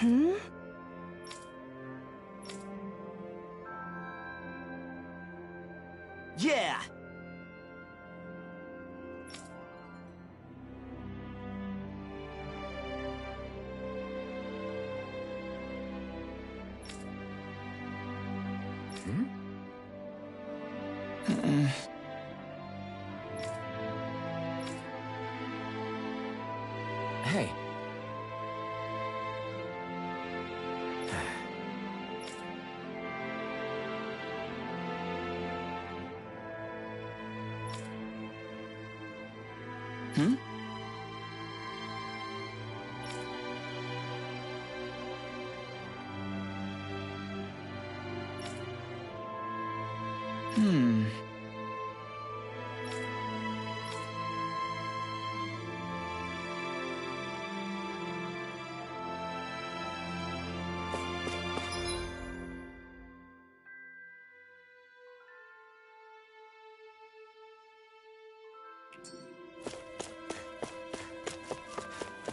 Hmm? Yeah! Hey. Hmm?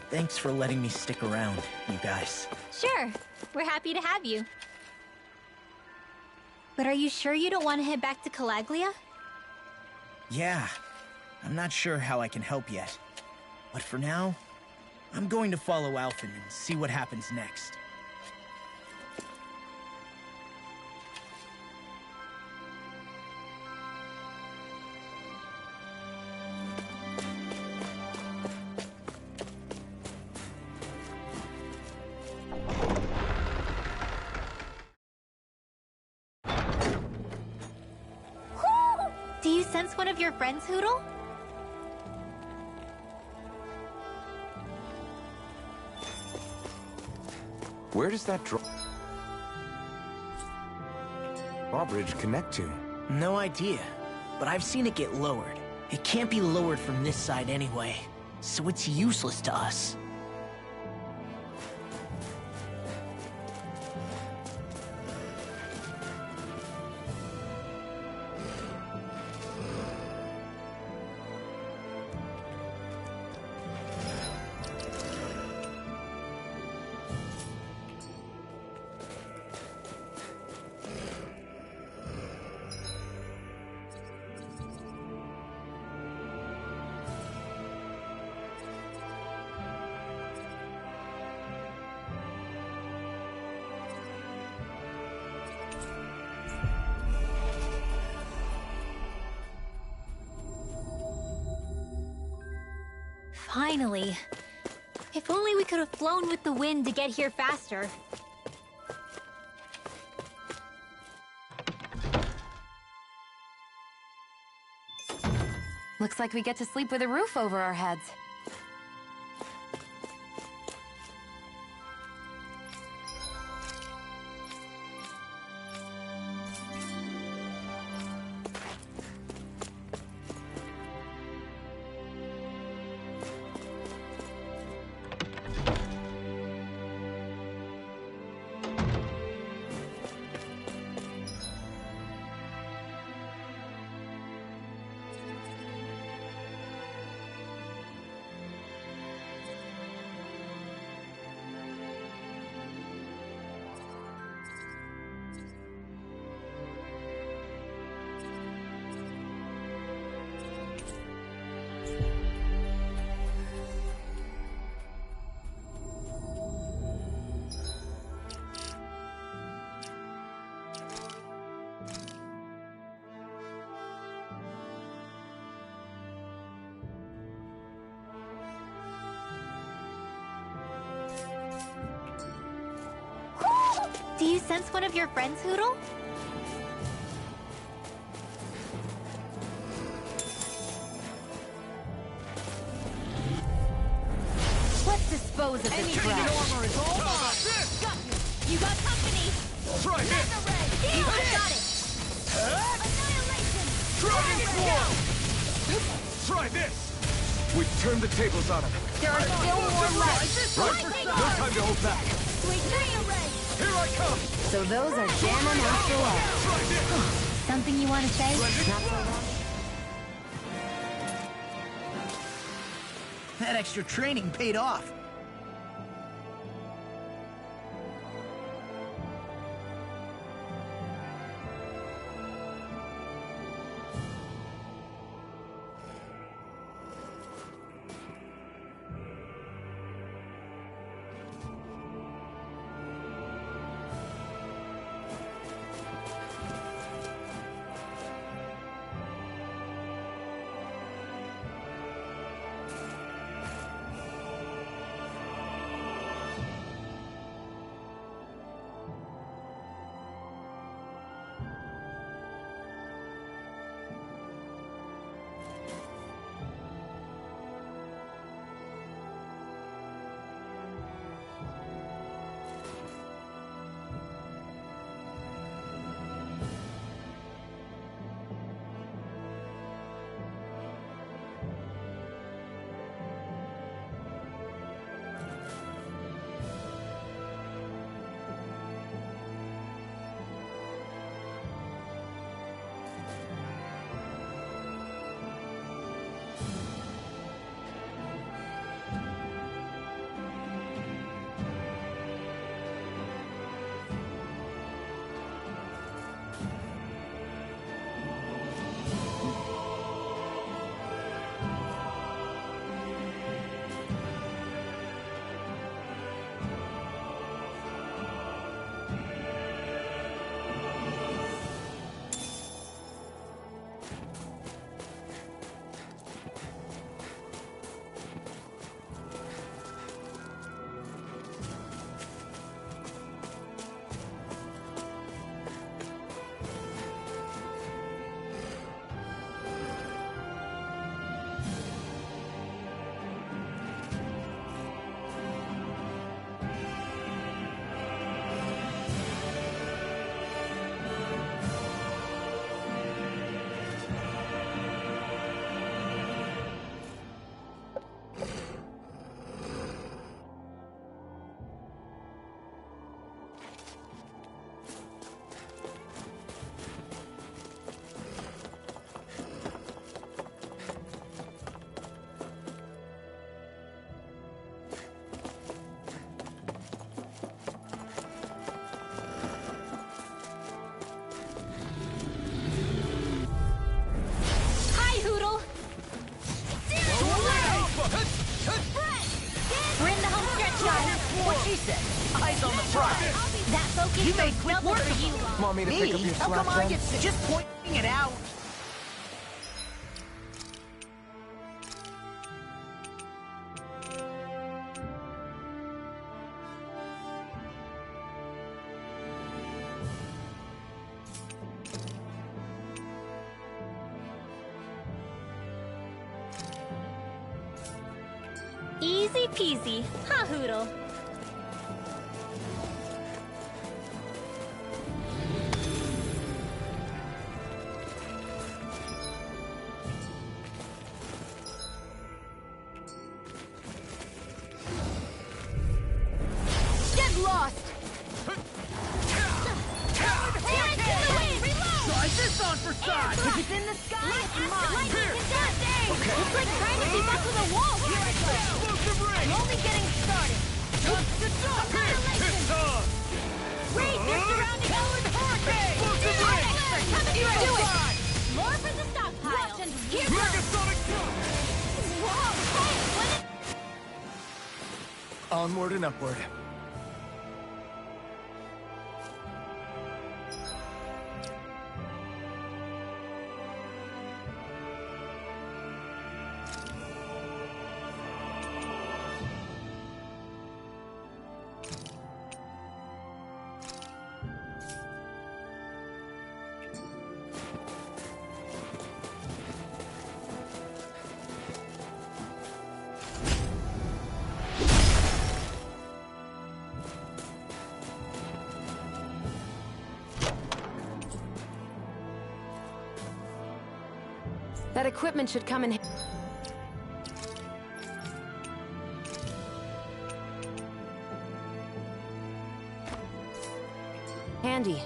Thanks for letting me stick around, you guys. Sure, we're happy to have you. But are you sure you don't want to head back to Calaglia? Yeah, I'm not sure how I can help yet. But for now, I'm going to follow Alphen and see what happens next. Do you sense one of your friends, Hootle? Where does that drawbridge connect to? No idea, but I've seen it get lowered. It can't be lowered from this side anyway, so it's useless to us. Finally. If only we could have flown with the wind to get here faster. Looks like we get to sleep with a roof over our heads. Do you sense one of your friends, Hootle? dispose of this trash. armor is all mine! Got you. You got company. Try this! Heal, I got it. Annihilation. Dragon Swarm! Try this! We've turned the tables on him. There are still more left. Right. No time to hold back. Sweet array. Here I come! So those are jamming after all. Try this! Something you want to say? Not so long. That extra training paid off. That focus You made goes quick double work for of you. it. Want me to pick up Me? your How slack come I then? get just pointing it out? Easy peasy, huh, Hoodle? Get lost! Try this on for size! If it's in the sky, it's mine! It's like trying to keep up with a wall. Explosive ring! I'm only getting started! It's on! Wait, they're surrounding us! Hurricane! Explosive I'm ring! expert! Come and do it! More for the stockpile. Watch and hear Megasonic punch! Whoa, hey, when it... Onward and upward. That equipment should come in handy.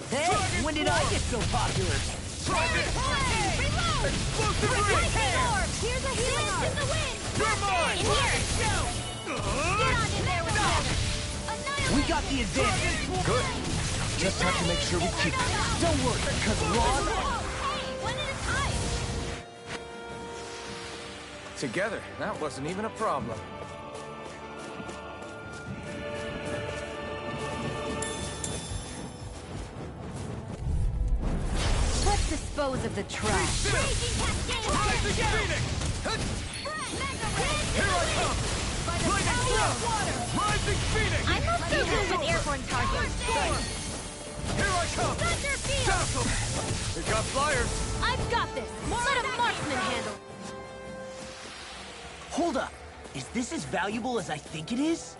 Hey, when did I get so popular? Explosive ring! Here's a healing orb. In the wind. You're mine! In here. Get on in there with them. Annihilate. We got the advantage. Good. Just have to make sure we keep it. Don't worry, because Ron... Hey, one at a time. Together, that wasn't even a problem. Let's dispose of the trash. Raging cascade. Rising Phoenix! Mega red. Here I come! By the Lightning power of Thrust! water. Rising Phoenix! I'm not so good with airborne targets. Here I come! Thunder field. Dazzle! We got flyers! I've got this. Let a marksman handle. Hold up. Is this as valuable as I think it is?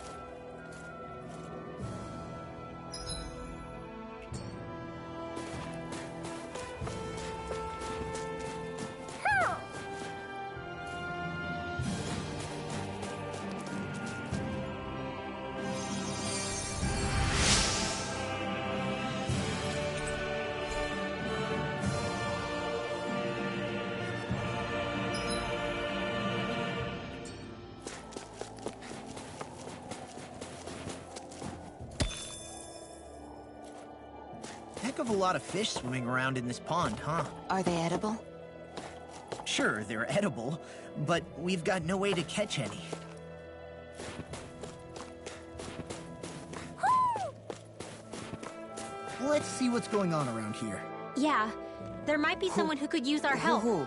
Heck of a lot of fish swimming around in this pond, huh? Are they edible? Sure, they're edible, but we've got no way to catch any. Let's see what's going on around here. Yeah, there might be someone who could use our help. Who?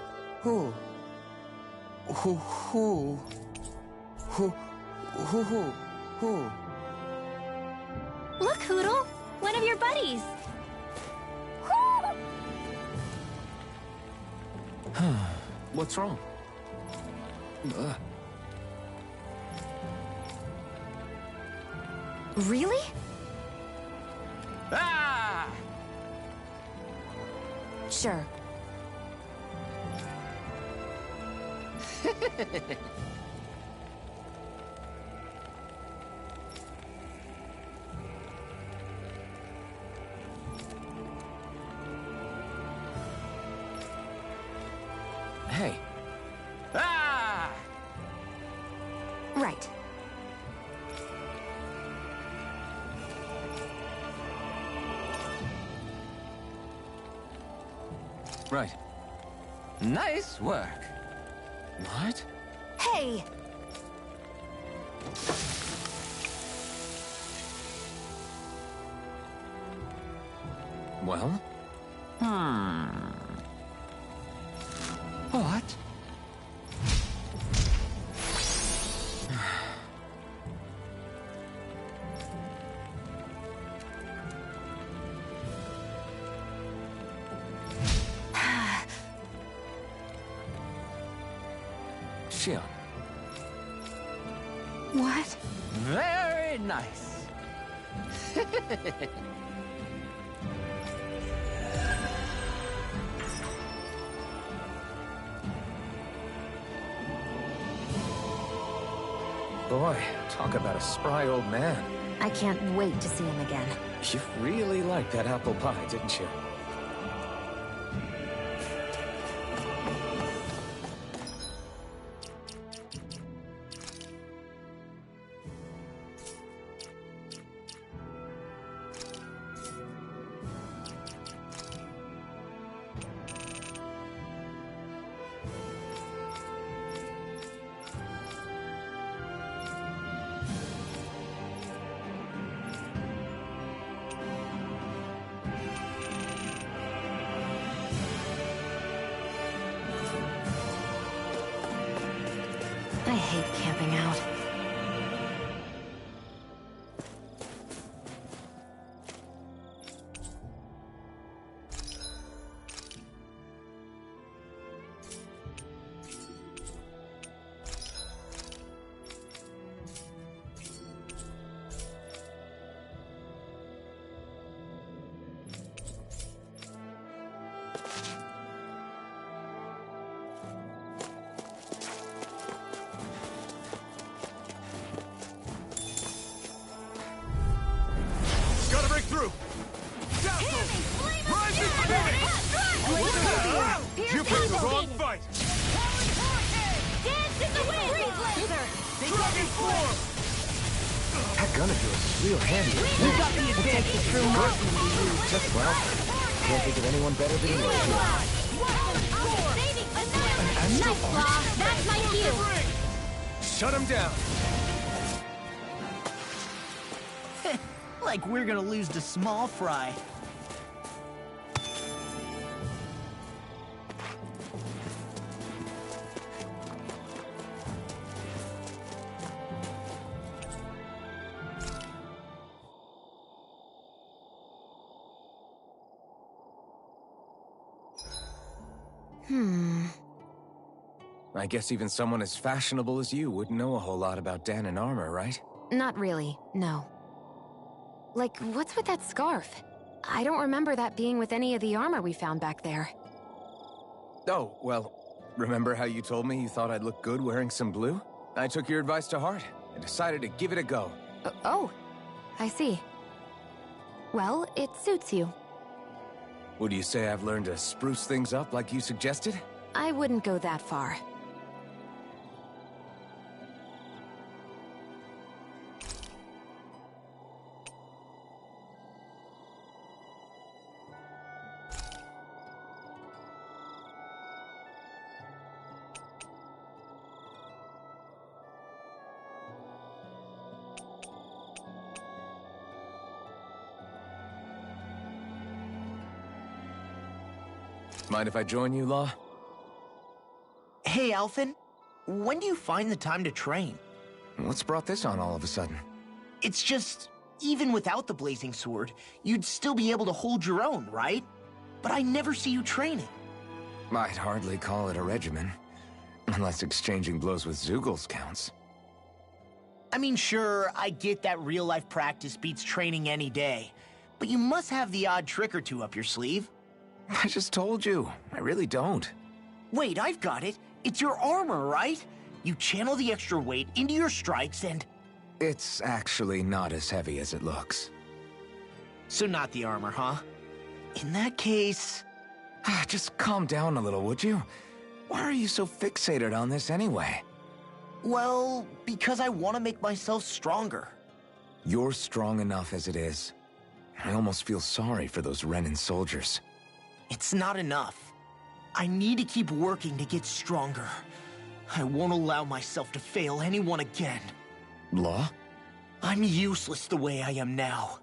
Look, Hoodle! One of your buddies! What's wrong? Really? Ah! Sure. Hey. Ah! Right. Right. Nice work. What? Hey! Well? What? Shion. What? Very nice. Boy, talk about a spry old man. I can't wait to see him again. You really liked that apple pie, didn't you? Gotta break through! Astral! Rising Phoenix! You picked the wrong fight! Dance in the wind! Dragon form! That gun of yours is real handy. You got the advantage. True marksman to use. Just well. Can't think of anyone better than you. Nice, Claw. That's my cue. Shut him down. Like we're gonna lose to small fry. I guess even someone as fashionable as you wouldn't know a whole lot about Dan and armor, right? Not really, no. Like, what's with that scarf? I don't remember that being with any of the armor we found back there. Oh, well, remember how you told me you thought I'd look good wearing some blue? I took your advice to heart and decided to give it a go. Oh, I see. Well, it suits you. Would you say I've learned to spruce things up like you suggested? I wouldn't go that far. Mind if I join you, Law? Hey, Alphen. When do you find the time to train? What's brought this on all of a sudden? It's just, even without the blazing sword, you'd still be able to hold your own, right? But I never see you training. I'd hardly call it a regimen. Unless exchanging blows with Zeugles counts. I mean, sure, I get that real-life practice beats training any day. But you must have the odd trick or two up your sleeve. I just told you. I really don't. Wait, I've got it. It's your armor, right? You channel the extra weight into your strikes and... It's actually not as heavy as it looks. So not the armor, huh? In that case... Just calm down a little, would you? Why are you so fixated on this anyway? Well, because I want to make myself stronger. You're strong enough as it is. I almost feel sorry for those Renin soldiers. It's not enough. I need to keep working to get stronger. I won't allow myself to fail anyone again. Law? I'm useless the way I am now.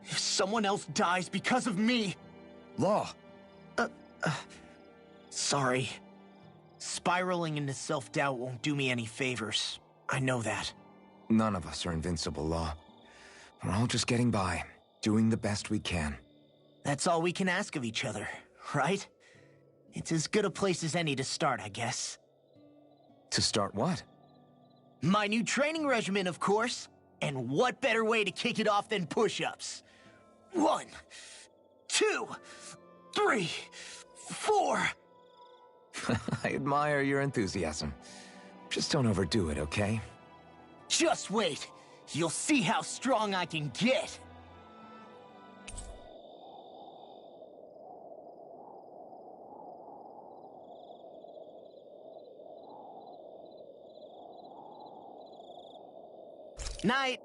If someone else dies because of me... Law! Sorry. Spiraling into self-doubt won't do me any favors. I know that. None of us are invincible, Law. We're all just getting by, doing the best we can. That's all we can ask of each other, right? It's as good a place as any to start, I guess. To start what? My new training regimen, of course. And what better way to kick it off than push-ups? 1, 2, 3, 4... I admire your enthusiasm. Just don't overdo it, okay? Just wait. You'll see how strong I can get. Night.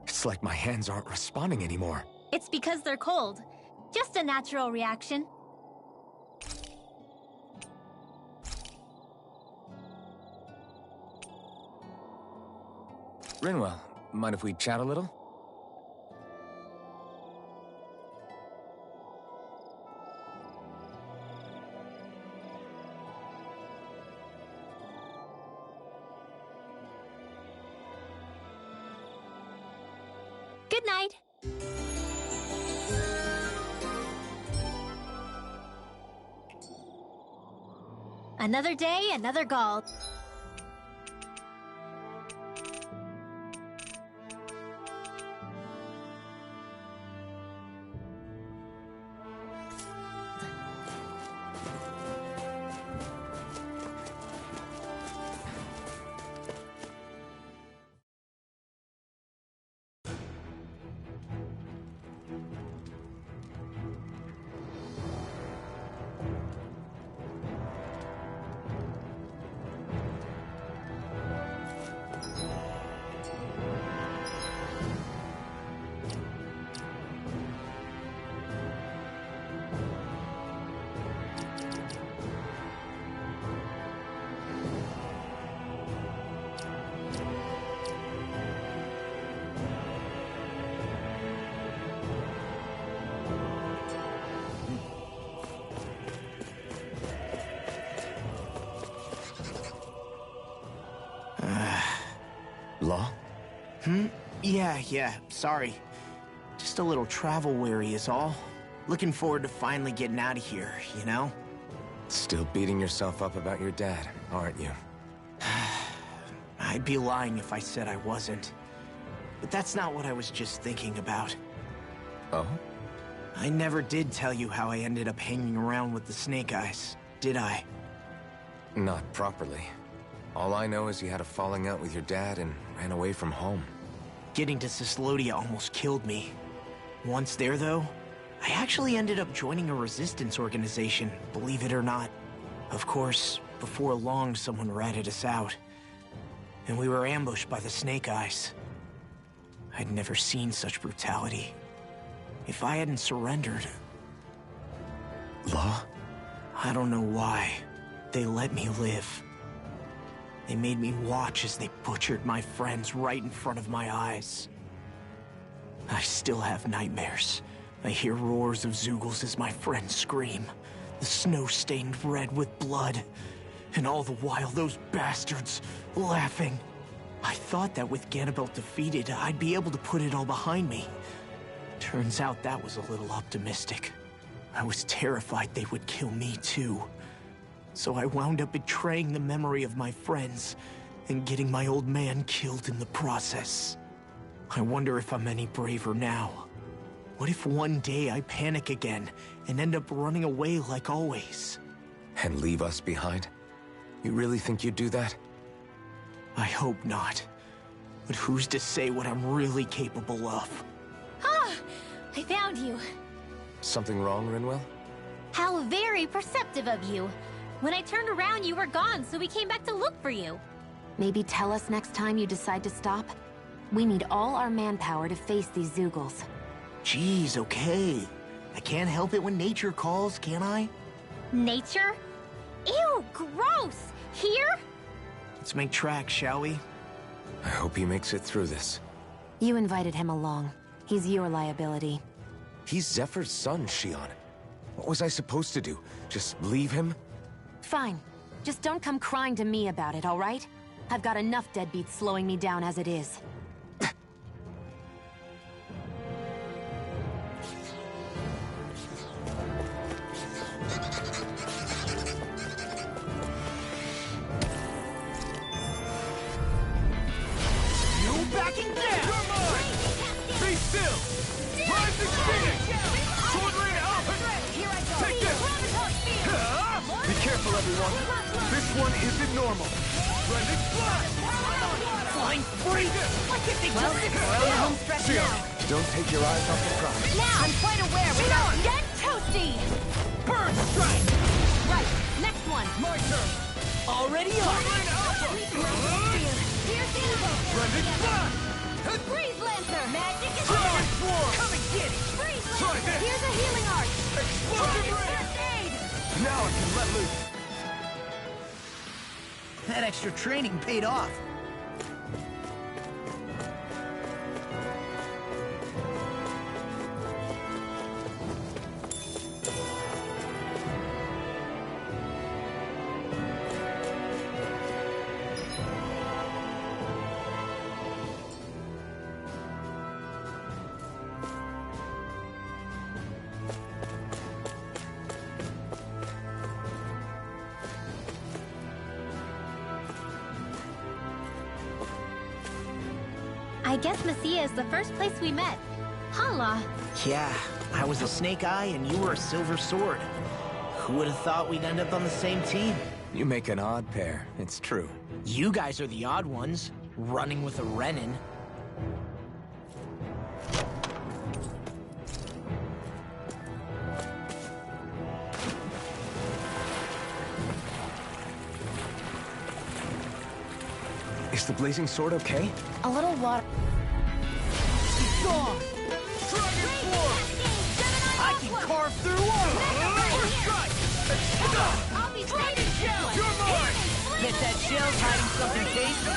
It's like my hands aren't responding anymore. It's because they're cold. Just a natural reaction. Rinwell, mind if we chat a little? Good night. Another day, another gall. Law? Yeah, sorry. Just a little travel weary is all. Looking forward to finally getting out of here, you know? Still beating yourself up about your dad, aren't you? I'd be lying if I said I wasn't. But that's not what I was just thinking about. Oh? I never did tell you how I ended up hanging around with the Snake Eyes, did I? Not properly. All I know is you had a falling out with your dad and ran away from home. Getting to Cislodia almost killed me. Once there, though, I actually ended up joining a resistance organization, believe it or not. Of course, before long, someone ratted us out. And we were ambushed by the Snake Eyes. I'd never seen such brutality. If I hadn't surrendered... Law? I don't know why. They let me live. They made me watch as they butchered my friends right in front of my eyes. I still have nightmares. I hear roars of Zeugles as my friends scream. The snow stained red with blood. And all the while, those bastards laughing. I thought that with Ganabelt defeated, I'd be able to put it all behind me. Turns out that was a little optimistic. I was terrified they would kill me too. So I wound up betraying the memory of my friends and getting my old man killed in the process. I wonder if I'm any braver now. What if one day I panic again and end up running away like always? And leave us behind? You really think you'd do that? I hope not. But who's to say what I'm really capable of? Ah! I found you. Something wrong, Rinwell? How very perceptive of you. When I turned around, you were gone, so we came back to look for you. Maybe tell us next time you decide to stop? We need all our manpower to face these Zeugles. Jeez, okay. I can't help it when nature calls, can I? Nature? Ew, gross! Here? Let's make tracks, shall we? I hope he makes it through this. You invited him along. He's your liability. He's Zephyr's son, Shion. What was I supposed to do? Just leave him? Fine. Just don't come crying to me about it, all right? I've got enough deadbeats slowing me down as it is. Backing down! You're mine! Be still! Rise and finish! Sword Rain Alpha! Take this! Be careful, everyone. This one isn't normal. Splendid fly! Flying free! Why can't they Well, just... we're on the home stretch now. Don't take your eyes off the prize. Now! I'm quite aware we're not dead toasty! Burn strike! Right, next one. My turn! Already on! Here's the evil. Splendid fly! Freeze Lancer! Magic is Dragon yours! Swarm! Come and get it! Freeze Try Lancer! this. Here's a healing art! Explosive Rain! First aid! Now I can let loose. That extra training paid off. guess Messia is the first place we met. Hala. Yeah, I was a Snake Eye and you were a Silver Sword. Who would have thought we'd end up on the same team? You make an odd pair, it's true. You guys are the odd ones, running with a Renin. Is the blazing sword okay? A little water. Gone! Dragon form! I can carve through one! First strike! I'll be dragon shell. You're mine! Bet that shell's hiding something tasty.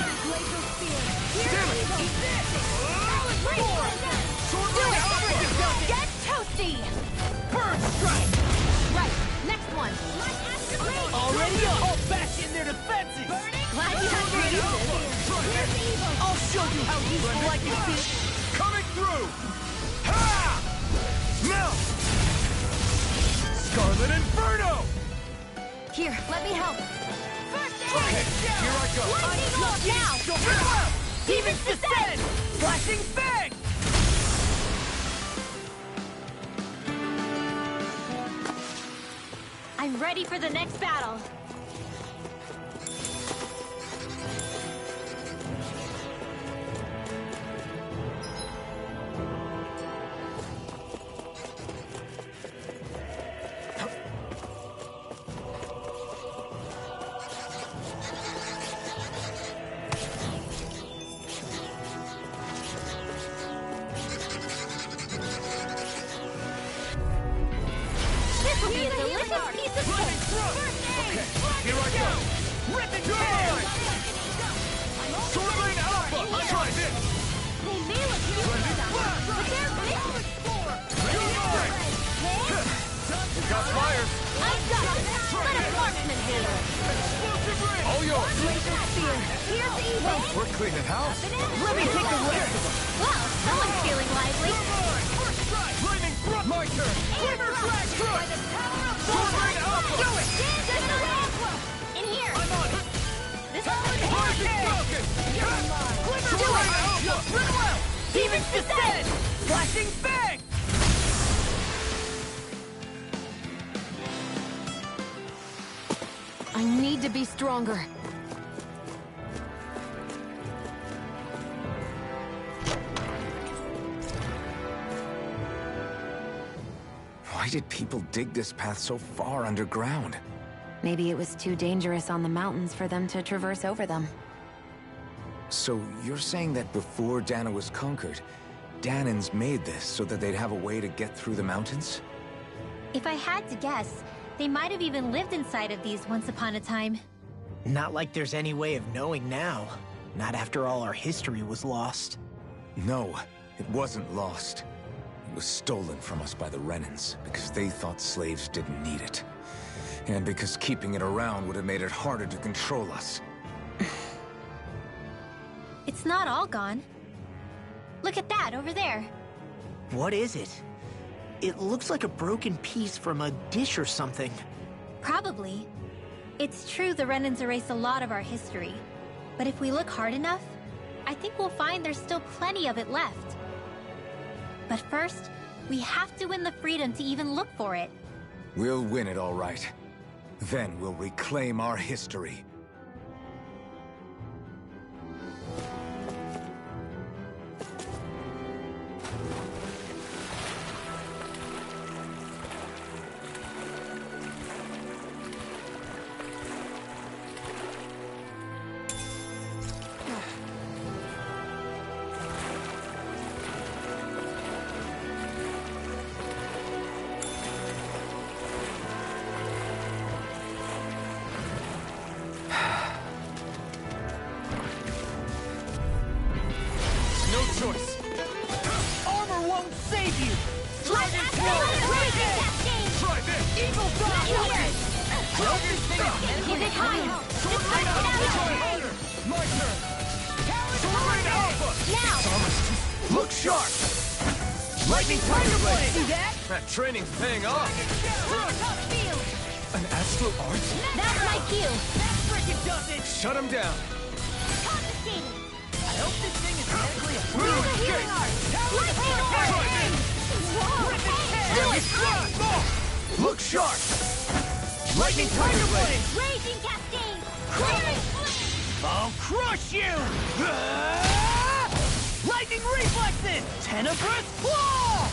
Damn it! Do it! Get toasty! Burn strike! Right, next one. Already up! All back in their defenses! Glad you had your uses. I'll show you how useful I can be! Coming through! Ha! Melt! Scarlet Inferno! Here, let me help. Okay, here I go. Now! Demons descend! Flashing fang! I'm ready for the next battle. This will be a delicious piece of cake. Okay, here I go. Rip and You're tear! mine! Sword Lane Alpha! Try this! They may look useless, but they're big. You're mine! You got fires! I got it. Let a marksman handle it. Explosive ring! All yours! Laser spear. Here's evil. We're cleaning house. Let me take the rest of them! Well, someone's feeling lively. You're mine! First strike! Lightning thrust! My turn! Glimmer drag strike! Sword Lane Alpha! Do it! In here. I'm on it! This one's Rise is broken! Glimmer Do Lane it. Alpha! Run well! Demons descend! Flashing fang! I need to be stronger. Why did people dig this path so far underground? Maybe it was too dangerous on the mountains for them to traverse over them. So you're saying that before Dana was conquered, Danans made this so that they'd have a way to get through the mountains? If I had to guess, they might have even lived inside of these once upon a time. Not like there's any way of knowing now. Not after all our history was lost. No, it wasn't lost. It was stolen from us by the Renans, because they thought slaves didn't need it. And because keeping it around would have made it harder to control us. It's not all gone. Look at that over there. What is it? It looks like a broken piece from a dish or something. Probably. It's true the Renans erased a lot of our history. But if we look hard enough, I think we'll find there's still plenty of it left. But first, we have to win the freedom to even look for it. We'll win it all right. Then we'll reclaim our history. Choice. Armor won't save you! Dragon Try this! Evil Dragon Give it time! Sword Lane Alpha! My turn! Sword Lane Alpha! Now! Look sharp! Lightning Tiger Blade! See that? That training's paying off! An Astral art? That's my cue! That frickin' does it! Shut him down! Confiscated! hope this thing is medically approved. Here's a healing art. Lightning orb. Whoa. Look sharp! Lightning Tiger Blade! Raging cascade. Clearing flame. I'll crush you! Lightning reflexes! Tenebrous claw!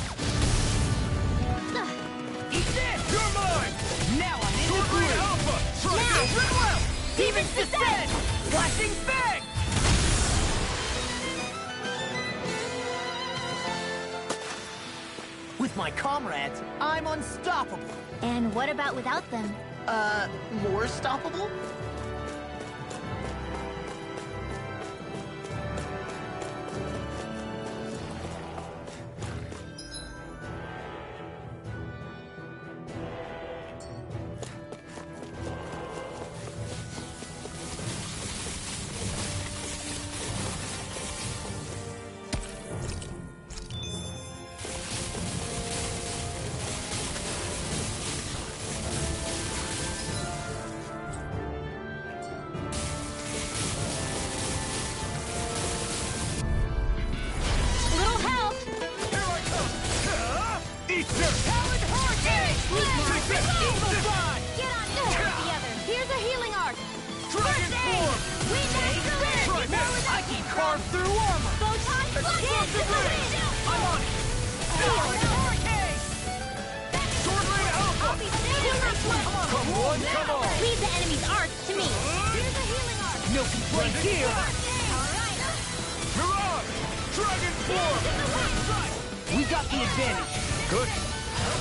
Eat this! You're mine! Now I'm in the blue! Alpha! Now! Demon's Descent! Flashing Fang! With my comrades, I'm unstoppable. And what about without them? More stoppable?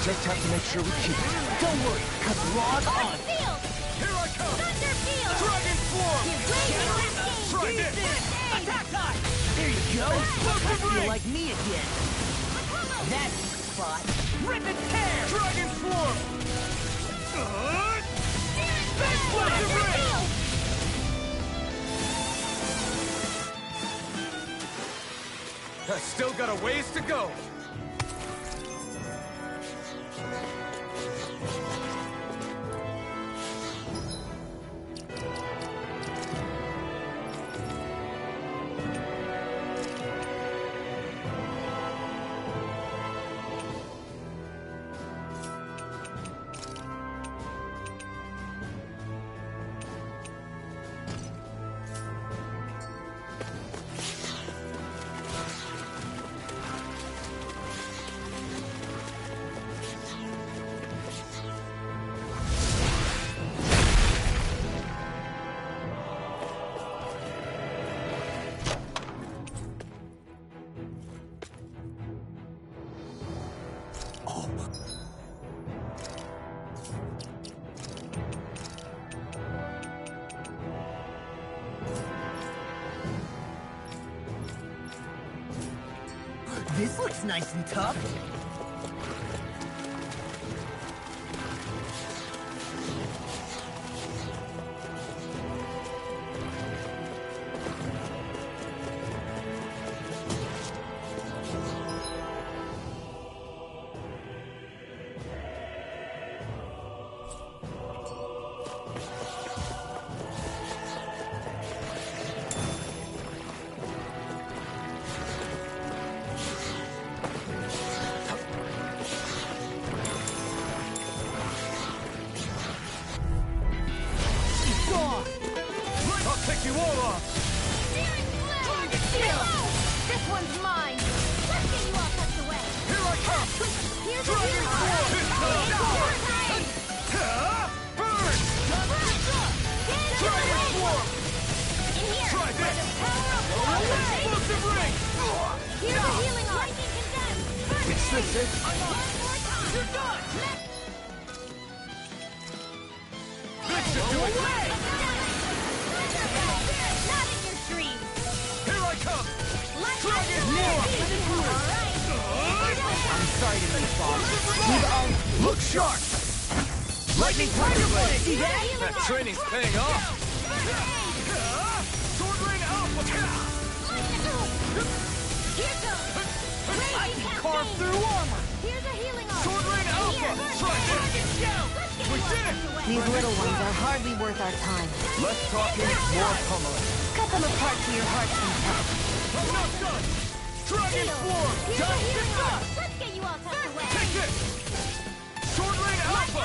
Just have to make sure we keep it. Don't worry, cause log on. Here I come! Dragon Swarm! Try this! Attack time! There you go! I feel like me again. That's the spot. Rip and tear! Dragon Swarm! Explosive Ring! I still got a ways to go. This looks nice and tough. Training's paying off! Sword Rain Alpha! I can carve through armor! Here's a healing art. Sword Rain Alpha! Try this! We These little ones are hardly worth our time. Less talking, more pummeling. Cut them apart to your heart's content. I'm not done! Dragon form! Don't get back! Let's get you all tucked away. Take this! Sword Rain Alpha!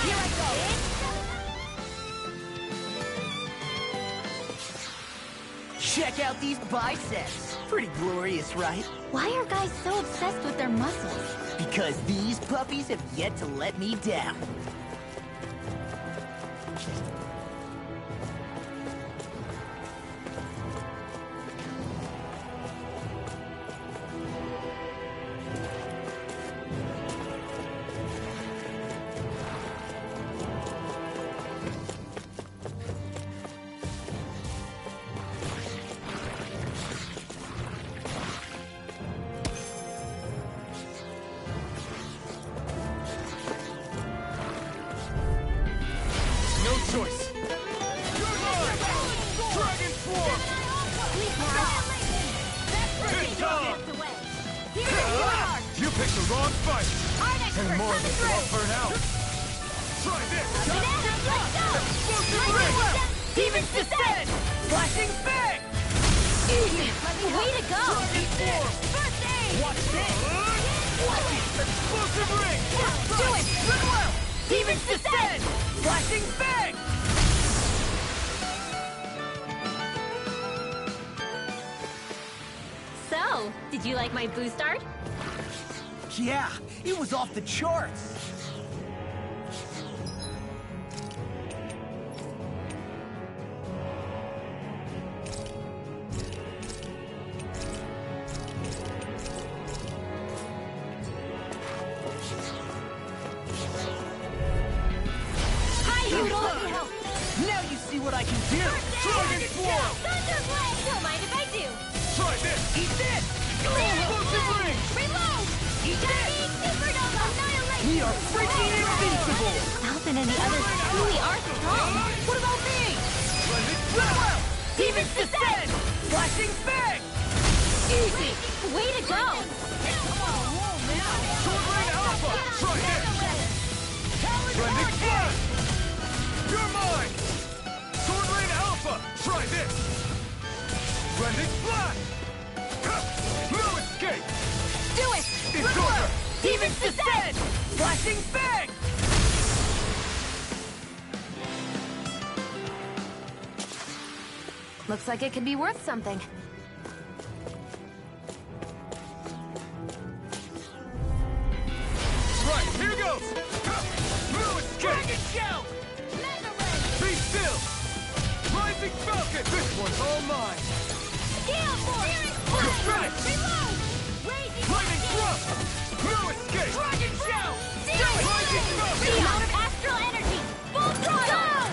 Here I go. Check out these biceps. Pretty glorious, right? Why are guys so obsessed with their muscles? Because these puppies have yet to let me down. No choice! You're mine! Dragon form! It's on! You picked the wrong fight! And more of this will all burn out! Try this! Explosive ring! Demons descend! Flashing bang! Easy! Way to go! Dragon form! Watch this! Watch it! Explosive ring! Do it! Run well! Demons descend! Flashing bang! So, did you like my boost art? Yeah, it was off the charts. Now you see what I can do! Dragon form! Don't mind if I do. Try this! Eat this! Explosive ring! Reload! Eat this! Supernova! Annihilation! We are freaking invincible! Alvin and the others truly are strong. What about me? Well, demons descend! Flashing bang! Easy! Way to go! Sword Rain Alpha! Try this! Blending Flash! You're mine! Sword Rain Alpha! Try this! Blending Flash! No escape! Do it! It's over! Demons descend! Flashing bang! Looks like it could be worth something. Right, here goes! No escape! Show! Be still! Rising Falcon! This one's all mine! Gale Force! You're finished! Reload! Raging Lightning Thrust! No escape! Dragon show! Rising Falcon! Beam out of astral energy! Full throttle!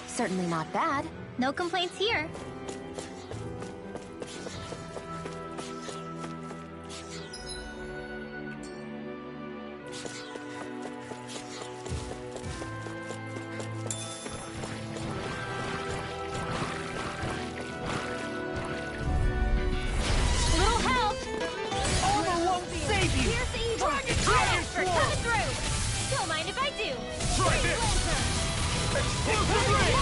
Certainly not bad. No complaints here. Little help! Armor won't save you! Here's the evil! Dragon Coming through! Don't mind if I do! Try this! Explosive ring!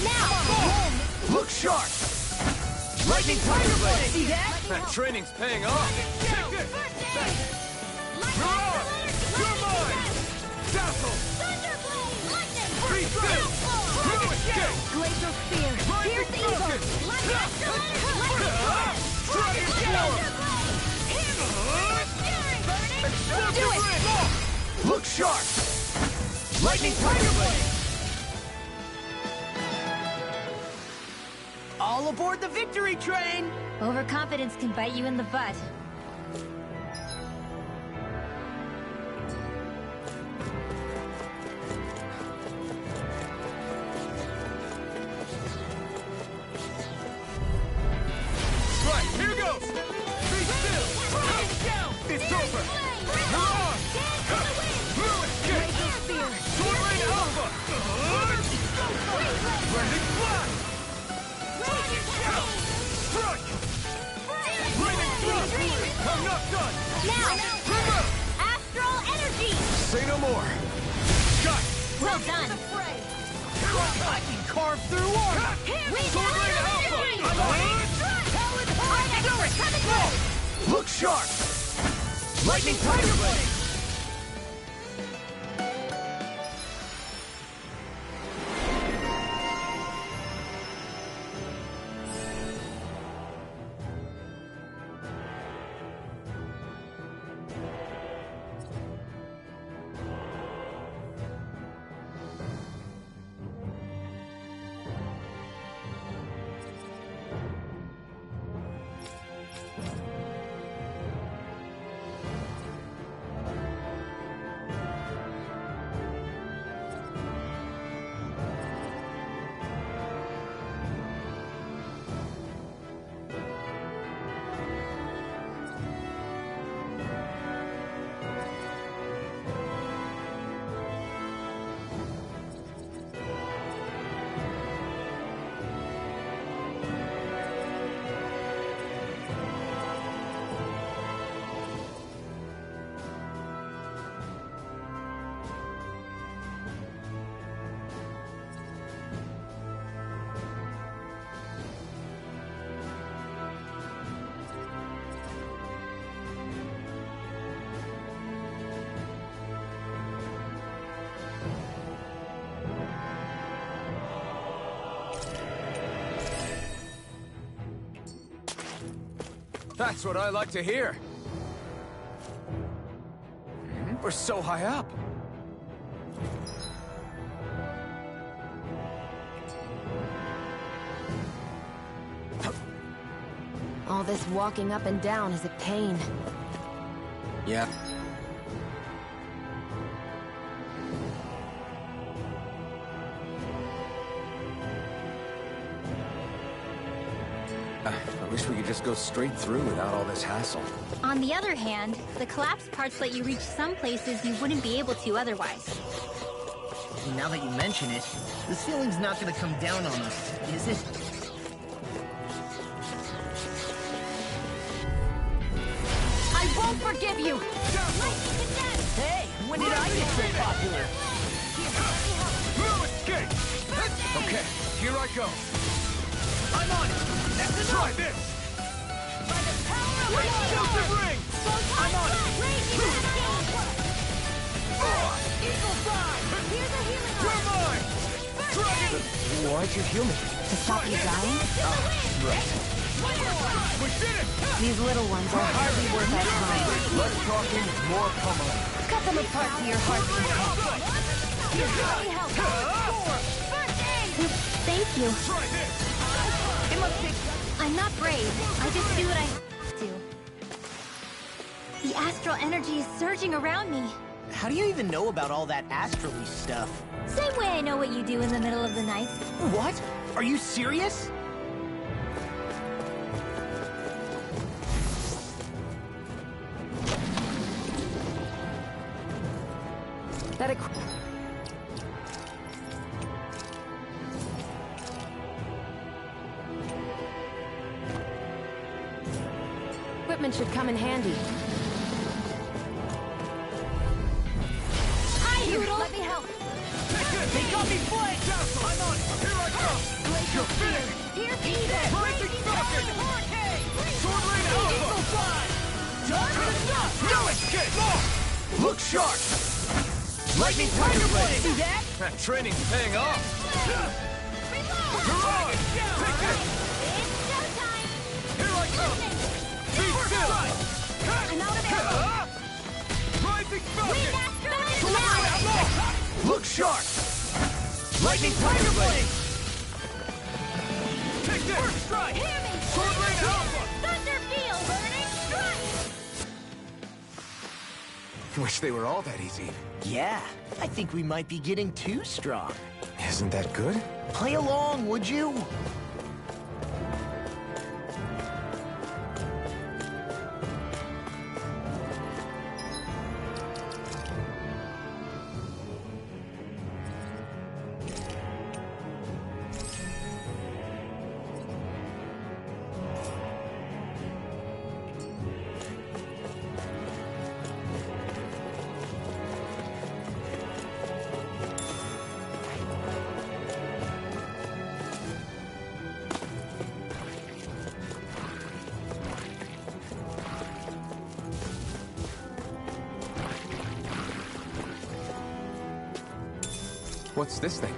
Now! Look sharp! Lightning Tiger Blade! See that? That training's paying off! Take this! You're on! You're mine! Dazzle! Be still! No escape! Glacial Spear! Here's the evil! Dragon form! Explosive ring! Look sharp! Lightning Tiger Blade! All aboard the victory train! Overconfidence can bite you in the butt. Right, here goes! Be still! It's over! You're on! No escape! Sword Rain Alpha! Blending Flash! Strike! Lightning Thrust! I'm not done! Now! more! Got it! Well done. I can carve through armor! Sword Rain Alpha! I'm on it! Look sharp! Lightning Tiger Blade! That's what I like to hear. We're so high up. All this walking up and down is a pain. Yeah. I wish we could just go straight through without all this hassle. On the other hand, the collapsed parts let you reach some places you wouldn't be able to otherwise. Now that you mention it, the ceiling's not gonna come down on us, is it? I won't forgive you! Hey, when did I get so popular? No escape! Okay, here I go. I'm on it! That's enough! Try this! By the power of Explosive ring! I'm on it! Eagle Fly! Here's a healing You're mine! Dragon! Why'd you heal me? To stop you dying? Right. We did it! These little ones are hardly worth our time. Less talking, more pummeling. Cut them apart to your heart's content. Thank you. Try this! I'm not brave. I just do what I do. The astral energy is surging around me. How do you even know about all that astrally stuff? Same way I know what you do in the middle of the night. What? Are you serious? That equipment should come in handy. Hi, Noodle! Let me help. They got me flanked! I'm on it! Here I come! You're finished! Here's Eagle! Rising Falcon! Hurricane! Sword Rain Alpha! No escape! Look sharp! Lightning Tiger Blade! See that? That training's paying off! You're on! Take this! It's showtime! Here I come! Be still! I'm out of arrows! Rising Falcon! Sword Rain Alpha! Look sharp! Lightning Tiger Blade! Take this! First strike! Hear me! Sword Rain Alpha! Thunder Field! Burning Strike! Wish they were all that easy. Yeah, I think we might be getting too strong. Isn't that good? Play along, would you? What's this thing?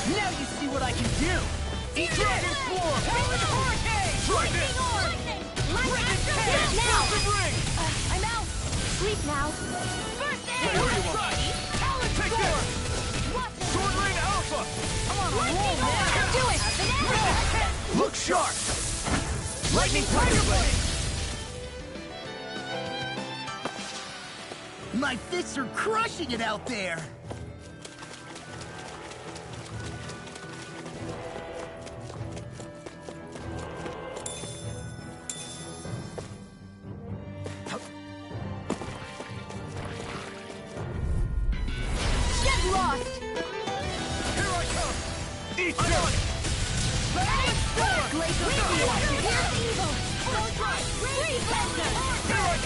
Now you see what I can do! Eat Dragon Swarm! Hurricane! Try this! I'm out. Sleep now. First Hey, aid! where you are? Take this! Sword Rain Alpha! I'm on a roll, man! Do it. Look sharp! Lightning Tiger Blade! My fists are crushing it out there! Get lost. Here I come! Eat this! Glacial Steel. Here's evil. Here I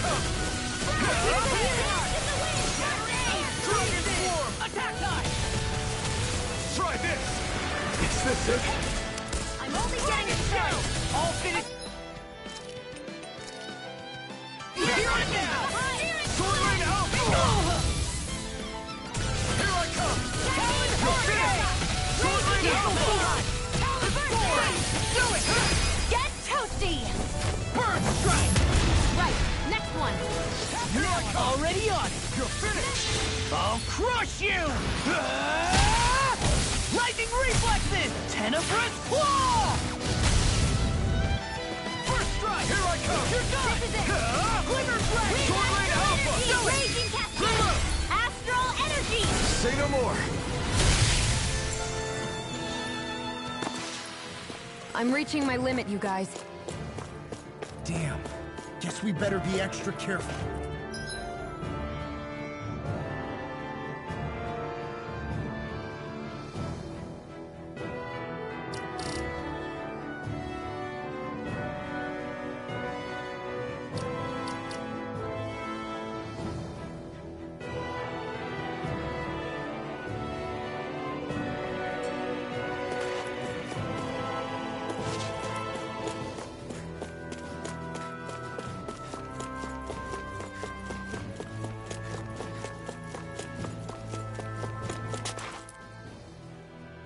come! Dragon Swarm! Attack time! Try this! Is this it? I'm only getting started. All finished! Here I now! Sword Rain Alpha! Here I come! You're finished! Sword Rain Alpha! Do it. Get toasty. Burn strike! Right. Next one. Now I'm already on it! You're finished! I'll crush you! Lightning reflexes! Tenebrous claw! First strike! Here I come! You're done! This is it. Glimmer strike! Sword Rain Alpha! Raging Cascade. Astral energy. Say no more. I'm reaching my limit, you guys. Damn. Guess we better be extra careful.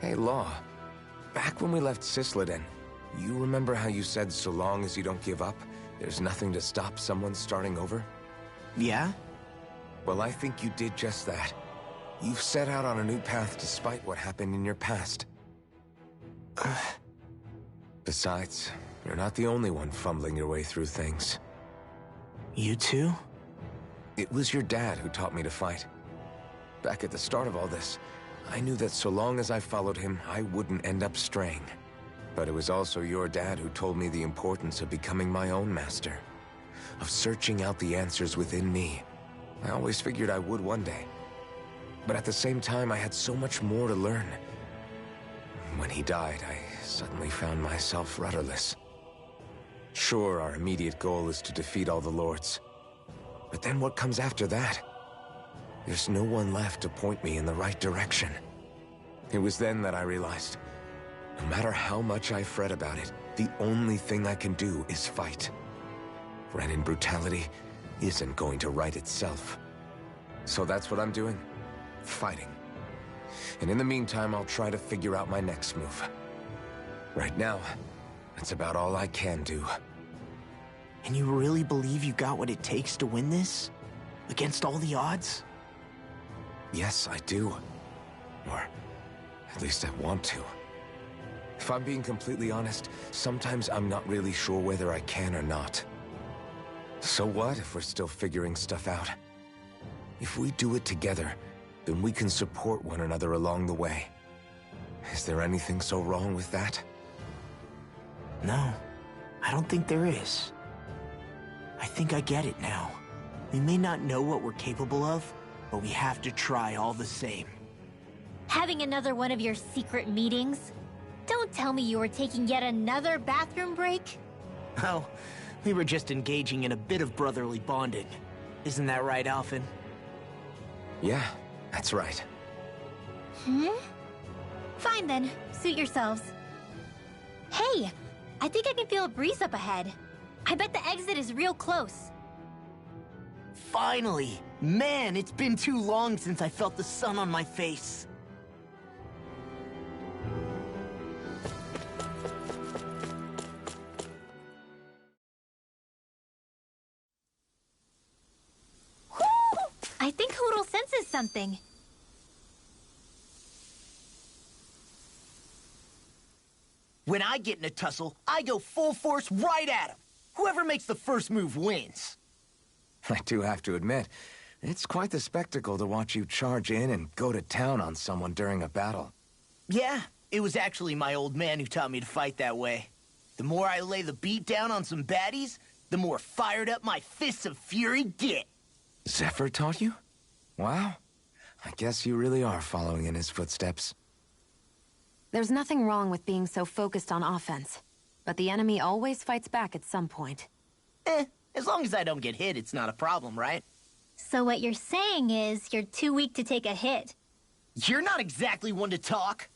Hey, Law. Back when we left Cisleden, you remember how you said so long as you don't give up, there's nothing to stop someone starting over? Yeah? Well, I think you did just that. You've set out on a new path despite what happened in your past. Besides, you're not the only one fumbling your way through things. You too? It was your dad who taught me to fight. Back at the start of all this, I knew that so long as I followed him, I wouldn't end up straying. But it was also your dad who told me the importance of becoming my own master. Of searching out the answers within me. I always figured I would one day. But at the same time, I had so much more to learn. When he died, I suddenly found myself rudderless. Sure, our immediate goal is to defeat all the lords. But then what comes after that? There's no one left to point me in the right direction. It was then that I realized, no matter how much I fret about it, the only thing I can do is fight. Renin brutality isn't going to right itself. So that's what I'm doing. Fighting. And in the meantime, I'll try to figure out my next move. Right now, that's about all I can do. And you really believe you got what it takes to win this? Against all the odds? Yes, I do. Or at least I want to. If I'm being completely honest, sometimes I'm not really sure whether I can or not. So what if we're still figuring stuff out? If we do it together, then we can support one another along the way. Is there anything so wrong with that? No, I don't think there is. I think I get it now. We may not know what we're capable of, but we have to try all the same. Having another one of your secret meetings? Don't tell me you were taking yet another bathroom break? Oh, we were just engaging in a bit of brotherly bonding. Isn't that right, Alphen? Yeah, that's right. Fine then, suit yourselves. Hey, I think I can feel a breeze up ahead. I bet the exit is real close. Finally! Man, it's been too long since I felt the sun on my face. I think Hoodle senses something. When I get in a tussle, I go full force right at him. Whoever makes the first move wins. I do have to admit, it's quite the spectacle to watch you charge in and go to town on someone during a battle. Yeah, it was actually my old man who taught me to fight that way. The more I lay the beat down on some baddies, the more fired up my fists of fury get. Zephyr taught you? Wow. I guess you really are following in his footsteps. There's nothing wrong with being so focused on offense, but the enemy always fights back at some point. As long as I don't get hit, it's not a problem, right? So what you're saying is you're too weak to take a hit. You're not exactly one to talk.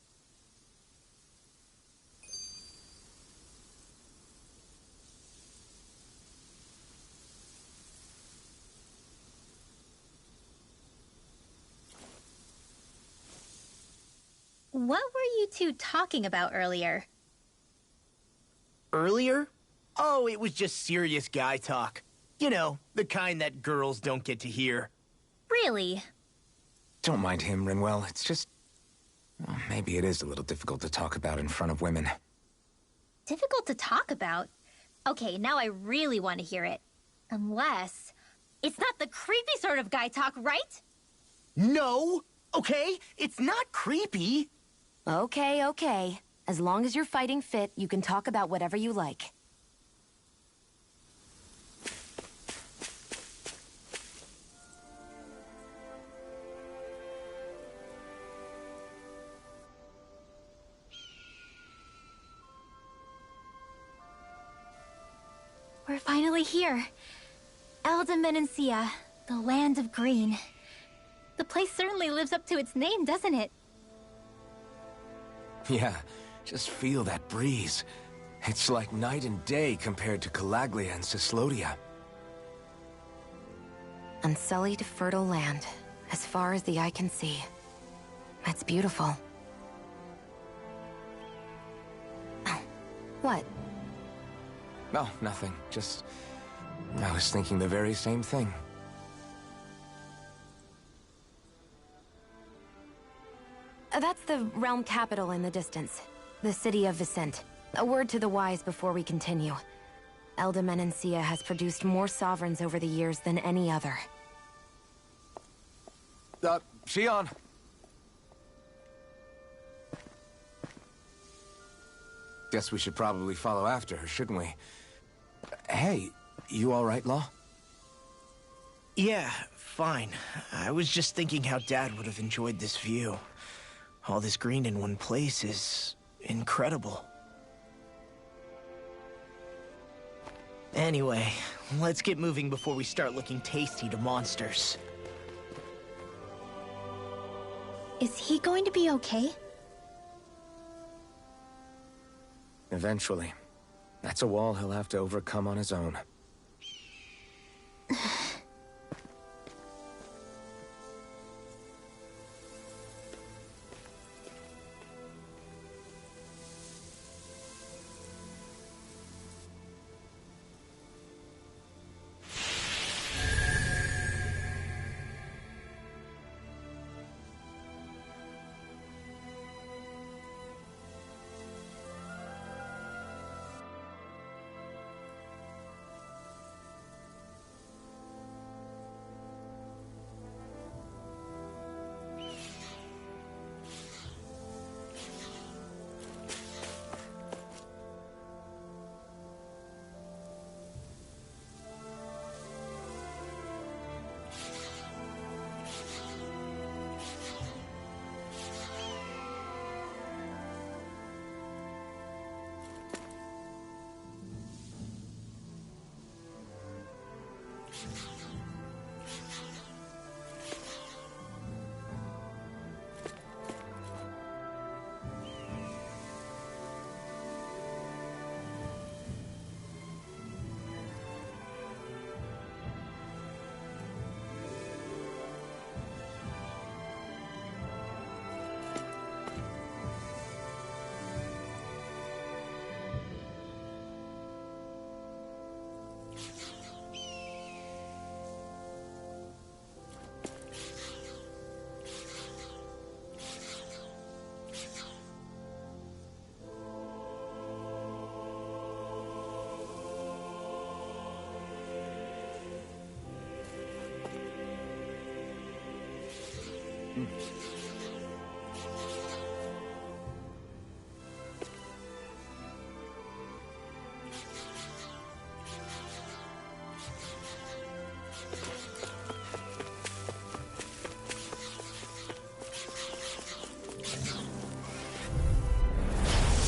What were you two talking about earlier? Earlier? Oh, it was just serious guy talk. You know, the kind that girls don't get to hear. Really? Don't mind him, Rinwell. It's just... well, maybe it is a little difficult to talk about in front of women. Difficult to talk about? Okay, now I really want to hear it. Unless... it's not the creepy sort of guy talk, right? No! Okay? It's not creepy. Okay. As long as you're fighting fit, you can talk about whatever you like. We're finally here. Elda, the land of green. The place certainly lives up to its name, doesn't it? Yeah, just feel that breeze. It's like night and day compared to Calaglia and Cyslodia. Unsullied, fertile land, as far as the eye can see. That's beautiful. Oh, what? Oh, nothing. Just... I was thinking the very same thing. That's the realm capital in the distance. The city of Vicent. A word to the wise before we continue. Elda Menancia has produced more sovereigns over the years than any other. Shion! Guess we should probably follow after her, shouldn't we? Hey, you all right, Law? Yeah, fine. I was just thinking how Dad would have enjoyed this view. All this green in one place is... incredible. Anyway, let's get moving before we start looking tasty to monsters. Is he going to be okay? Eventually. That's a wall he'll have to overcome on his own.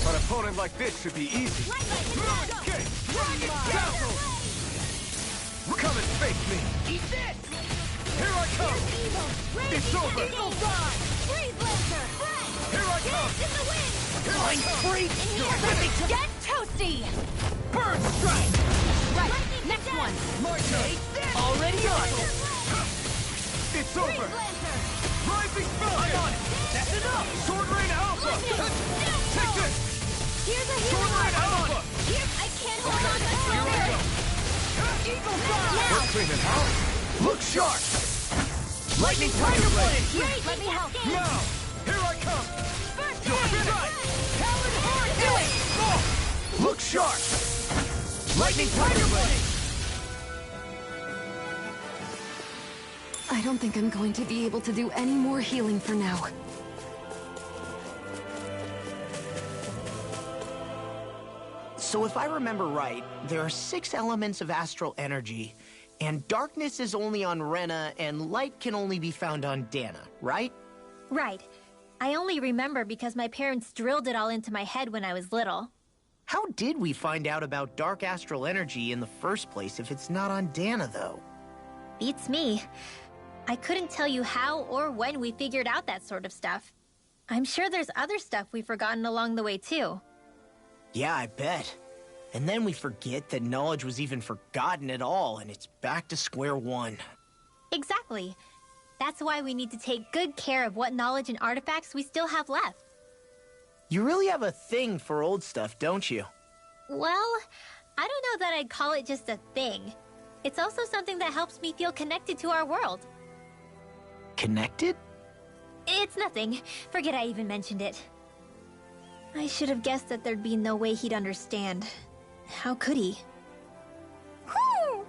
An opponent like this should be easy. Okay, dazzle! Come and face me! Eat this! Here I come! It's over! Freeze Lancer! Here I come! In the wind! Here I come! Get toasty! Bird strike! Right, next one! My turn! Already on! It's over! Freeze Lancer! Rising Falcon! I'm on it! That's enough! Sword Rain Alpha! Take this! Here's a Sword healing Rain arm! Alpha! Here, I can't hold on much Here we longer! go! Eagle Fly! We're cleaning house! Look sharp! Lightning Tiger Blade! Great, let me help! Now! Here I come! First You're aid! finished! Talon Horn! Do it! Look sharp! Lightning Tiger Blade! I don't think I'm going to be able to do any more healing for now. So if I remember right, there are 6 elements of astral energy, and darkness is only on Rena, and light can only be found on Dana, right? Right. I only remember because my parents drilled it all into my head when I was little. How did we find out about dark astral energy in the first place if it's not on Dana, though? Beats me. I couldn't tell you how or when we figured out that sort of stuff. I'm sure there's other stuff we've forgotten along the way, too. Yeah, I bet. And then we forget that knowledge was even forgotten at all, and it's back to square one. Exactly. That's why we need to take good care of what knowledge and artifacts we still have left. You really have a thing for old stuff, don't you? Well, I don't know that I'd call it just a thing. It's also something that helps me feel connected to our world. Connected? It's nothing. Forget I even mentioned it. I should have guessed that there'd be no way he'd understand. How could he? Whew!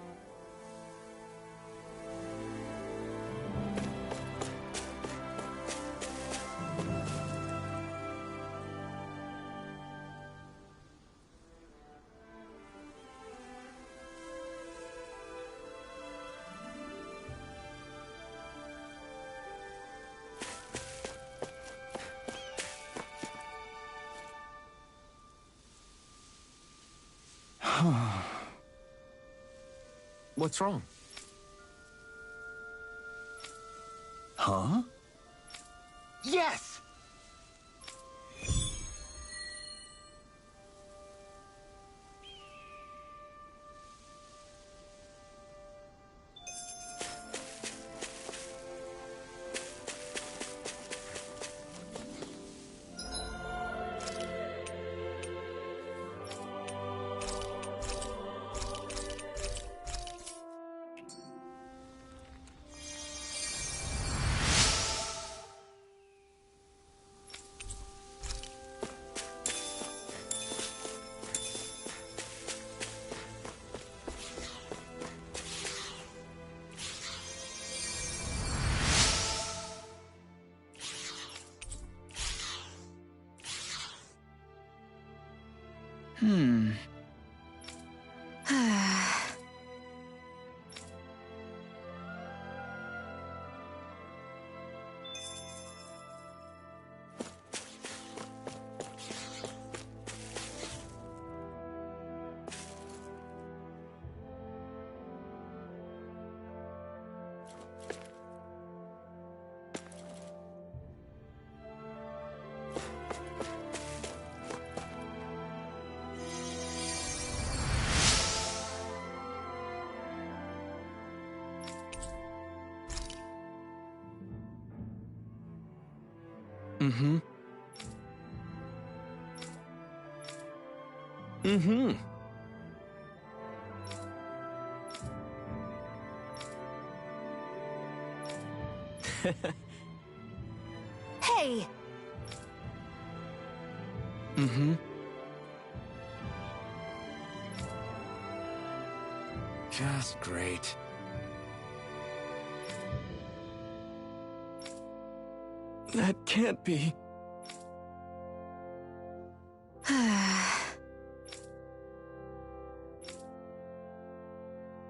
What's wrong? Huh? Yes! Mm-hmm. Mm-hmm. Hey! Mm-hmm. Just great. That can't be.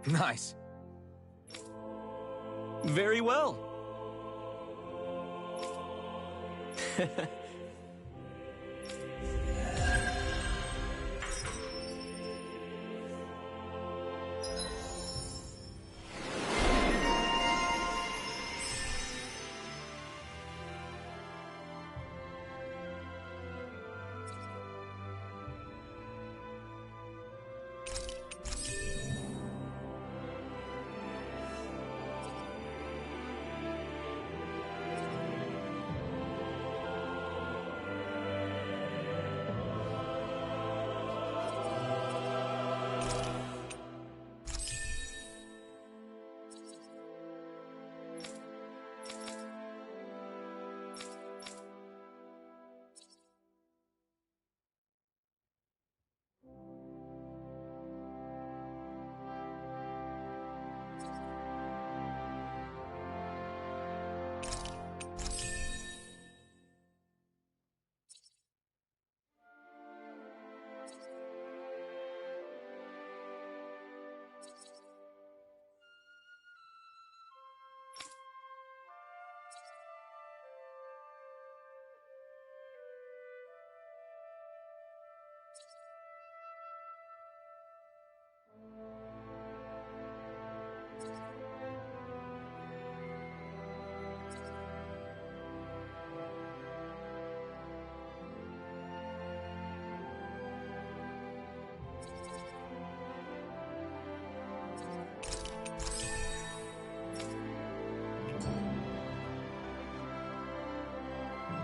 Nice. Very well.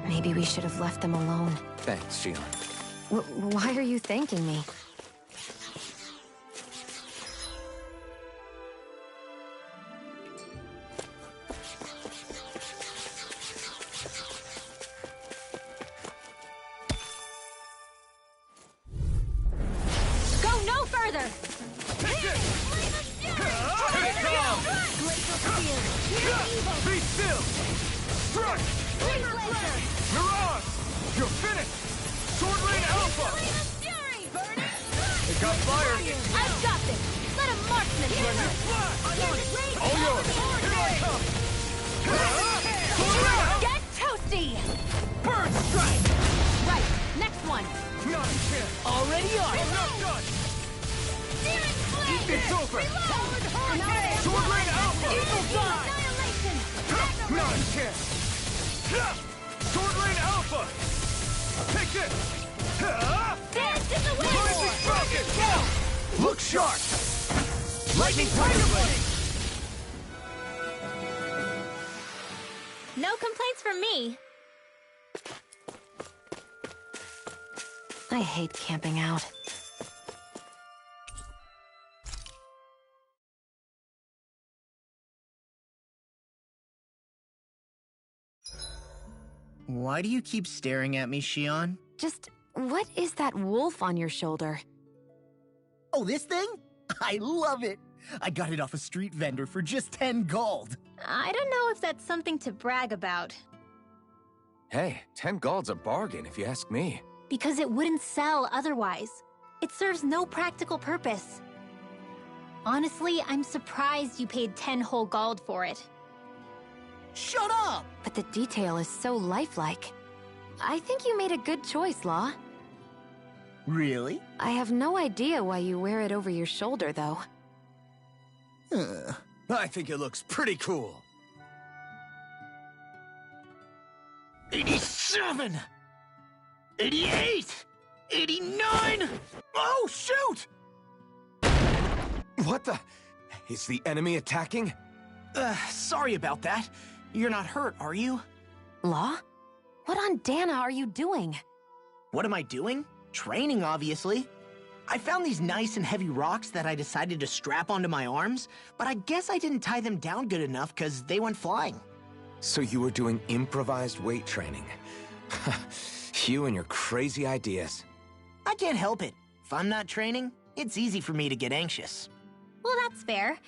Maybe we should have left them alone. Thanks, Shion. Why are you thanking me? Go no further! Be still! Strike! Mirage! You're finished! Sword Rain Alpha! It got fired! I've got this! Let a marksman Splendid flash! All yours! Here I come! Sword Rain Alpha! Get toasty! Bird strike! Right, next one! Not a chance! Already on! I'm not done! It's over! Annihilation! Sword Rain Alpha! Annihilation! Not a chance! Sword Rain Alpha! Take this! Dance in the Lightning wind! Falcon! Look sharp! Lightning Tiger Blade! No complaints from me. I hate camping out. Why do you keep staring at me, Shion? Just, what is that wolf on your shoulder? Oh, this thing? I love it! I got it off a street vendor for just 10 gold. I don't know if that's something to brag about. Hey, 10 gold's a bargain if you ask me. Because it wouldn't sell otherwise. It serves no practical purpose. Honestly, I'm surprised you paid 10 whole gold for it. Shut up! But the detail is so lifelike. I think you made a good choice, Law. Really? I have no idea why you wear it over your shoulder, though. I think it looks pretty cool. 87! 88! 89! Oh, shoot! What the? Is the enemy attacking? Sorry about that. You're not hurt, are you? Law? What on Dana are you doing? What am I doing? Training, obviously. I found these nice and heavy rocks that I decided to strap onto my arms, but I guess I didn't tie them down good enough because they went flying. So you were doing improvised weight training. You and your crazy ideas. I can't help it. If I'm not training, it's easy for me to get anxious. Well, that's fair.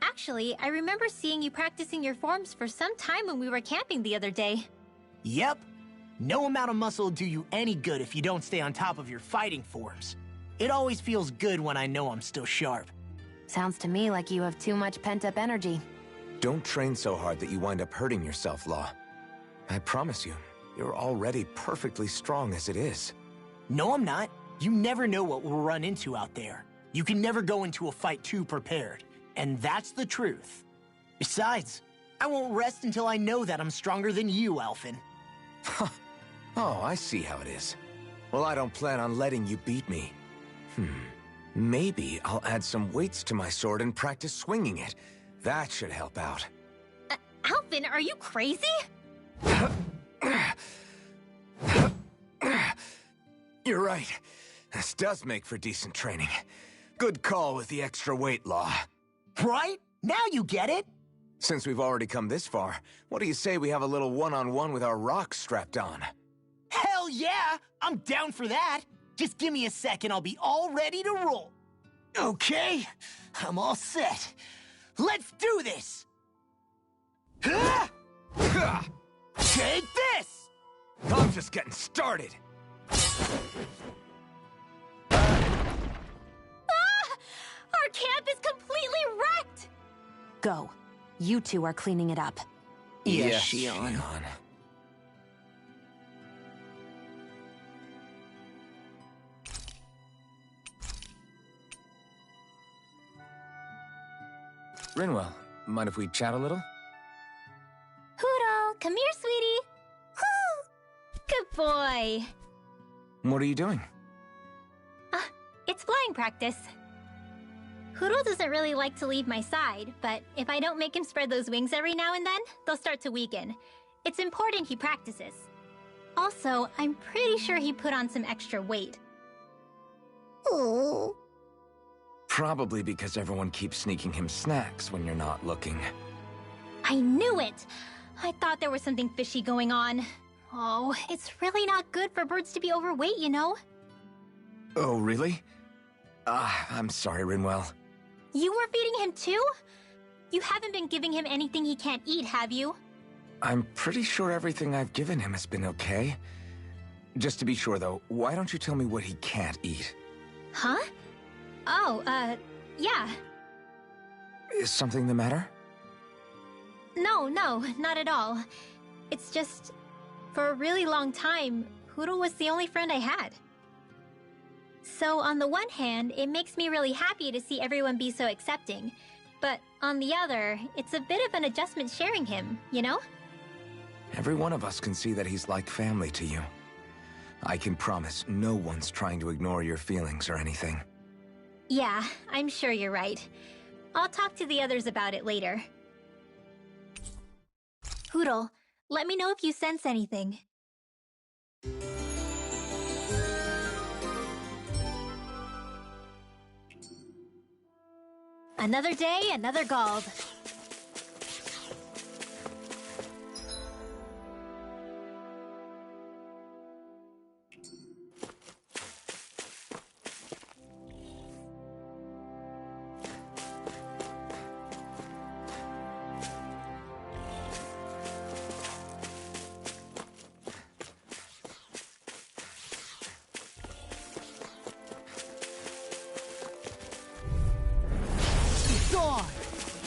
Actually, I remember seeing you practicing your forms for some time when we were camping the other day. Yep. No amount of muscle will do you any good if you don't stay on top of your fighting forms. It always feels good when I know I'm still sharp. Sounds to me like you have too much pent-up energy. Don't train so hard that you wind up hurting yourself, Law. I promise you, you're already perfectly strong as it is. No, I'm not. You never know what we'll run into out there. You can never go into a fight too prepared. And that's the truth. Besides, I won't rest until I know that I'm stronger than you, Alphen. Oh, I see how it is. Well, I don't plan on letting you beat me. Maybe I'll add some weights to my sword and practice swinging it. That should help out. Alphen, are you crazy? You're right. This does make for decent training. Good call with the extra weight, Law. Right? Now you get it? Since we've already come this far, what do you say we have a little one-on-one with our rocks strapped on? Hell yeah! I'm down for that! Just give me a second, I'll be all ready to roll. Okay, I'm all set. Let's do this! Take this! I'm just getting started. Our camp is completely wrecked! Go. You two are cleaning it up. Yes, Shion. Rinwell, mind if we chat a little? Huro, come here, sweetie. Good boy. What are you doing? It's flying practice. Huro doesn't really like to leave my side, but if I don't make him spread those wings every now and then, they'll start to weaken. It's important he practices. Also, I'm pretty sure he put on some extra weight. Oh. Probably because everyone keeps sneaking him snacks when you're not looking. I knew it! I thought there was something fishy going on. Oh, it's really not good for birds to be overweight, you know? Oh, really? I'm sorry, Rinwell. You were feeding him too? You haven't been giving him anything he can't eat, have you? I'm pretty sure everything I've given him has been okay. Just to be sure, though, why don't you tell me what he can't eat? Huh? Oh, yeah. Is something the matter? No, not at all. It's just, for a really long time, Huro was the only friend I had. So on the one hand, it makes me really happy to see everyone be so accepting. But on the other, it's a bit of an adjustment sharing him, you know? Every one of us can see that he's like family to you. I can promise no one's trying to ignore your feelings or anything. Yeah, I'm sure you're right. I'll talk to the others about it later. Huro, let me know if you sense anything. Another day, another Gald.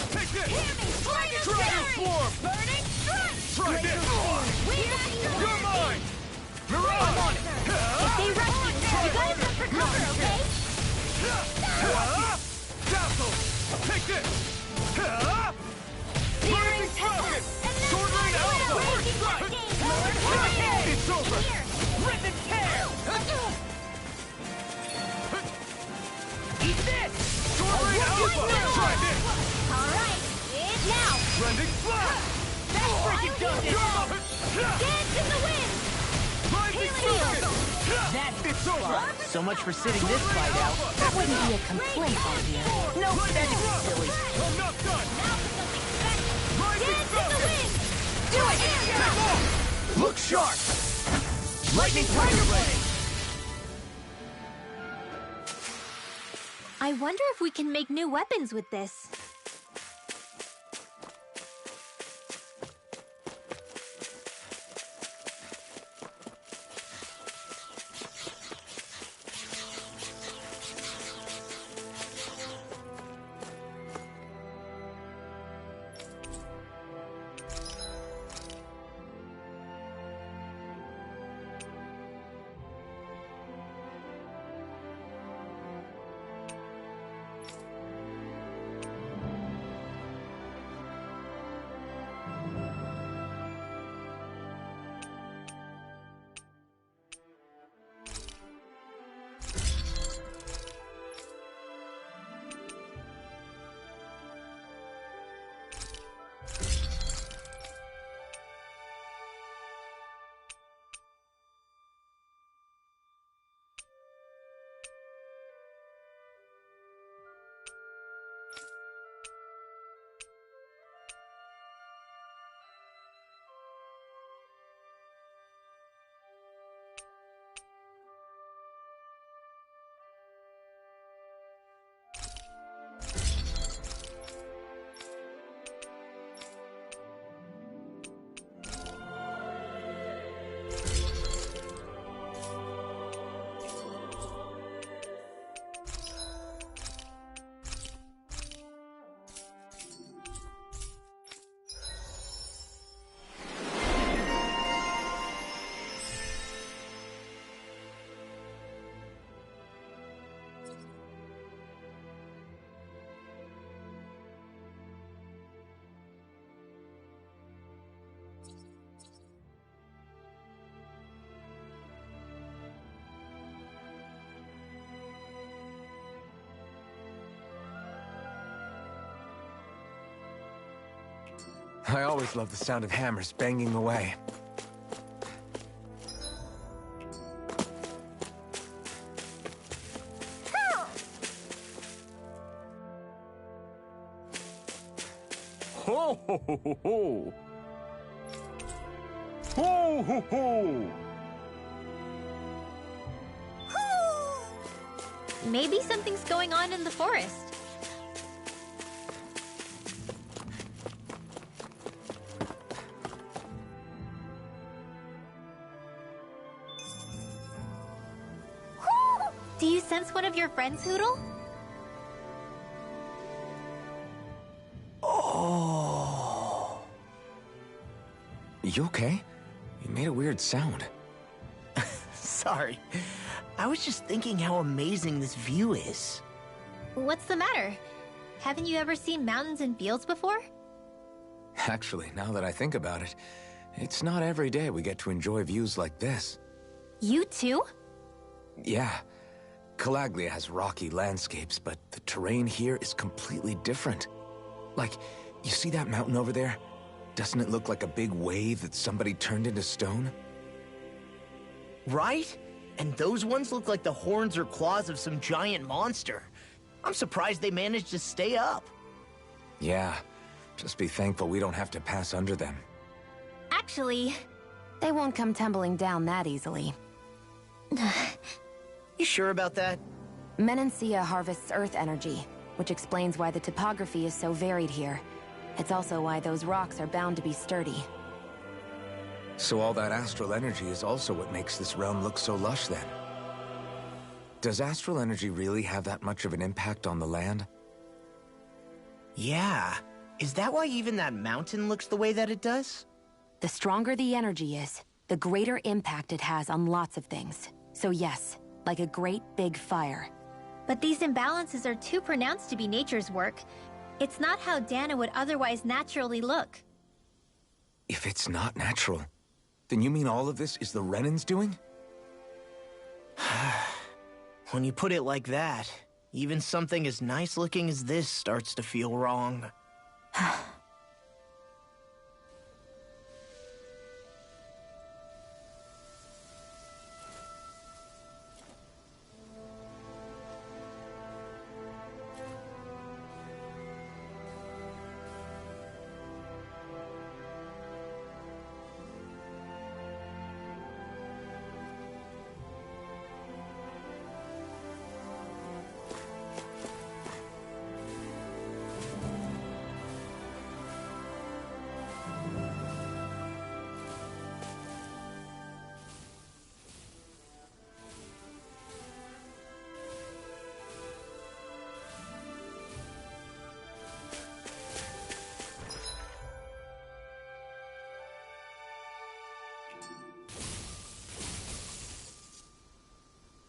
Take this! Dragon Swarm! Burning Strike! Try this! You're mine! Mirage! If they rush you, you guys look for cover, okay? Dazzle! Take this! Searing Falcon! Tempest! Sword Rain Alpha! Raging Hurricane! It's over! Rip and tear! Eat this! Sword Rain Alpha! Try this! Alright, it's now! Rending Flash! That freaking does it! Dance in the wind! Rising Focus! It's over! So much for sitting this fight out. That wouldn't be a complaint, my dear. No, that'd be silly. I'm not done! Now for something special. Rising Dance in the Focus! wind. Do it! Take off! Look sharp! Lightning Tiger Blade! I wonder if we can make new weapons with this. I always love the sound of hammers banging away. Ho ho ho ho ho! Ho ho ho! Maybe something's going on in the forest. Do you sense one of your friends, Hoodle? Oh. You okay? You made a weird sound. Sorry. I was just thinking how amazing this view is. What's the matter? Haven't you ever seen mountains and fields before? Actually, now that I think about it, it's not every day we get to enjoy views like this. You too? Yeah. Calaglia has rocky landscapes, but the terrain here is completely different. Like, you see that mountain over there? Doesn't it look like a big wave that somebody turned into stone? Right? And those ones look like the horns or claws of some giant monster. I'm surprised they managed to stay up. Yeah. Just be thankful we don't have to pass under them. Actually, They won't come tumbling down that easily. You sure about that? Menancia harvests earth energy, which explains why the topography is so varied here. It's also why those rocks are bound to be sturdy. So all that astral energy is also what makes this realm look so lush then. Does astral energy really have that much of an impact on the land? Yeah. Is that why even that mountain looks the way that it does? The stronger the energy is, the greater impact it has on lots of things. So yes, like a great big fire. but these imbalances are too pronounced to be nature's work. It's not how Dana would otherwise naturally look. If it's not natural, then you mean all of this is the Renan's doing? When you put it like that, even something as nice looking as this starts to feel wrong.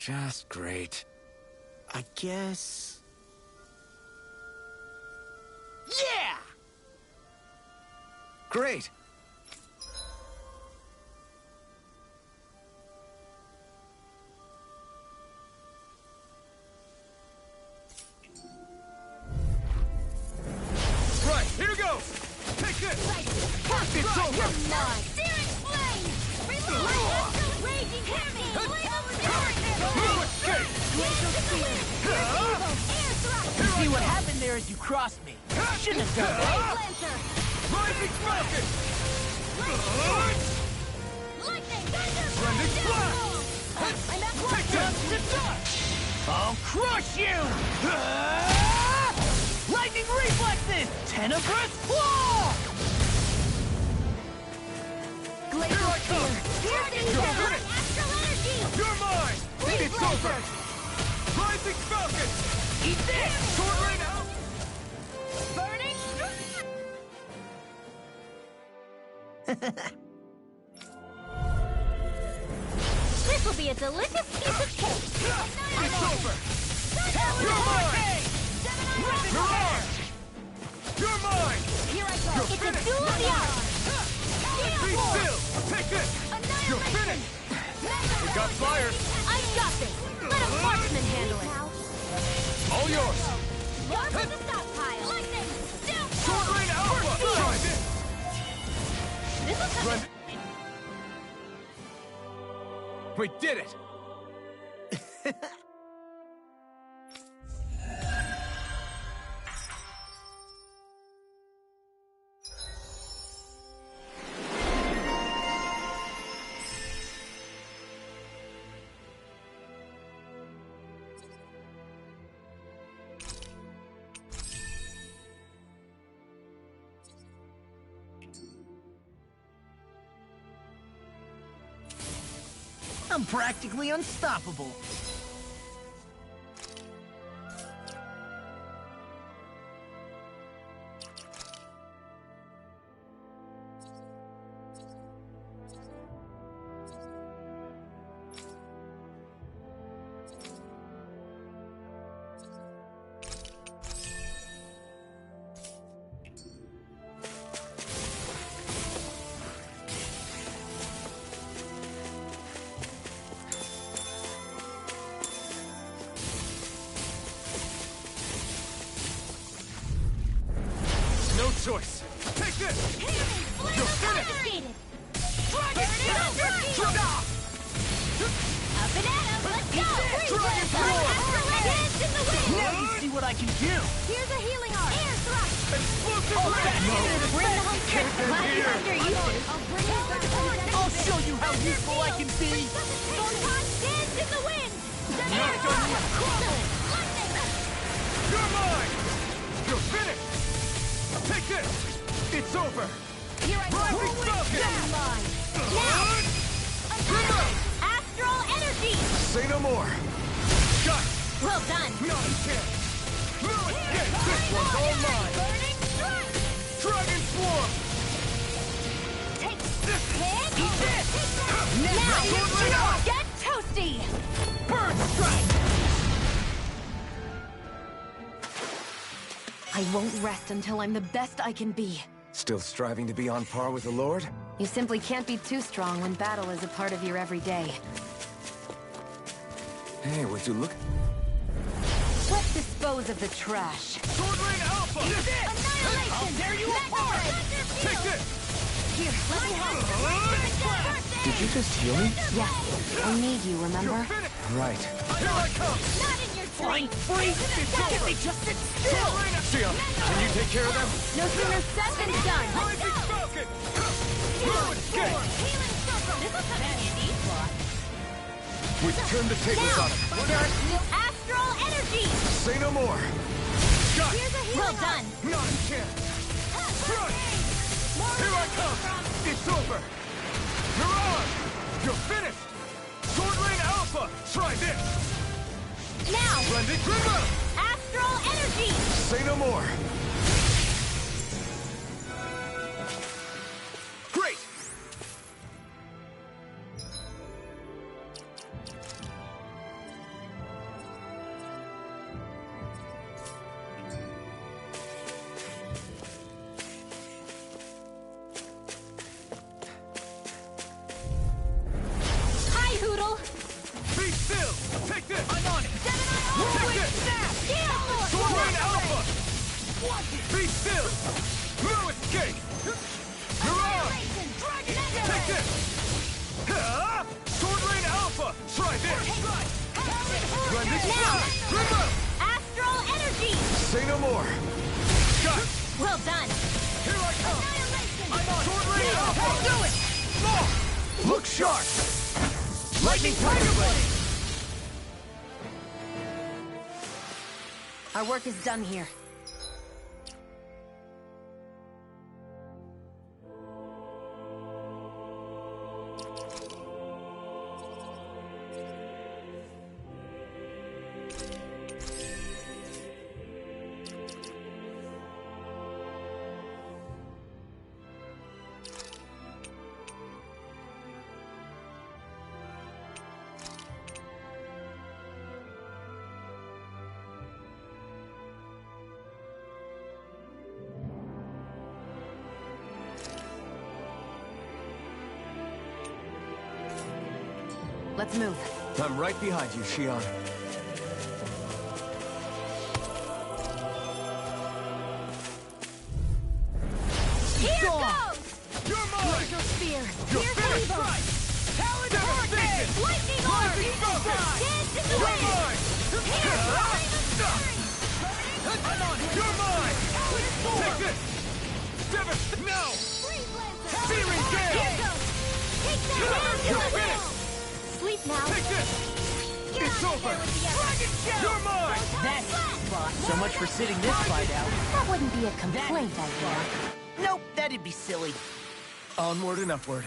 just great. I guess... Yeah! Great! Right, here goes! Take this! It's over! Searing flame! Release! Raging heavy! No escape! You see what happened there as you crossed me? Shouldn't have done that. Rising Falcon! Lightning! Blending Blast! I'm at Take this! I'll crush you! Lightning reflexes! Tenebrous claw! Here I come! You're finished! Astral energy! You're mine! It's over! Rising Falcon! Eat this! Sword Rain out! Burning This will be a delicious piece of cake! It's over! You're mine! You're mine! Here I go! You're It's a finished! duel of the arts! Be still! Take this! You're finished! We got flyers! I got this! Let a marksman handle it! All yours! Yours is the stockpile! Lightning! Down! Sword Rain Alpha! Try this! This'll come Blend- We did it! I'm practically unstoppable. No choice! Take this! You're finished! Up and at 'em! Let's go! Dragon Form! Dance in the wind! Now you see what I can do. Here's a healing arm! Air thrust! Explosive Oh, blast! Bring the home trick! Glad here. you're under uses! I'll bring you back to I'll show you how useful I can be. Photon dance in the wind! Air Not thrust! done yet. Lightning! You're mine! You're finished! Take this! It's over! Here I go! Rising Falcon! Mine! Now! Remote! Astral energy! Say no more! Got it! Well done! Not a chance! No escape! This one's all mine! Burning strike! Dragon Swarm! Take this! Hit! Eat this! Now! Sword Rain out! Get toasty! Bird Strike! I won't rest until I'm the best I can be. Still striving to be on par with the Lord? You simply can't be too strong when battle is a part of your everyday. Hey, would you look? Let's dispose of the trash. Sword Rain Alpha! Annihilation! I'll tear you apart! Take this! Here, let me help! Did you just heal me? Yes, I need you, remember? Finish! Right. Here I come! Not in your Flying dreams! free! It's Why can't over! they just sit Sword still? Rain out! See ya! Can you take care of them? No sooner said than done! Rising Falcon! No escape! Healing circle! This'll come in handy! We've turned the tables on him! Astral energy! Say no more! Got it! Here's a healing Well done. Not a chance! Run! Here I come! It's over! You're on! You're finished! Sword Rain Alpha! Try this! Now! Blended Grimmer! Astral energy! Say no more! Great! Now! Astral energy! Say no more. Got it. Well done! Here I come. I'm on. Sword Ray Now, Alpha. do it! No. Look sharp. Lightning Tiger Blade. Our work is done here. Let's move. I'm right behind you, Shion. Here Gone. goes! You're mine. Laser spear. You're Here's finished. Evo. Right. Talon Devastation. Hurricane! Lightning Orb! Rising Falcon. Dance in the You're wind! mine. Here's Flame of Fury! I'm on. You're mine. Take this. Devastation. No. Freeze Lancer! Searing Gale. Here goes! Take that round to You're the finished. wall! Sleep now! Take this. Get It's out of over. there with the Dragon Shell. You're mine. That's so much for sitting this fight out. That wouldn't be a complaint, I hear. Nope, that'd be silly. Onward and upward.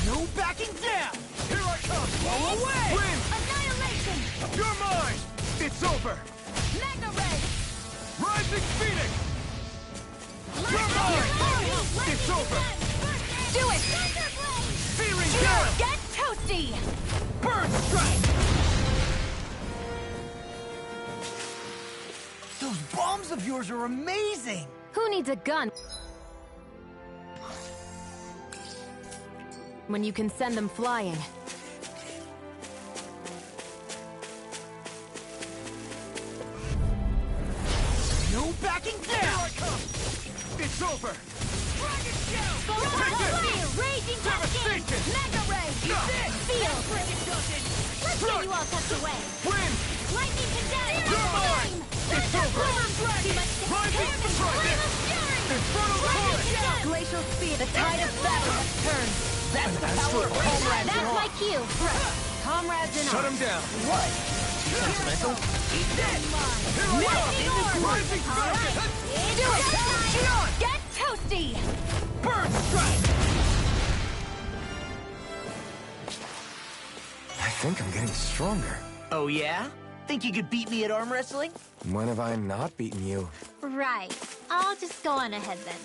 No backing down! Here I come. Blow away! Win. Annihilation! You're mine. It's over. Magna Ray! Rising Phoenix. You're Lightning mine. Fury! It's over. Do it! Thunderblade! Searing Gale. Get toasty! Burn Strike. Those bombs of yours are amazing! Who needs a gun when you can send them flying? No backing Here down! I come. It's over. Dragon Shell. Flame! Take this. Raging Cascade! Devastation. Magna Ray! No. Feel! Let's get you all tucked away! Win. Lightning Condense! You're mine. It's over. Too much Rising Flame of Fury! Infernal Torrent. Glacial speed. The tide of battle has turned. That's the power of comrades in That's arms. my cue! Comrades in Shut arms. him down. What? Sentimental? He's dead. Here I Lightning come. Orb! Rising Falcon. Do it! Get toasty! Burn Strike. I think I'm getting stronger. Oh yeah? Think you could beat me at arm wrestling? When have I not beaten you? Right. I'll just go on ahead then.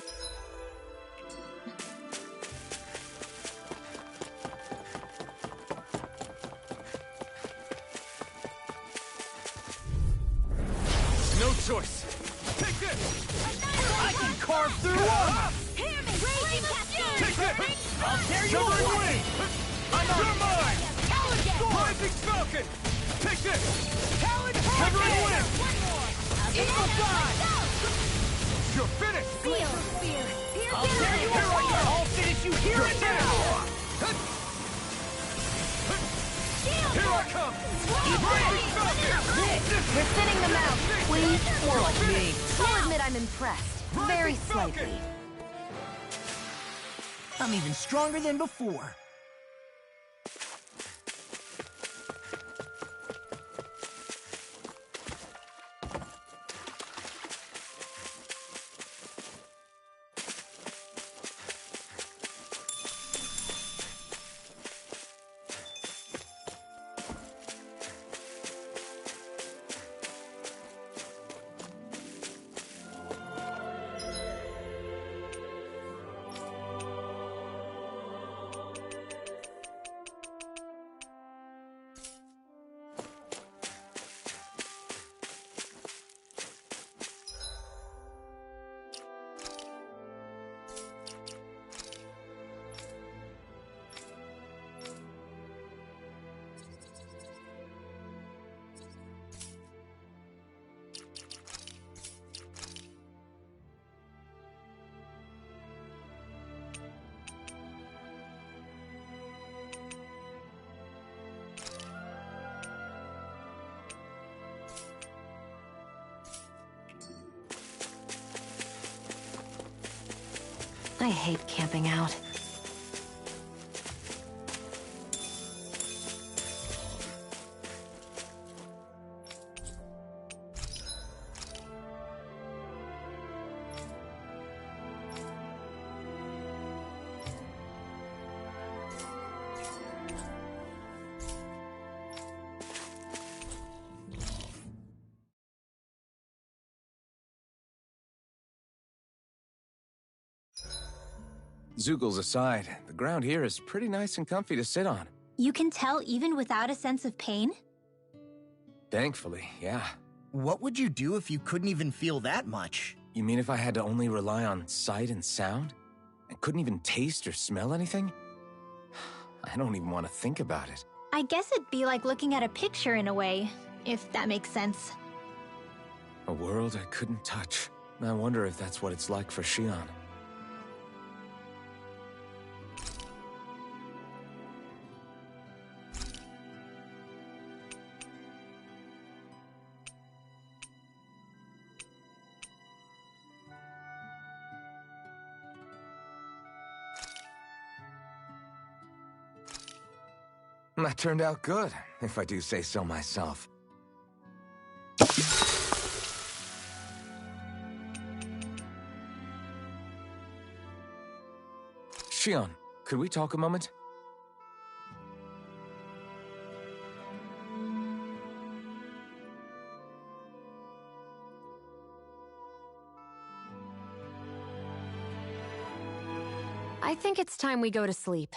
No choice. Take this. I can carve through armor! Hear me! Raging Cascade! Take this. I'll tear you Shivering apart! Wing. You're mine. Talon Gale! Rising Falcon. Take this. Talon Shivering Hurricane! Wing. One more! Eagle Dive. You're finished. Glacial Spear! I'll tear you apart! I'll finish you here and now! Here I come. Rising Falcon. We're thinning them out. Please, more like me. I'll admit I'm impressed. Very Rising Falcon. slightly. I'm even stronger than before. I hate camping out. Zoogles aside, the ground here is pretty nice and comfy to sit on. You can tell even without a sense of pain? Thankfully, yeah. What would you do if you couldn't even feel that much? You mean if I had to only rely on sight and sound? And couldn't even taste or smell anything? I don't even want to think about it. I guess it'd be like looking at a picture in a way, if that makes sense. A world I couldn't touch. I wonder if that's what it's like for Xion. That turned out good, if I do say so myself. Xion, could we talk a moment? I think it's time we go to sleep.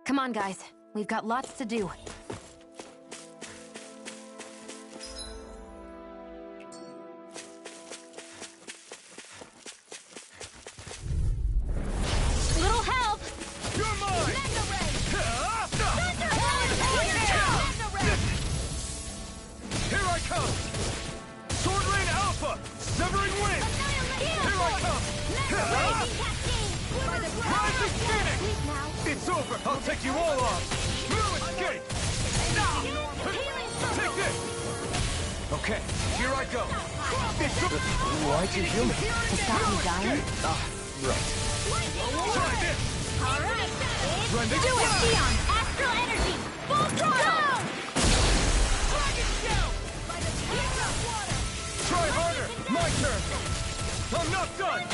Come on, guys. We've got lots to do. Little help! You're mine! Here I come! Sword Rain Alpha! Severing Wind! Here I come! Rising Phoenix! It's over! I'll take you all on! No escape! Take this! Okay, here I go! It's over! Why'd you heal me? To stop me dying? Ah, right. Try this! Alright! Rending Do it, Flash! Xion! Astral energy! Full throttle! Try harder! My turn! I'm not done!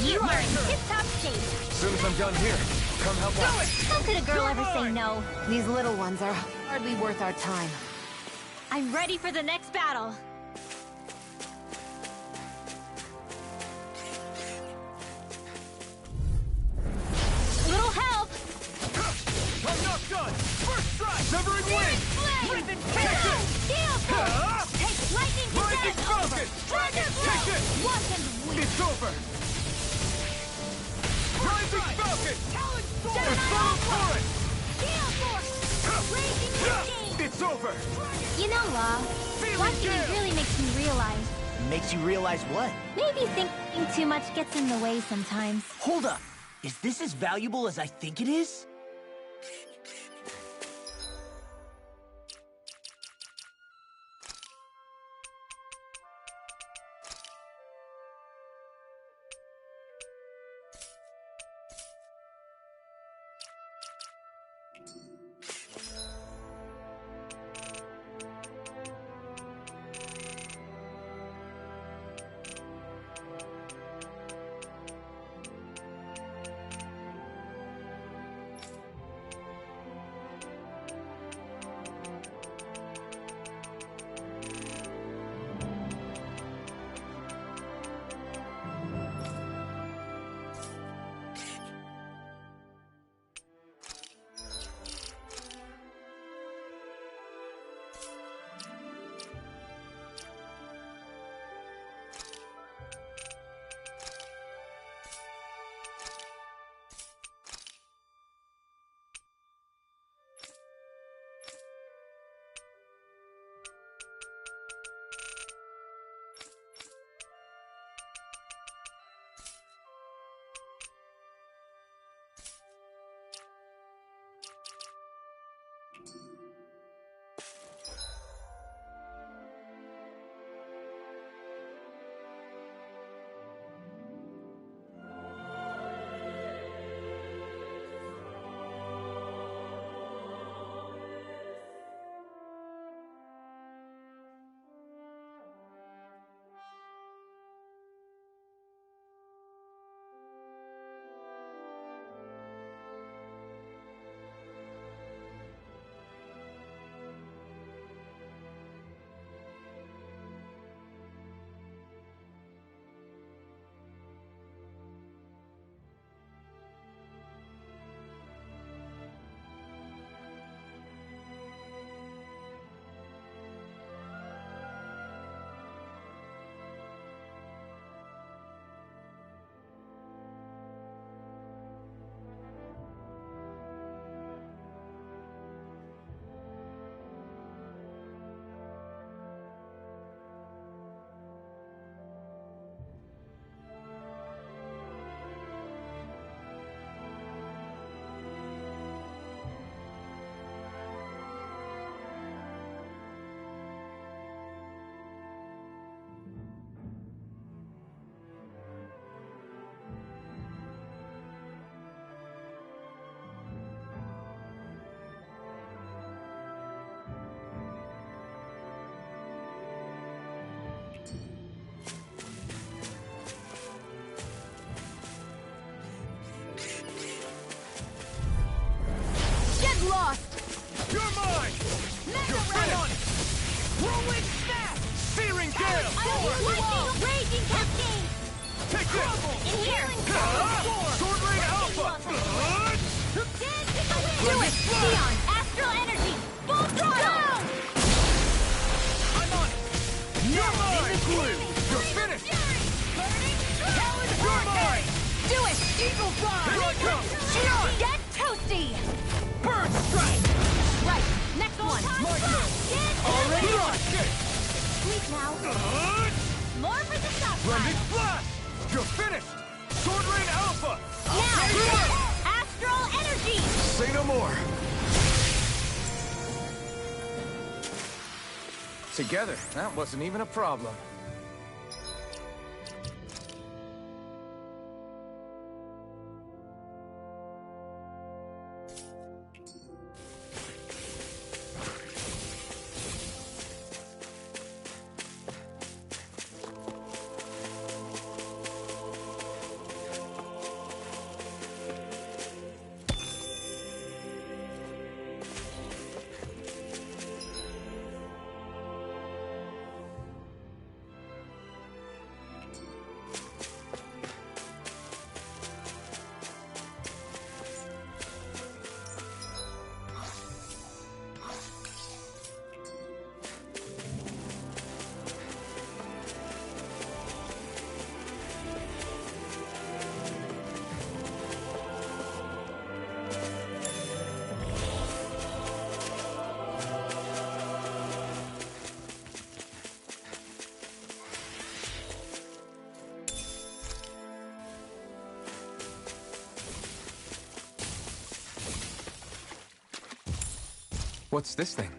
You are in tip-top shape! As soon as I'm done here, come help out. How could a girl ever say no? These little ones are hardly worth our time. I'm ready for the next battle. Little help! I'm not done! First strike! Severing Wind! Flame! Take this! Steel force! Take lightning Rising descent! Falcon! Dragon Take blow! this! Walk and weep! It's over! Rising Falcon! Down And Funnel Torrent! Steel force! Raging machine! It's over! You know, Law, watching you really makes me realize. Makes you realize what? Maybe thinking too much gets in the way sometimes. Hold up! Is this as valuable as I think it is? Lightning! Raging cascade! Take this! Inhaling Sword Rain Alpha! Do it! Neon! Astral energy! Full throttle! I'm on it! You're mine! In the glue! You're finished! You're mine! Do it! Eagle fly! Here I come! Neon! Get toasty! Bird strike! Right! Next one! My turn! Already on! Kick! Sweet now! More for the Blending stockpile! flash! You're finished! Sword Rain Alpha! Now! Astral energy! Say no more. Together, that wasn't even a problem. What's this thing?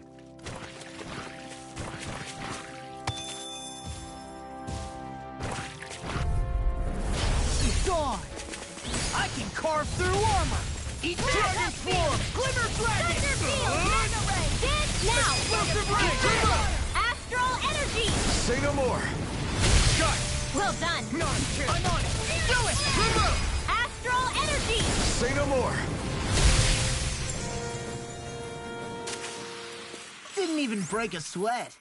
Gone! I can carve through armor! Eat dragon form! Glimmer dragon! Thunderfield! Mega ray! Dance now! Explosive ray! Astral energy! Say no more. Got Well done! non-kill! I'm on it! Do it! Astral energy! Say no more. Didn't even break a sweat.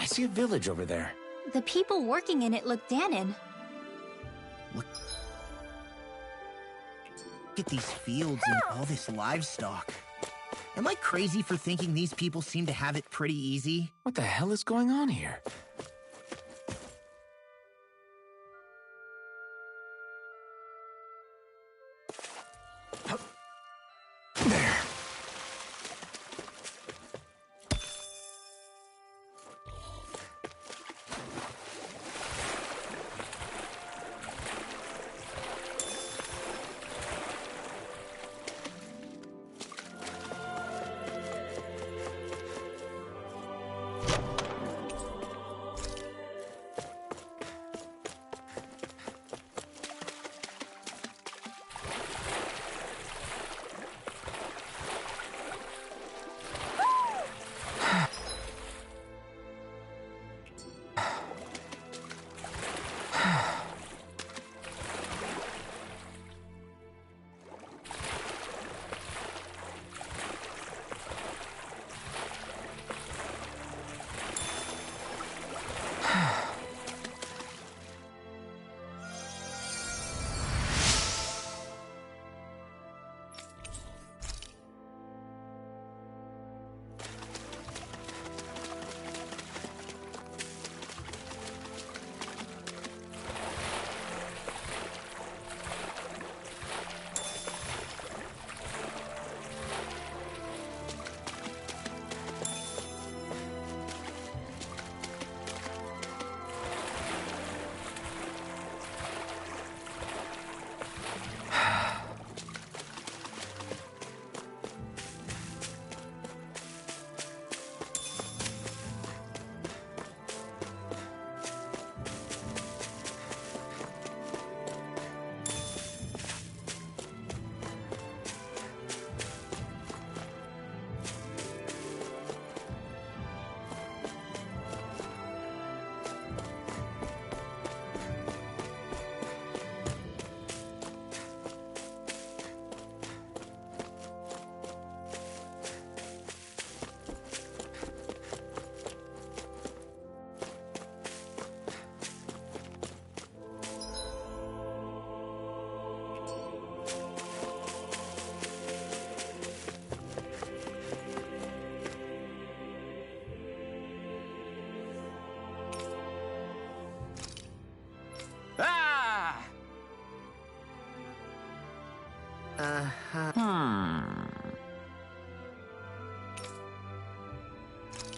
I see a village over there. The people working in it look Danon. Look at these fields and all this livestock. Am I crazy for thinking these people seem to have it pretty easy? What the hell is going on here? There.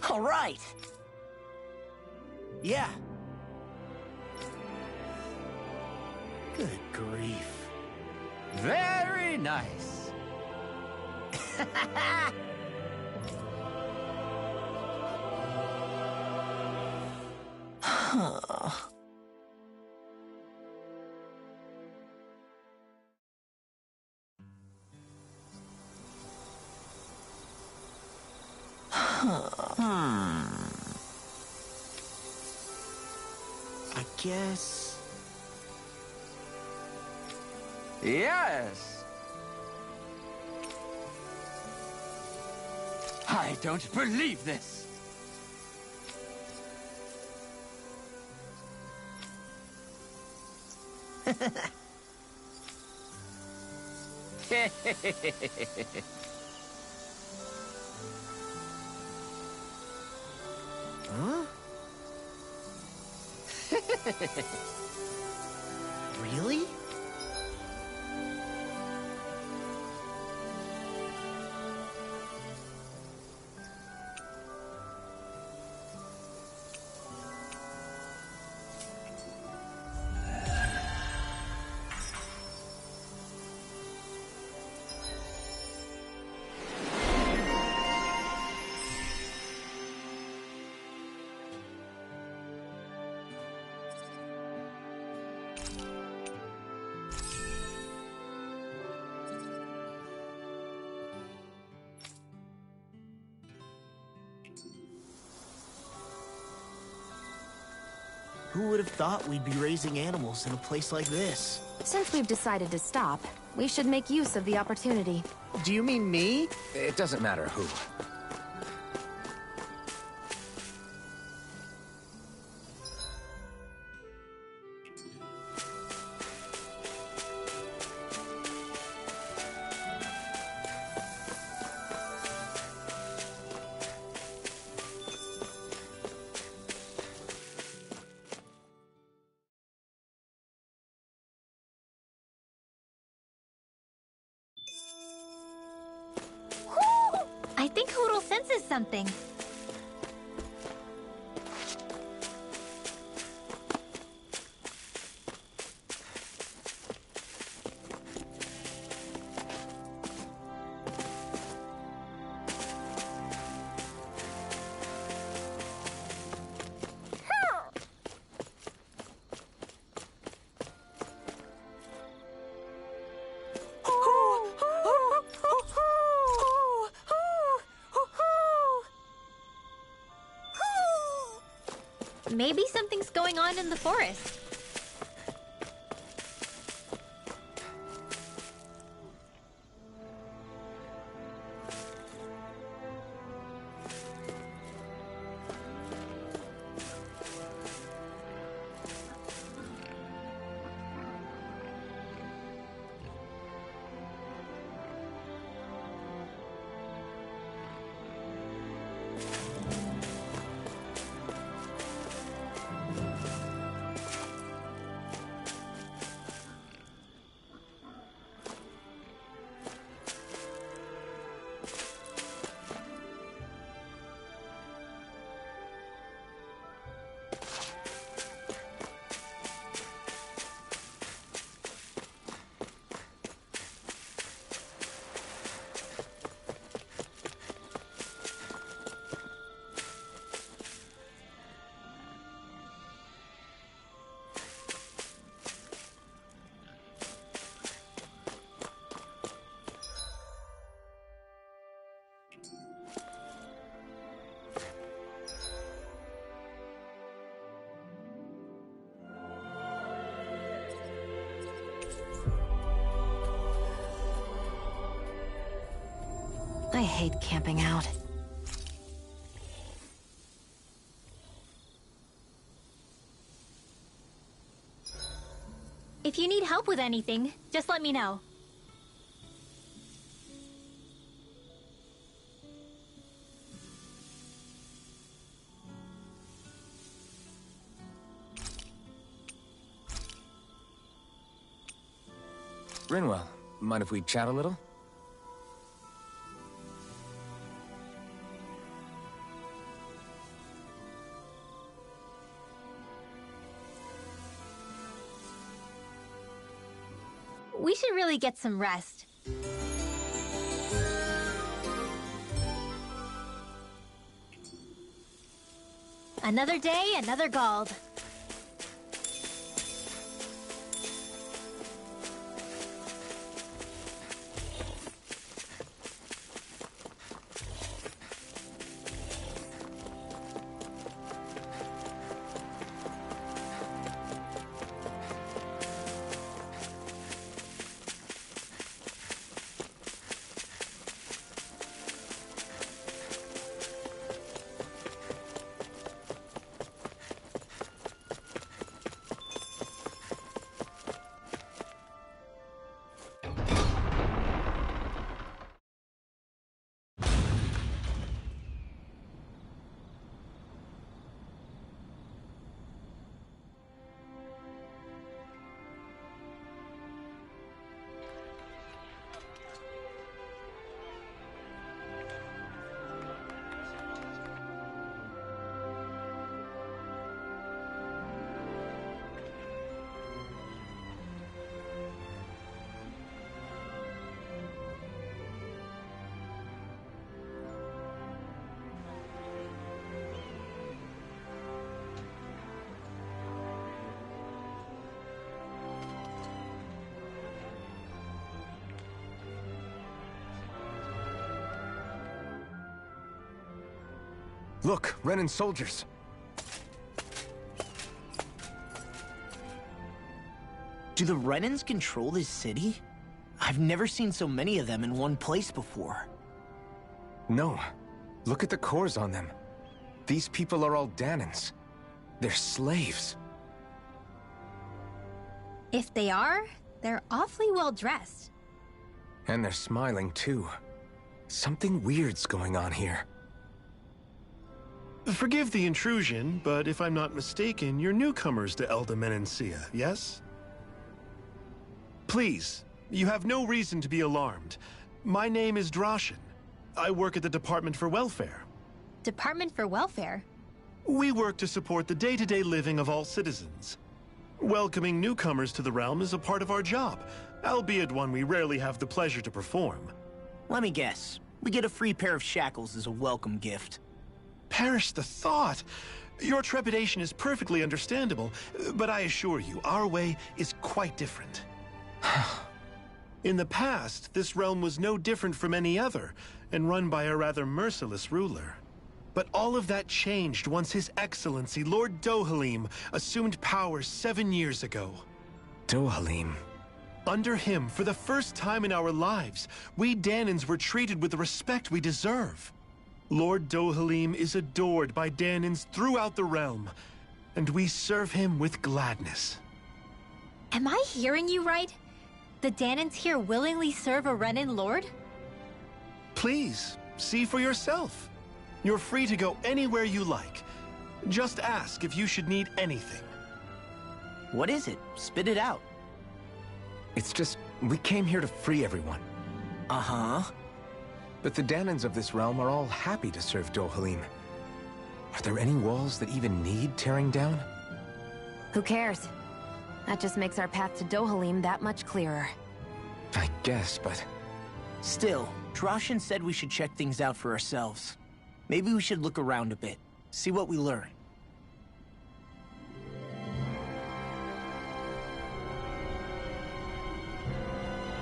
All right. Yeah. Good grief. Very nice. I guess... Yes. I don't believe this. Huh? Really? Who would have thought we'd be raising animals in a place like this? Since we've decided to stop, we should make use of the opportunity. Do you mean me? It doesn't matter who. I think Hoodle senses something. Maybe something's going on in the forest. I hate camping out. If you need help with anything, just let me know. Rinwell, mind if we chat a little? we should really get some rest. Another day, another Gald. Look, Renin soldiers. Do the Renins control this city? I've never seen so many of them in one place before. No. Look at the cores on them. These people are all Danans. They're slaves. If they are, they're awfully well dressed. And they're smiling too. Something weird's going on here. Forgive the intrusion, but if I'm not mistaken, you're newcomers to Elda Menencia, yes? Please, you have no reason to be alarmed. My name is Droshin. I work at the Department for Welfare. Department for Welfare? We work to support the day-to-day living of all citizens. Welcoming newcomers to the realm is a part of our job, albeit one we rarely have the pleasure to perform. Let me guess. We get a free pair of shackles as a welcome gift. Perish the thought! Your trepidation is perfectly understandable, but I assure you, our way is quite different. In the past, this realm was no different from any other, and run by a rather merciless ruler. But all of that changed once His Excellency, Lord Dohalim, assumed power 7 years ago. Dohalim. Under him, for the first time in our lives, we Danans were treated with the respect we deserve. Lord Dohalim is adored by Danans throughout the realm, and we serve him with gladness. Am I hearing you right? The Danans here willingly serve a Renin lord? Please, see for yourself. You're free to go anywhere you like. Just ask if you should need anything. What is it? Spit it out. It's just, we came here to free everyone. Uh-huh. But the Danans of this realm are all happy to serve Dohalim. Are there any walls that even need tearing down? Who cares? That just makes our path to Dohalim that much clearer. I guess, but... Still, Droshin said we should check things out for ourselves. Maybe we should look around a bit, see what we learn.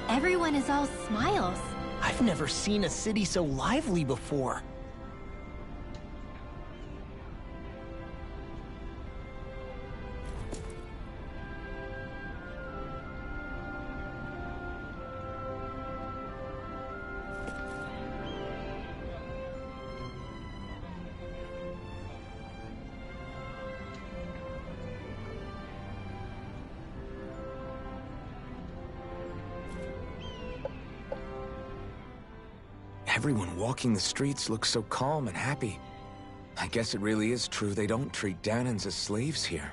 Everyone is all smiles. I've never seen a city so lively before. Everyone walking the streets looks so calm and happy. I guess it really is true they don't treat Danans as slaves here.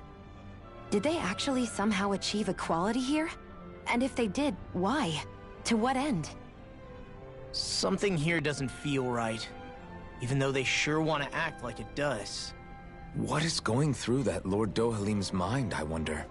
Did they actually somehow achieve equality here? And if they did, why? To what end? Something here doesn't feel right, even though they sure want to act like it does. What is going through that Lord Dohalim's mind, I wonder?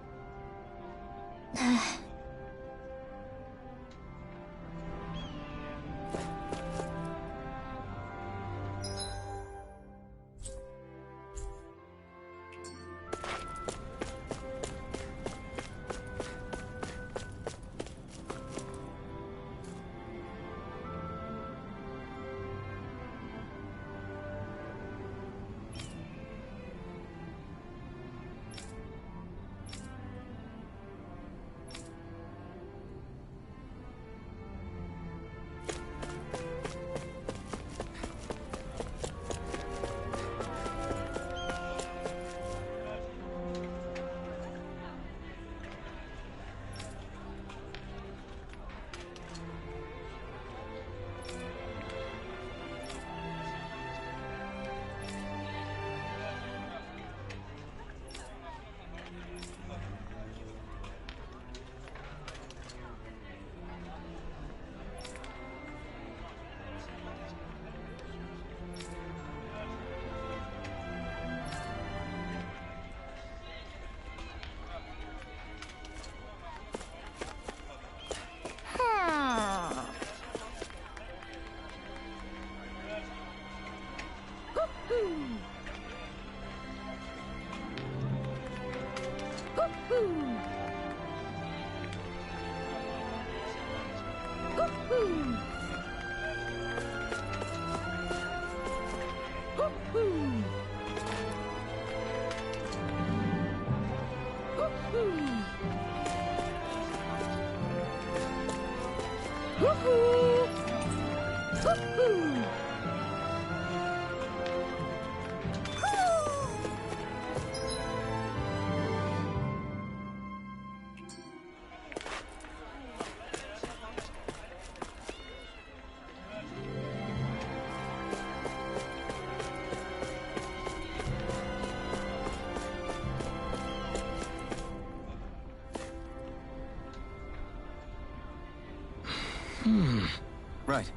Right.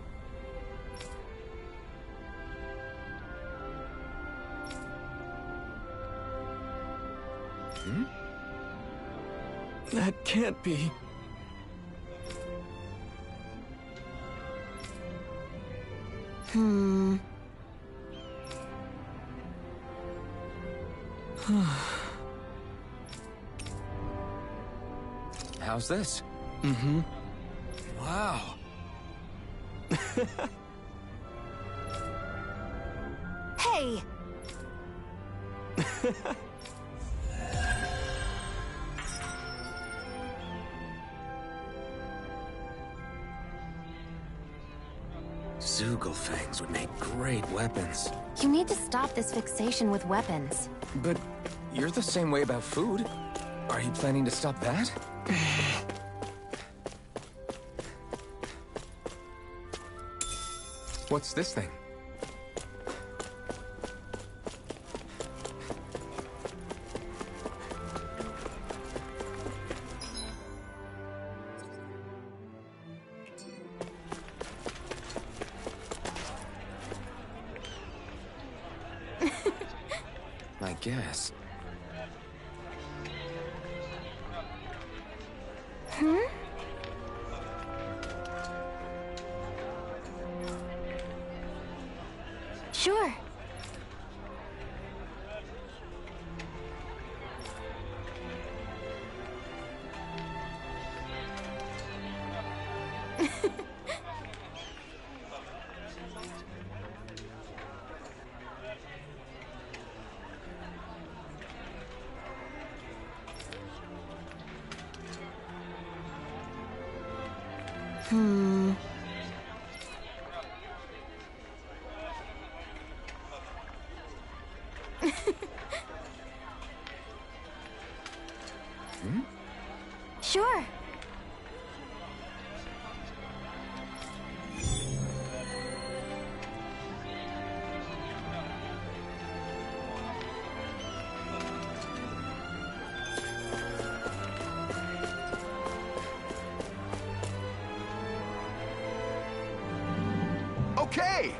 That can't be. How's this? Wow. Hey! Zoogle fangs would make great weapons. You need to stop this fixation with weapons. But you're the same way about food. Are you planning to stop that? What's this thing? I guess. Sure. Sure. Okay!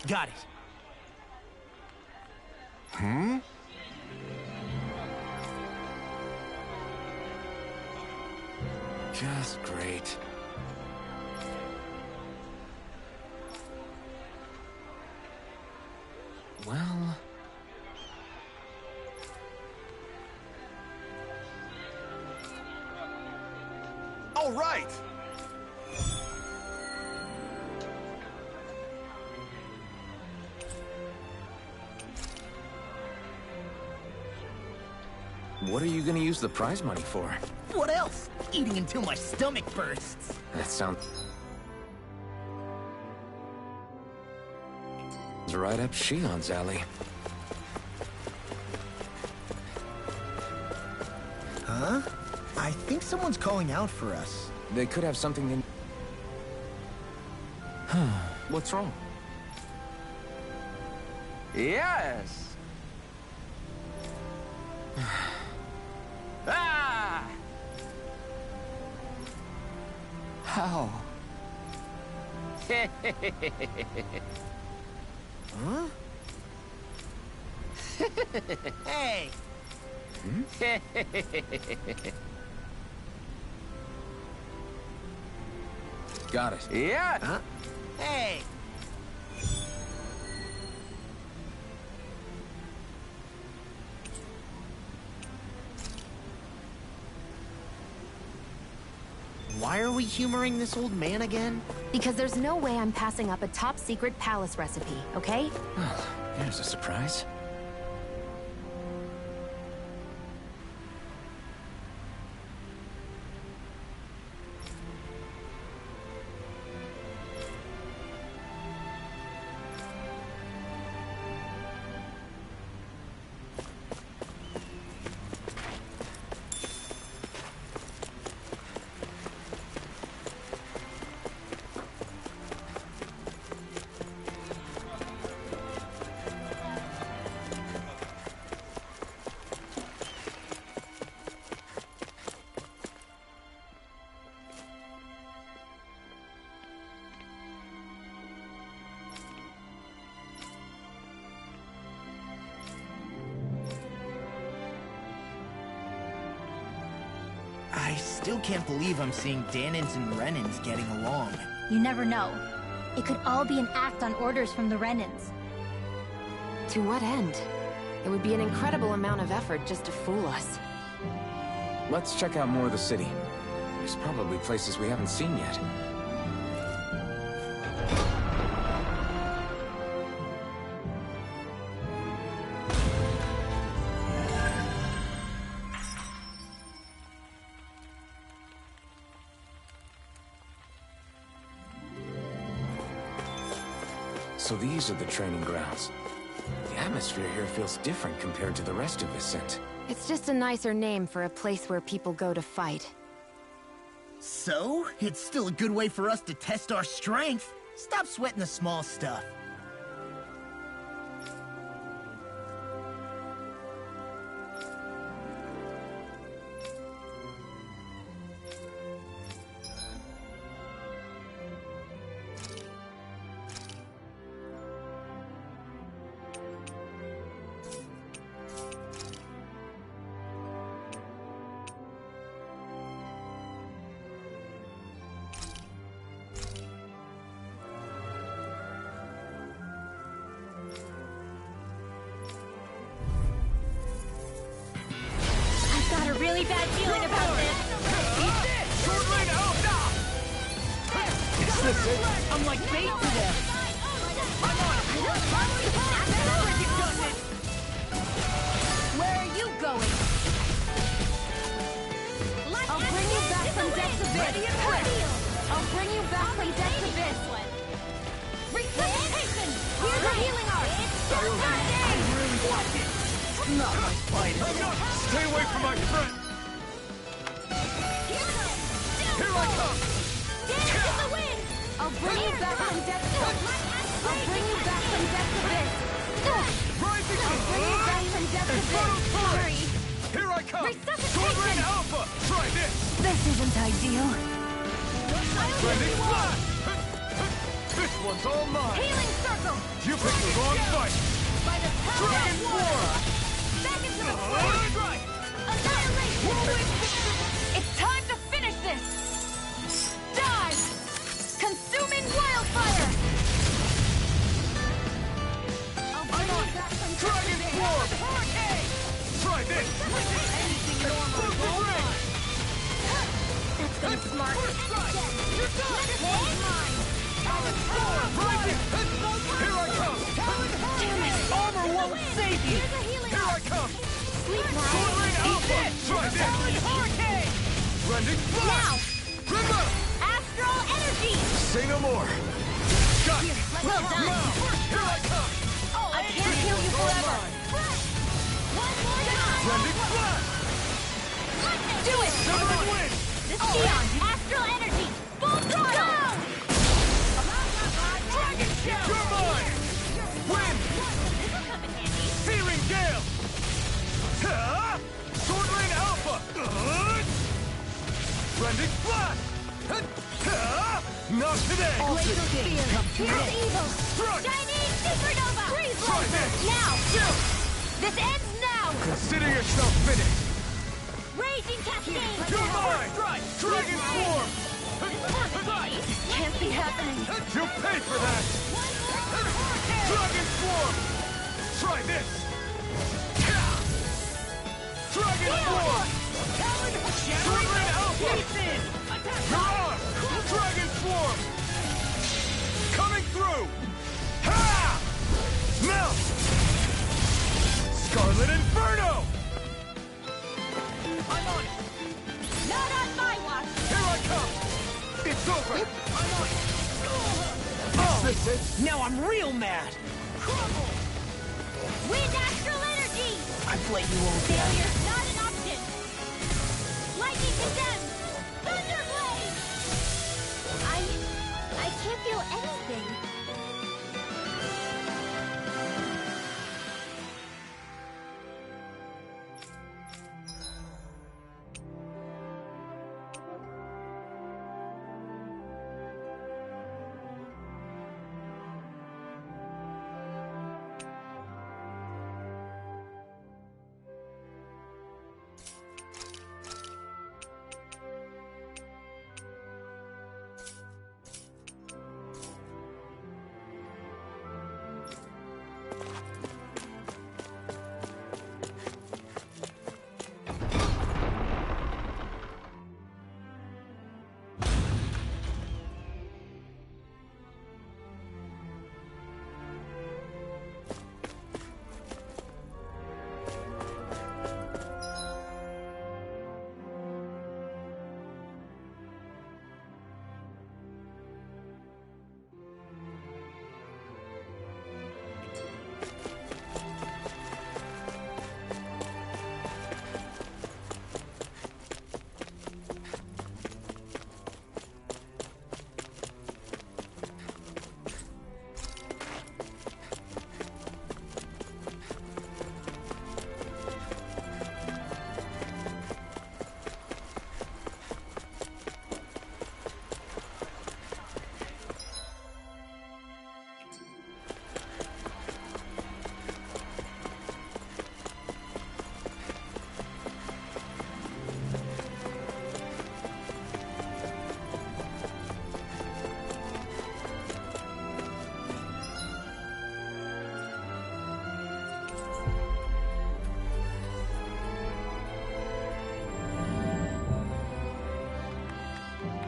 Got it. Just great. Well... All right! What are you gonna use the prize money for? What else? Eating until my stomach bursts. That sounds... right up Shion's alley. Huh? I think someone's calling out for us. They could have something in... What's wrong? Yes! Ah! How? Huh? Hey! Got it. Yeah! Huh? Hey! Why Why are we humoring this old man again? Because there's no way I'm passing up a top-secret palace recipe, okay? Well, there's a surprise. I still can't believe I'm seeing Danins and Renins getting along. You never know. It could all be an act on orders from the Renins. To what end? It would be an incredible amount of effort just to fool us. Let's check out more of the city. There's probably places we haven't seen yet. So these are the training grounds. The atmosphere here feels different compared to the rest of Vicent. It's just a nicer name for a place where people go to fight. So, it's still a good way for us to test our strength. Stop sweating the small stuff. Really bad feeling about this. Is this it? I'm like bait to them. Where are you going? I'll bring you back from depths abyss. I'll bring you back from depths abyss. Resuscitation! Here's a healing art. I really want it. Not my fighter. Stay away from my friend! Here I come! Dance in the wind! I'll bring you back from depths abyss. I'll bring you back from depths abyss. Rising I'll bring you back from depths abyss. Hurry. Here I come! Resuscitation! Sword Rain Alpha! Try this! This isn't ideal. Blending Flash! This one's all mine! Healing circle! You picked the wrong fight! By the power Dragon of water! Flora! Back into the Right, right! Annihilation! It's time to finish this! Die! Consuming wildfire! I'll bring you back from Dragon Flora! Hurricane! Try this! Explosive ring! That's been smart. You're done! This mine! Rising! Here I come! Damn it, armor won't save you. Here's a healing Here I come! Sleep now. Sword Rain Alpha! Try this! Hurricane! Blending Flash! Remember! Astral energy! Say no more! Got it! Well done! Here I come! I can't heal you forever! One more time! Blending Flash! Do it! Southern Wind! This Neon! Astral energy! Full throttle! Dragon Shell! You're mine! Wind! This'll come in handy. Searing Gale! Sword Rain Alpha! Blending Flash! Not today! Glacial Spear! Here's evil! Strike! Chinese Supernova! Freeze Try laser! this! Now! Chill! This ends now! Consider yourself finished! Raging Cascade! You're mine! Dragon Swarm! Can't be happening! You'll pay for that! Dragon Swarm! Try this! Dragon Swarm! Sword Rain Alpha! You're on! Dragon Swarm! Coming through! Ha! Melt! Scarlet Inferno! I'm on it! Not on my watch! Here I come! It's over! I'm on it! This is... Now I'm real mad! Crumble! Wind Astral Energy! I've let you all down. Failure's not an option! Lightning condemned! Thunderblade! I can't feel anything.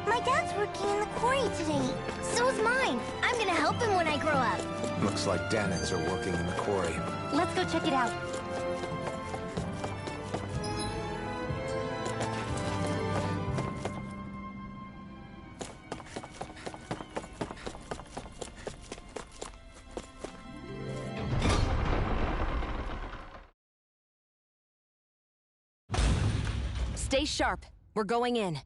My dad's working in the quarry today. So is mine. I'm gonna help him when I grow up. Looks like Danans are working in the quarry. Let's go check it out. Stay sharp. We're going in.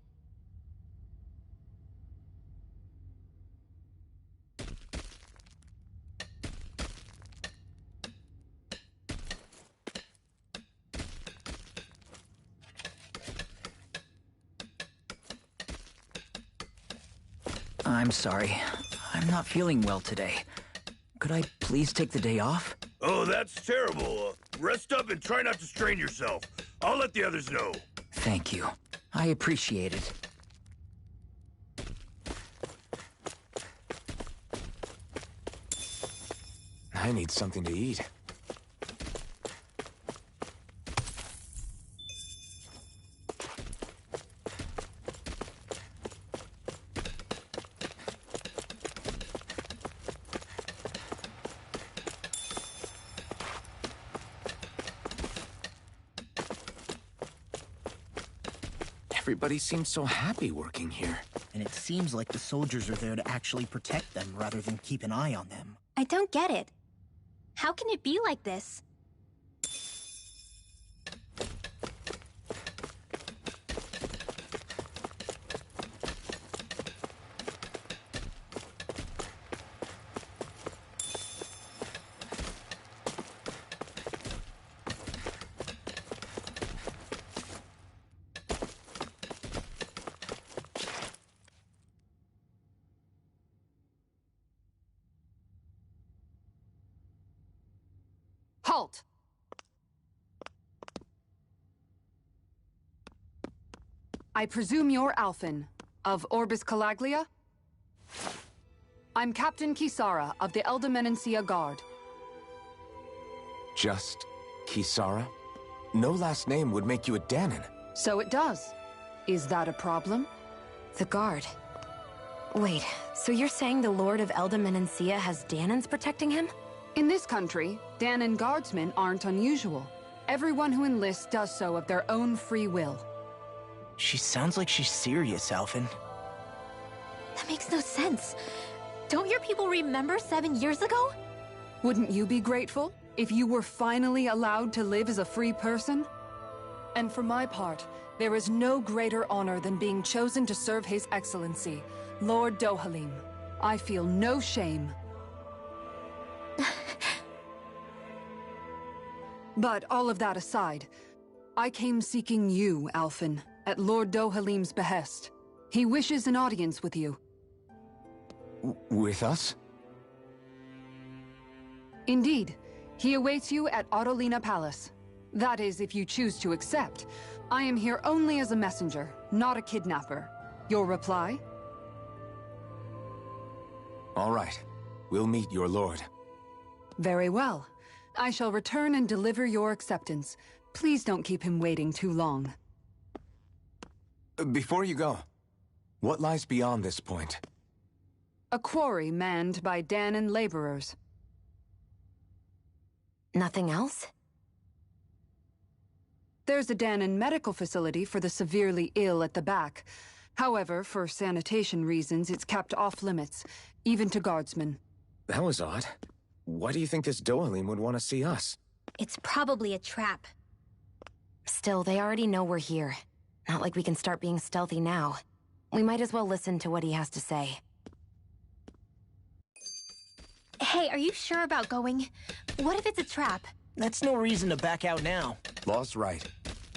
I'm sorry. I'm not feeling well today. Could I please take the day off? Oh, that's terrible. Rest up and try not to strain yourself. I'll let the others know. Thank you. I appreciate it. I need something to eat. Everybody seems so happy working here. And it seems like the soldiers are there to actually protect them rather than keep an eye on them. I don't get it. How can it be like this? Halt! I presume you're Alphen, of Orbis Calaglia? I'm Captain Kisara of the Eldemenencia Guard. Just Kisara? No last name would make you a Danan. So it does. Is that a problem? The guard. Wait, so you're saying the Lord of Elda has Danans protecting him? In this country, Danan guardsmen aren't unusual. Everyone who enlists does so of their own free will. She sounds like she's serious, Alphen. That makes no sense. Don't your people remember 7 years ago? Wouldn't you be grateful if you were finally allowed to live as a free person? And for my part, there is no greater honor than being chosen to serve His Excellency, Lord Dohalim. I feel no shame. But all of that aside, I came seeking you, Alphen, at Lord Dohalim's behest. He wishes an audience with you. With us? Indeed. He awaits you at Autolina Palace. That is, if you choose to accept. I am here only as a messenger, not a kidnapper. Your reply? All right. We'll meet your lord. Very well. I shall return and deliver your acceptance. Please don't keep him waiting too long. Before you go, what lies beyond this point? A quarry manned by Danan laborers. Nothing else? There's a Danan medical facility for the severely ill at the back. However, for sanitation reasons, it's kept off limits, even to guardsmen. That was odd. Why do you think this Dohalim would want to see us? It's probably a trap. Still, they already know we're here. Not like we can start being stealthy now. We might as well listen to what he has to say. Hey, are you sure about going? What if it's a trap? That's no reason to back out now. Law's right.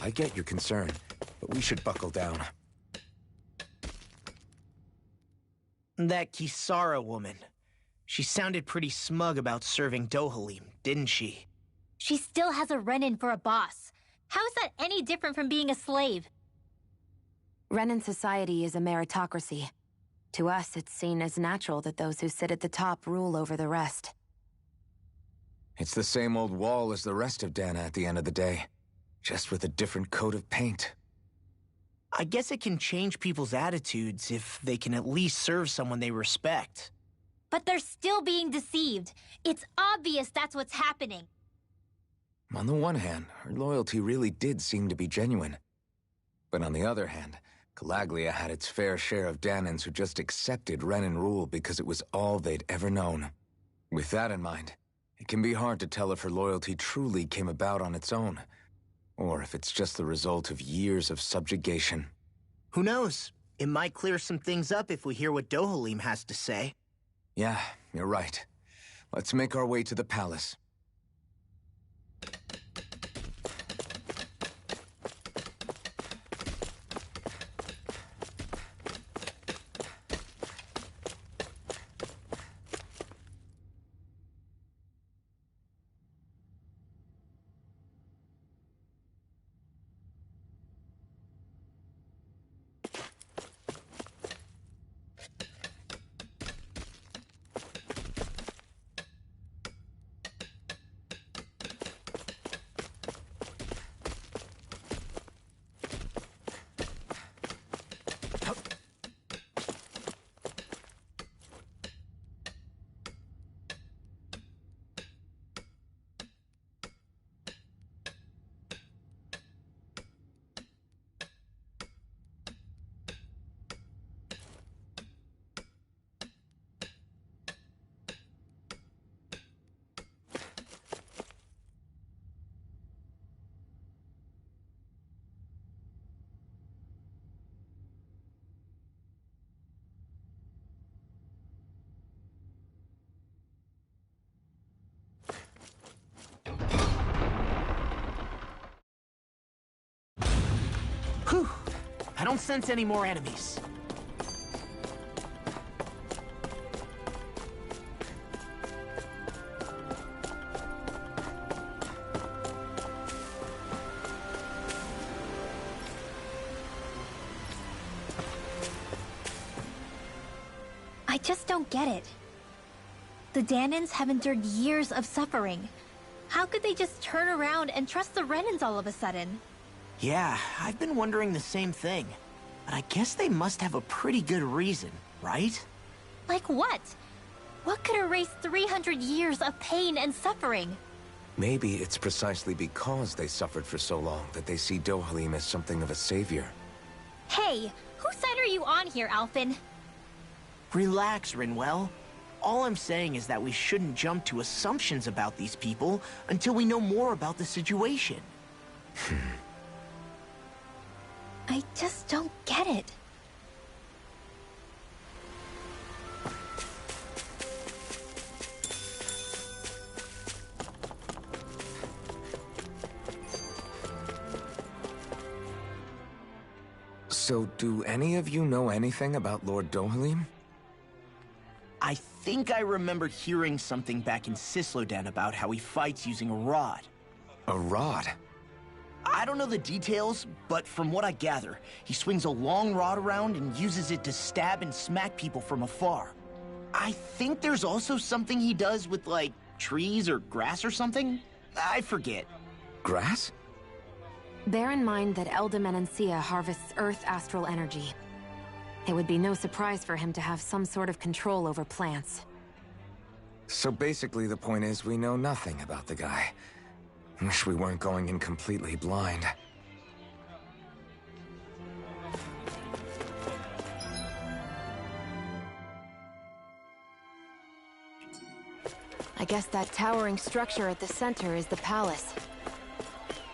I get your concern, but we should buckle down. That Kisara woman. She sounded pretty smug about serving Dohalim, didn't she? She still has a Renin for a boss. How is that any different from being a slave? Renin society is a meritocracy. To us, it's seen as natural that those who sit at the top rule over the rest. It's the same old wall as the rest of Dana at the end of the day, just with a different coat of paint. I guess it can change people's attitudes if they can at least serve someone they respect. But they're still being deceived. It's obvious that's what's happening. On the one hand, her loyalty really did seem to be genuine. But on the other hand, Calaglia had its fair share of Danans who just accepted Renin rule because it was all they'd ever known. With that in mind, it can be hard to tell if her loyalty truly came about on its own, or if it's just the result of years of subjugation. Who knows? It might clear some things up if we hear what Dohalim has to say. Yeah, you're right. Let's make our way to the palace. Whew! I don't sense any more enemies. I just don't get it. The Danans have endured years of suffering. How could they just turn around and trust the Renins all of a sudden? Yeah, I've been wondering the same thing. But I guess they must have a pretty good reason, right? Like what? What could erase 300 years of pain and suffering? Maybe it's precisely because they suffered for so long that they see Dohalim as something of a savior. Hey, whose side are you on here, Alphen? Relax, Rinwell. All I'm saying is that we shouldn't jump to assumptions about these people until we know more about the situation. I just don't get it. So, do any of you know anything about Lord Dohalim? I think I remember hearing something back in Sisloden about how he fights using a rod. A rod? I don't know the details, but from what I gather, he swings a long rod around and uses it to stab and smack people from afar. I think there's also something he does with, like, trees or grass or something? I forget. Grass? Bear in mind that Elda Menancia harvests Earth astral energy. It would be no surprise for him to have some sort of control over plants. So basically the point is we know nothing about the guy. Wish we weren't going in completely blind. I guess that towering structure at the center is the palace.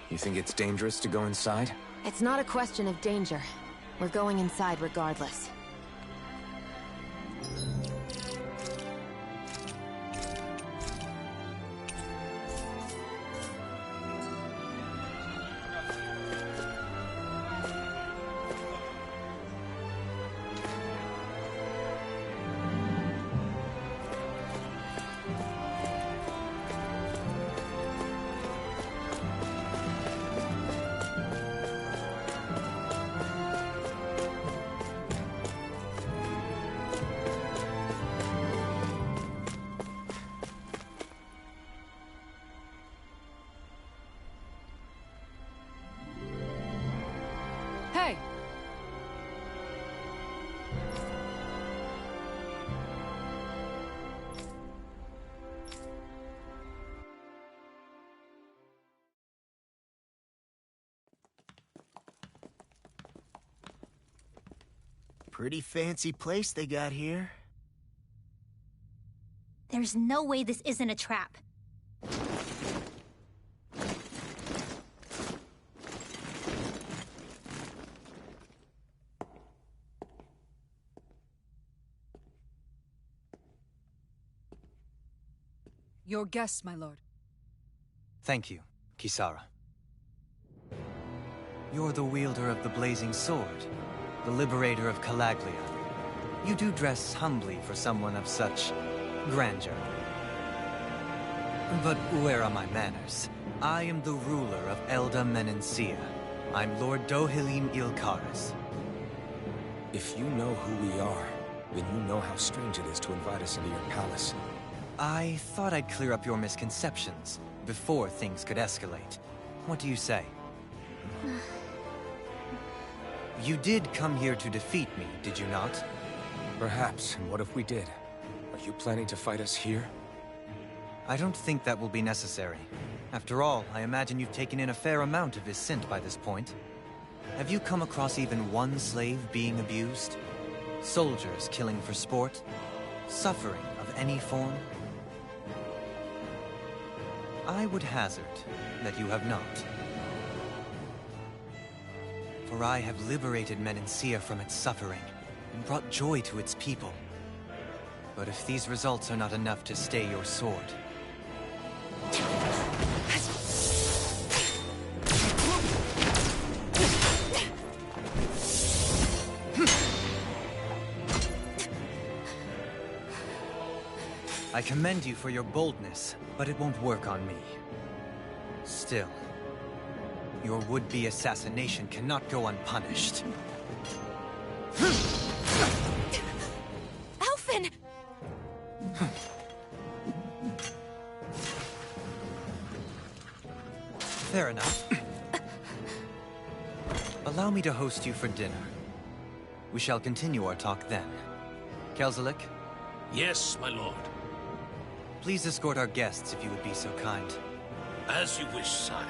You think it's dangerous to go inside? It's not a question of danger. We're going inside regardless. Hey! Pretty fancy place they got here. There's no way this isn't a trap. Your guests, my lord. Thank you, Kisara. You're the wielder of the blazing sword, the liberator of Calaglia. You do dress humbly for someone of such grandeur. But where are my manners? I am the ruler of Elda Menancia. I'm Lord Dohalim Ilkaris. If you know who we are, then you know how strange it is to invite us into your palace. I thought I'd clear up your misconceptions before things could escalate. What do you say? You did come here to defeat me, did you not? Perhaps, and what if we did? Are you planning to fight us here? I don't think that will be necessary. After all, I imagine you've taken in a fair amount of his scent by this point. Have you come across even one slave being abused? Soldiers killing for sport? Suffering of any form? I would hazard that you have not. For I have liberated Menancia from its suffering and brought joy to its people. But if these results are not enough to stay your sword... I commend you for your boldness, but it won't work on me. Still, your would-be assassination cannot go unpunished. Alphen! Fair enough. Allow me to host you for dinner. We shall continue our talk then. Kelzelik, Yes, my lord. please escort our guests if you would be so kind. As you wish, sire.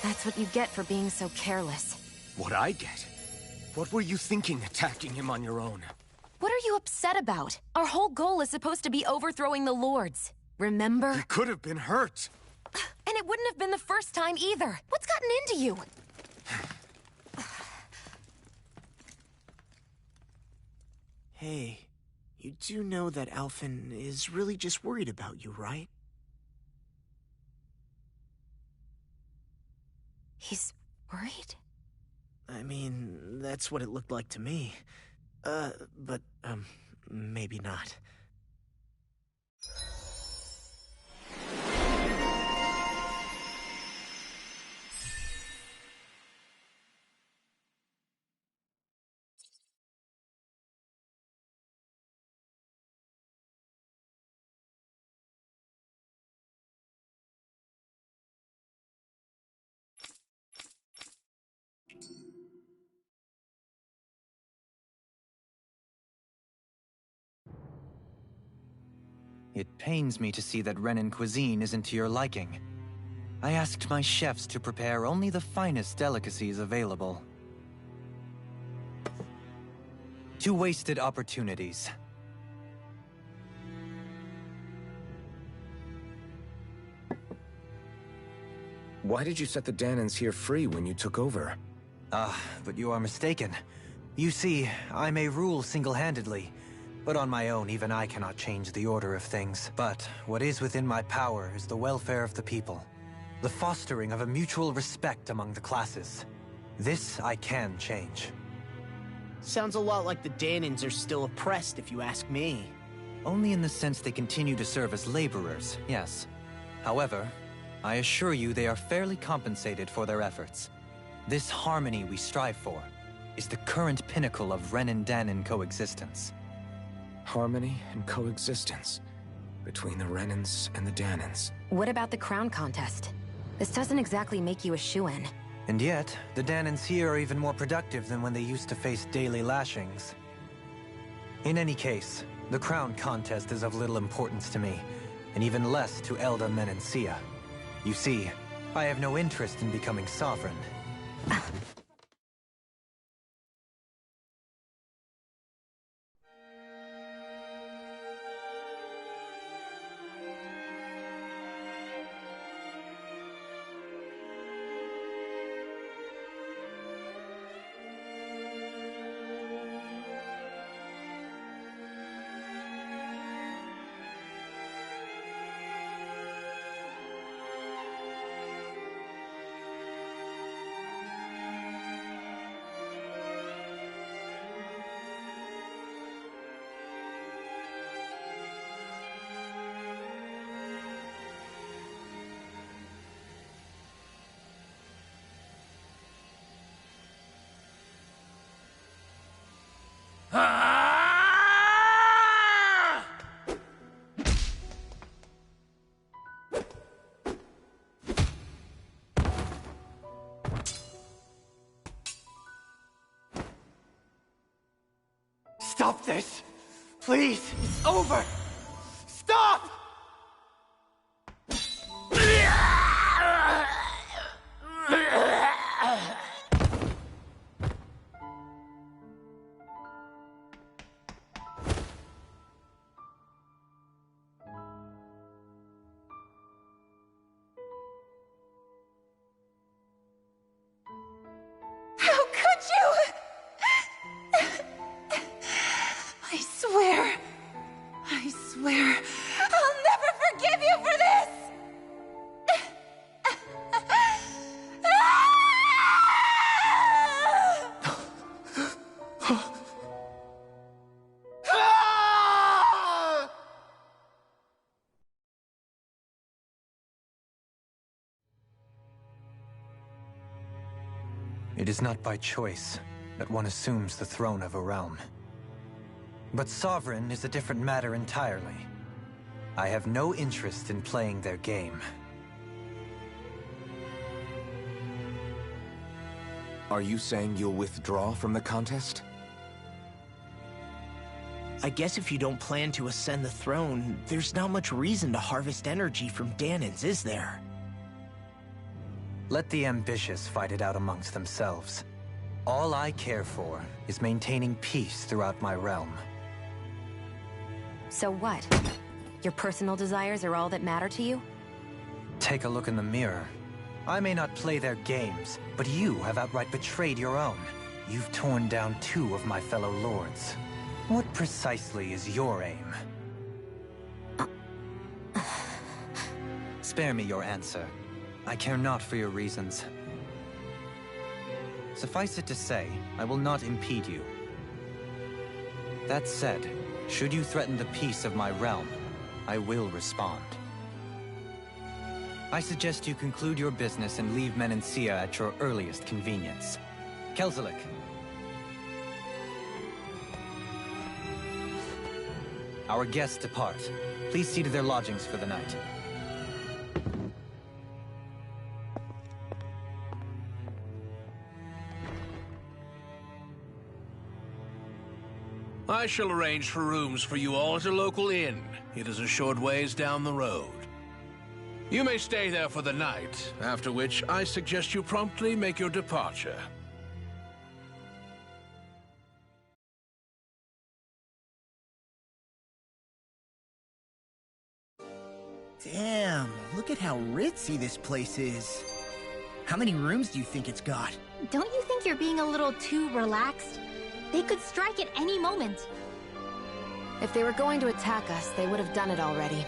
That's what you get for being so careless. What I get? What were you thinking attacking him on your own? What are you upset about? Our whole goal is supposed to be overthrowing the Lords. Remember? He could have been hurt. And it wouldn't have been the first time either. What's gotten into you? Hey, you do know that Alphen is really just worried about you, right? He's worried? I mean, that's what it looked like to me. But maybe not. It pains me to see that Renin cuisine isn't to your liking. I asked my chefs to prepare only the finest delicacies available. 2 wasted opportunities. Why did you set the Danans here free when you took over? But you are mistaken. You see, I may rule single-handedly, but on my own, even I cannot change the order of things. But what is within my power is the welfare of the people, the fostering of a mutual respect among the classes. This I can change. Sounds a lot like the Danans are still oppressed, if you ask me. Only in the sense they continue to serve as laborers, yes. However, I assure you they are fairly compensated for their efforts. This harmony we strive for is the current pinnacle of Renin-Danan coexistence. Harmony and coexistence between the Renins and the Danans. What about the crown contest? This doesn't exactly make you a shoo-in. And yet, the Danans here are even more productive than when they used to face daily lashings. In any case, the crown contest is of little importance to me, and even less to Elda Menencia. You see, I have no interest in becoming sovereign. Stop this! Please! It's over! Stop! How could you? I swear, I'll never forgive you for this! It is not by choice that one assumes the throne of a realm. But sovereign is a different matter entirely. I have no interest in playing their game. Are you saying you'll withdraw from the contest? I guess if you don't plan to ascend the throne, there's not much reason to harvest energy from Danans, is there? Let the ambitious fight it out amongst themselves. All I care for is maintaining peace throughout my realm. So what? Your personal desires are all that matter to you? Take a look in the mirror. I may not play their games, but you have outright betrayed your own. You've torn down 2 of my fellow lords. What precisely is your aim? Spare me your answer. I care not for your reasons. Suffice it to say, I will not impede you. That said, should you threaten the peace of my realm, I will respond. I suggest you conclude your business and leave Menancia at your earliest convenience. Kelzelik. Our guests depart. Please see to their lodgings for the night. I shall arrange for rooms for you all at a local inn. It is a short ways down the road. You may stay there for the night, after which I suggest you promptly make your departure. Damn, look at how ritzy this place is. How many rooms do you think it's got? Don't you think you're being a little too relaxed? They could strike at any moment. If they were going to attack us, they would have done it already.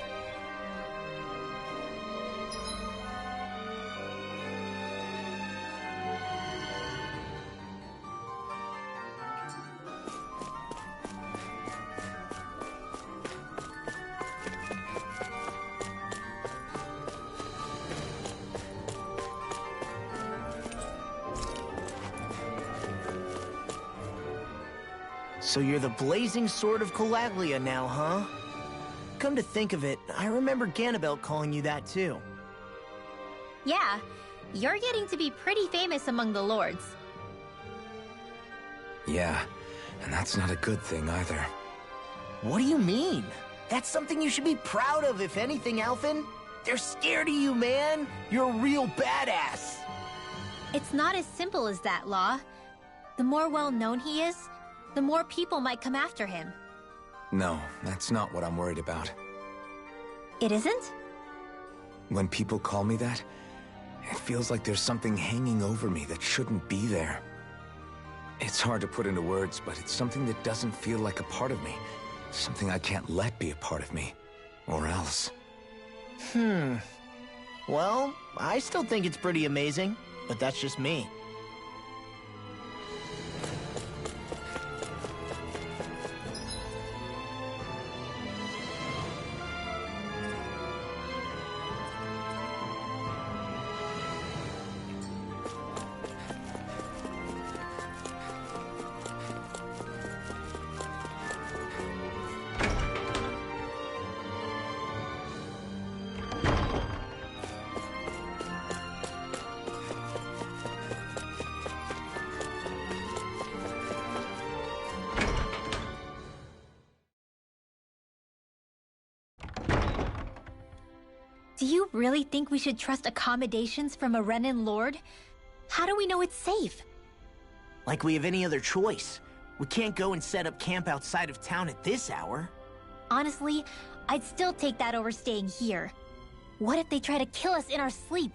So you're the blazing sword of Calaglia now, huh? Come to think of it, I remember Ganabelt calling you that too. Yeah, you're getting to be pretty famous among the lords. Yeah, and that's not a good thing either. What do you mean? That's something you should be proud of, if anything, Alphen. They're scared of you, man. You're a real badass. It's not as simple as that, Law. The more well-known he is, the more people might come after him. No, that's not what I'm worried about. It isn't? When people call me that, it feels like there's something hanging over me that shouldn't be there. It's hard to put into words, but it's something that doesn't feel like a part of me. Something I can't let be a part of me. Or else. Well, I still think it's pretty amazing, but that's just me. Do you really think we should trust accommodations from a Renan lord? How do we know it's safe? Like we have any other choice. We can't go and set up camp outside of town at this hour. Honestly, I'd still take that over staying here. What if they try to kill us in our sleep?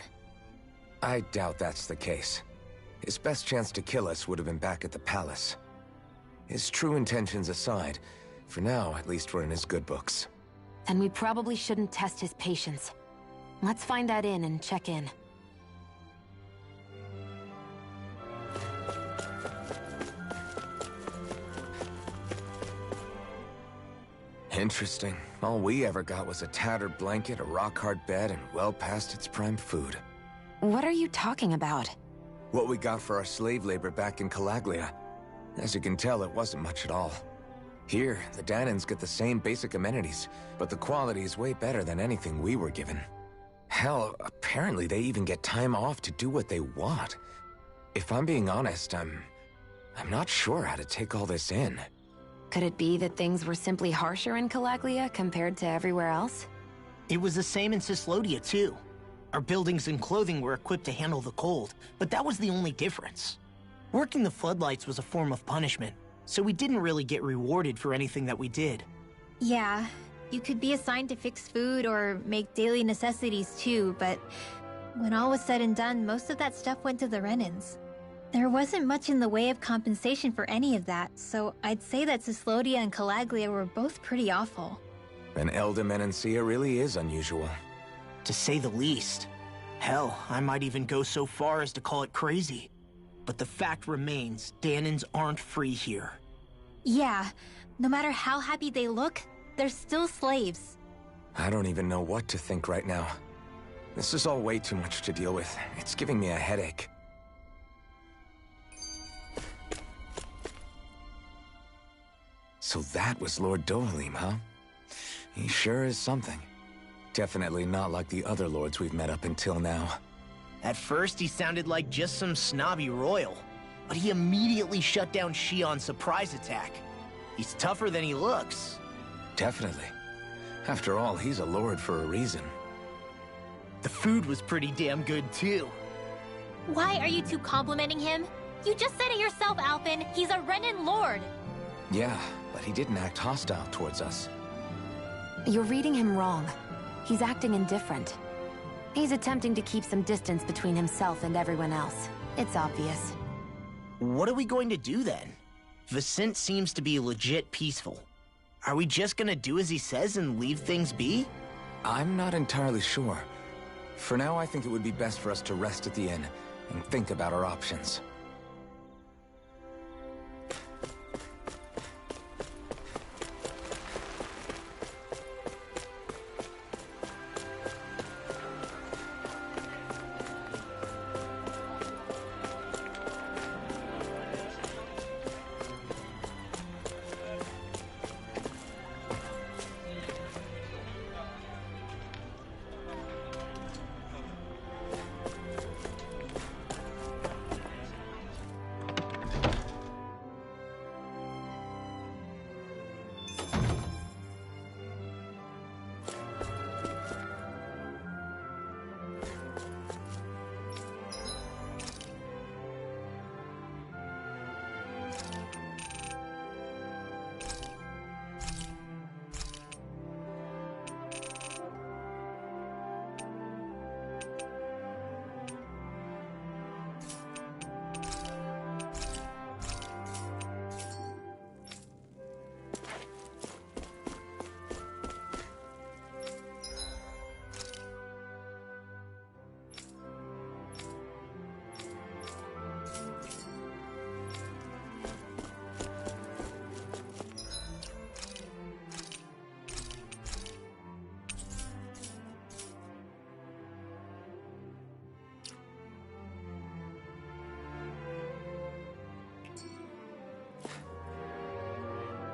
I doubt that's the case. His best chance to kill us would have been back at the palace. His true intentions aside, for now, at least we're in his good books. And we probably shouldn't test his patience. Let's find that inn and check in. Interesting. All we ever got was a tattered blanket, a rock-hard bed, and well past its prime food. What are you talking about? What we got for our slave labor back in Calaglia. As you can tell, it wasn't much at all. Here, the Danans get the same basic amenities, but the quality is way better than anything we were given. Hell, apparently they even get time off to do what they want. If I'm being honest, I'm not sure how to take all this in. Could it be that things were simply harsher in Calaglia compared to everywhere else? It was the same in Cyslodia, too. Our buildings and clothing were equipped to handle the cold, but that was the only difference. Working the floodlights was a form of punishment, so we didn't really get rewarded for anything that we did. Yeah, you could be assigned to fix food or make daily necessities too, but when all was said and done, most of that stuff went to the Renans. There wasn't much in the way of compensation for any of that, so I'd say that Cyslodia and Calaglia were both pretty awful. Then Elda Menancia really is unusual. To say the least. Hell, I might even go so far as to call it crazy. But the fact remains, Danans aren't free here. Yeah, no matter how happy they look, they're still slaves. I don't even know what to think right now. This is all way too much to deal with. It's giving me a headache. So that was Lord Dohalim, huh? He sure is something. Definitely not like the other lords we've met up until now. At first, he sounded like just some snobby royal, but he immediately shut down Shion's surprise attack. He's tougher than he looks. Definitely. After all, he's a lord for a reason. The food was pretty damn good, too. Why are you two complimenting him? You just said it yourself, Alphen. He's a Renan lord. Yeah, but he didn't act hostile towards us. You're reading him wrong. He's acting indifferent. He's attempting to keep some distance between himself and everyone else. It's obvious. What are we going to do then? Vicent seems to be legit peaceful. Are we just gonna do as he says and leave things be? I'm not entirely sure. For now, I think it would be best for us to rest at the inn and think about our options.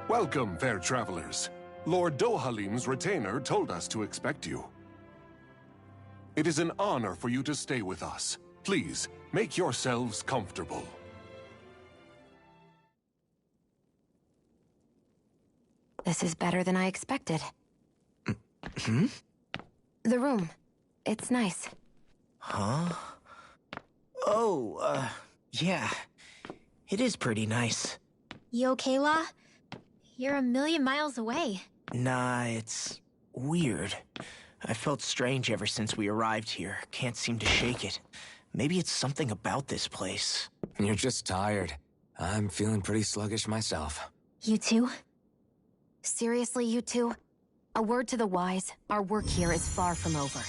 Welcome, fair travelers. Lord Dohalim's retainer told us to expect you. It is an honor for you to stay with us. Please, make yourselves comfortable. This is better than I expected. Hmm? The room. It's nice. Huh? Oh, yeah. It is pretty nice. You okay, La? You're a million miles away. Nah, it's weird. I felt strange ever since we arrived here. Can't seem to shake it. Maybe it's something about this place. You're just tired. I'm feeling pretty sluggish myself. You too? Seriously, you two? A word to the wise, our work here is far from over.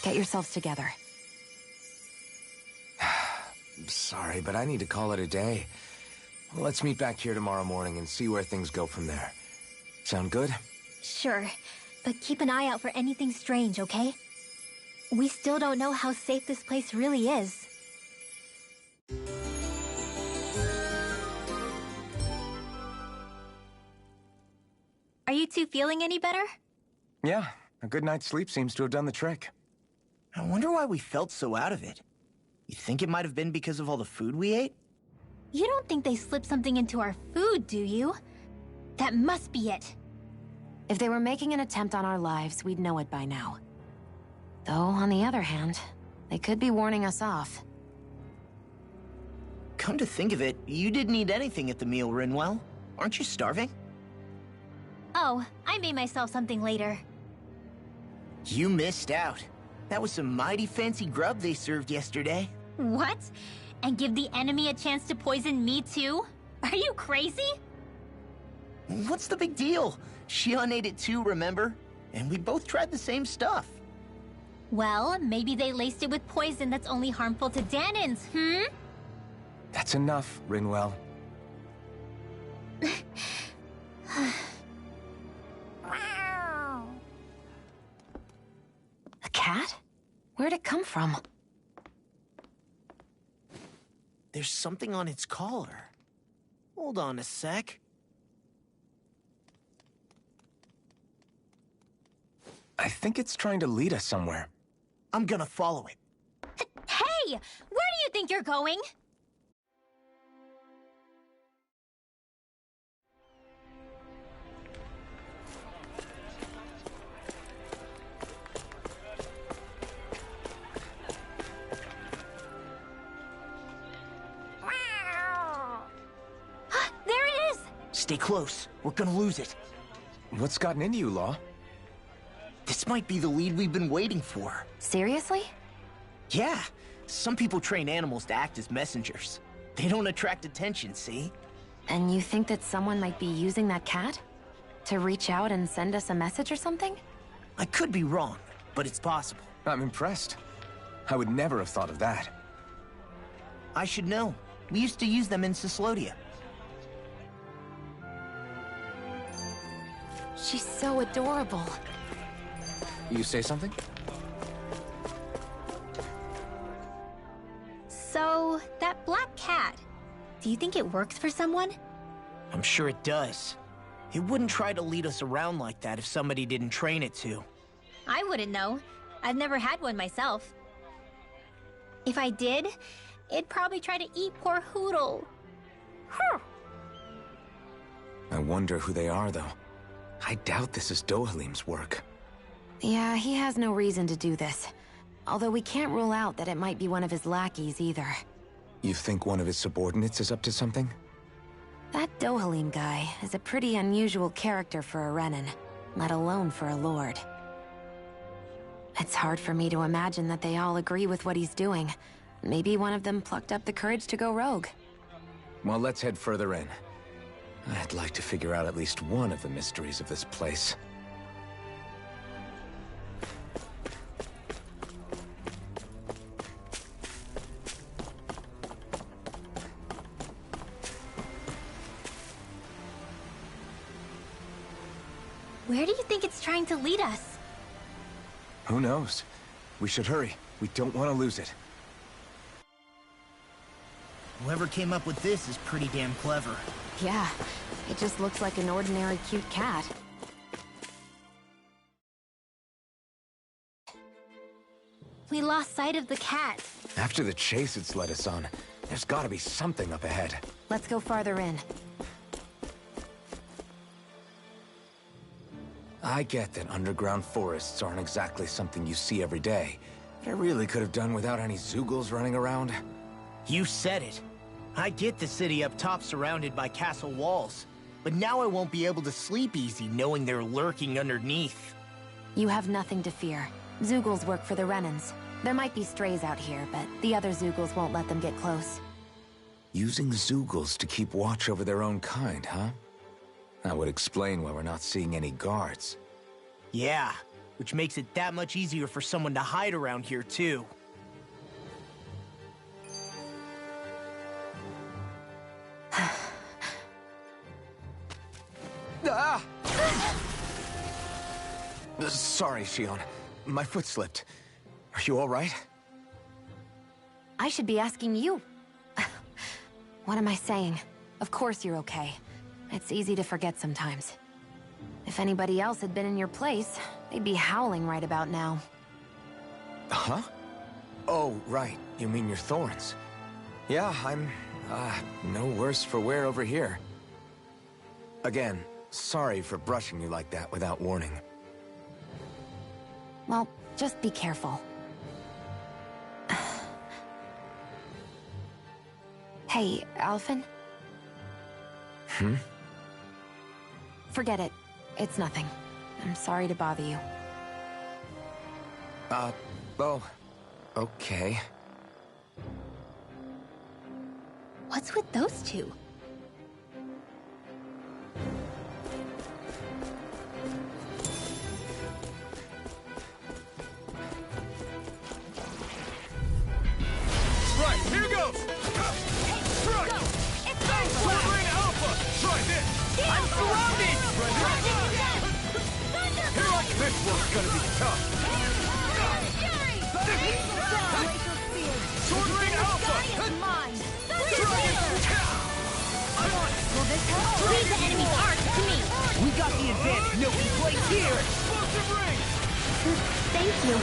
Get yourselves together. Sorry, but I need to call it a day. Let's meet back here tomorrow morning and see where things go from there. Sound good? Sure, but keep an eye out for anything strange, okay? We still don't know how safe this place really is. two feeling any better? Yeah, a good night's sleep seems to have done the trick. I wonder why we felt so out of it. You think it might have been because of all the food we ate? You don't think they slipped something into our food, do you? That must be it. If they were making an attempt on our lives, we'd know it by now. Though, on the other hand, they could be warning us off. Come to think of it, you didn't eat anything at the meal, Rinwell. Aren't you starving? Oh, I made myself something later. You missed out. That was some mighty fancy grub they served yesterday. What? And give the enemy a chance to poison me too? Are you crazy? What's the big deal? Shion ate it too, remember? And we both tried the same stuff. Well, maybe they laced it with poison that's only harmful to Danins, hmm? That's enough, Rinwell. A cat? Where'd it come from? There's something on its collar. Hold on a sec. I think it's trying to lead us somewhere. I'm gonna follow it. Hey! Where do you think you're going? There it is! Stay close. We're gonna lose it. What's gotten into you, Law? This might be the lead we've been waiting for. Seriously? Yeah. Some people train animals to act as messengers. They don't attract attention, see? And you think that someone might be using that cat? To reach out and send us a message or something? I could be wrong, but it's possible. I'm impressed. I would never have thought of that. I should know. We used to use them in Cyslodia. She's so adorable. You say something? So, that black cat, do you think it works for someone? I'm sure it does. It wouldn't try to lead us around like that if somebody didn't train it to. I wouldn't know. I've never had one myself. If I did, it'd probably try to eat poor Hoodle. I wonder who they are, though. I doubt this is Dohalim's work. Yeah, he has no reason to do this. Although we can't rule out that it might be one of his lackeys either. You think one of his subordinates is up to something? That Dohalim guy is a pretty unusual character for a Renin, let alone for a lord. It's hard for me to imagine that they all agree with what he's doing. Maybe one of them plucked up the courage to go rogue. Well, let's head further in. I'd like to figure out at least one of the mysteries of this place. Where do you think it's trying to lead us? Who knows? We should hurry. We don't want to lose it. Whoever came up with this is pretty damn clever. Yeah, it just looks like an ordinary cute cat. We lost sight of the cat. After the chase it's led us on, there's gotta be something up ahead. Let's go farther in. I get that underground forests aren't exactly something you see every day, but I really could have done without any Zeugles running around. You said it. I get the city up top surrounded by castle walls, but now I won't be able to sleep easy knowing they're lurking underneath. You have nothing to fear. Zeugles work for the Renins. There might be strays out here, but the other Zeugles won't let them get close. Using Zeugles to keep watch over their own kind, huh? That would explain why we're not seeing any guards. Yeah, which makes it that much easier for someone to hide around here, too. Ah! Sorry, Shion. My foot slipped. Are you all right? I should be asking you. What am I saying? Of course you're okay. It's easy to forget sometimes. If anybody else had been in your place, they'd be howling right about now. Huh? Oh, right. You mean your thorns. Yeah, I'm, no worse for wear over here. Again, sorry for brushing you like that without warning. Well, just be careful. Hey, Alphen? Hmm? Forget it. It's nothing. I'm sorry to bother you. Oh, okay. What's with those two? Right, here goes! Strike! Sword Rain Alpha! Try this! I'm surrounded! This one's gonna be tough! Sword Rain Alpha! I'm on it! Will this help? Leave the enemy's arc to me. We got the advantage. No complaints here. Explosive ring! Thank you.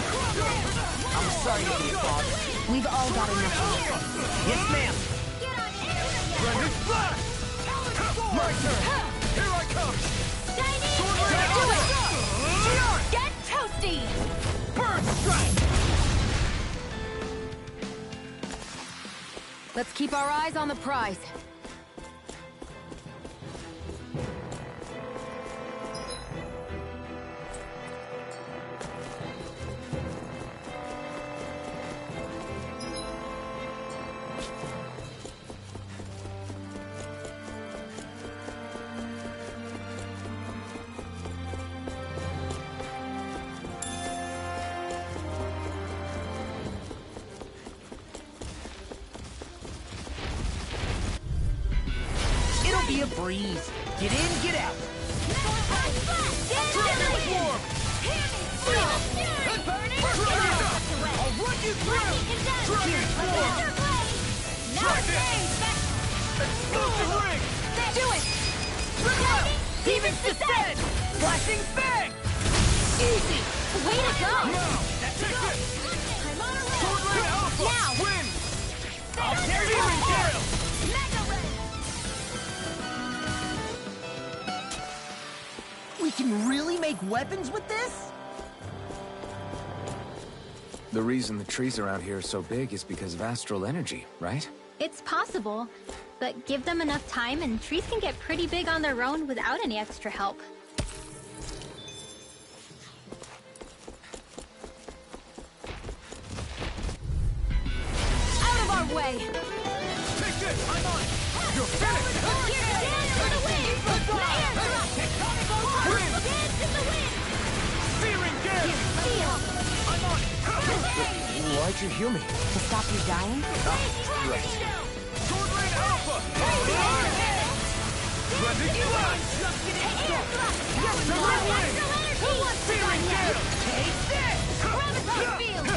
I'm sorry to be a bother. We've all got enough. Yes, ma'am. Brendan Flash! My turn! Here I come! Sword Rain Do Alpha! it! Get toasty! Burn strike! Let's keep our eyes on the prize. It'll be a breeze. Get in, get out. I'll run you through! Dragon Form! Explosive ring! Do it! Demons descend! Flashing bang! Easy! Way to go! Now! Take this! I'm on a roll! Sword Rain Alpha! Now! Win! I'll tear you Fearing apart! Gale! Mega Ray! We can really make weapons with this? The reason the trees around here are so big is because of astral energy, right? It's possible, but give them enough time and trees can get pretty big on their own without any extra help. Out of our way! Take this! I'm on it! You're finished! Fearing Gale! I'm on it! Why'd you heal me? To stop you dying? Right. Sword Rain Alpha! Brendan Flash! Who wants to Fearing Gale! Take this! Graviton Field!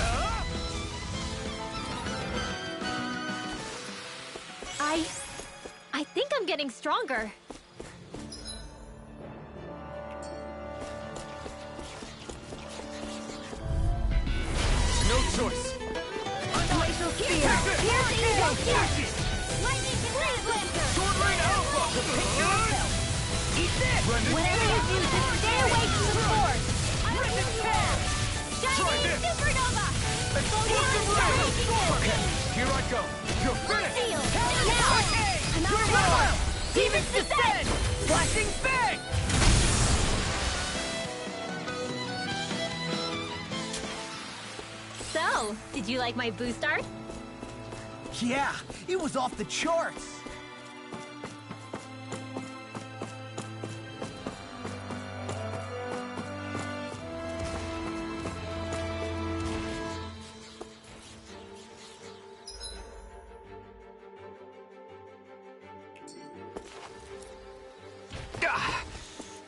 I think I'm getting stronger. No choice! Glacial Spear! Take this! Here's Eagle! Catch it! Lightning Blaze Lancer! Sword Rain Alpha! Eat this! Brendan Whenever you use it, stay away from the force! Brendan Flash! Try Shining this! Supernova! Explosive ring! Okay, here I go! You're finished! Seal! Now! I'm out of power! Demons descend! Flashing bang! So, did you like my boost art? Yeah, it was off the charts.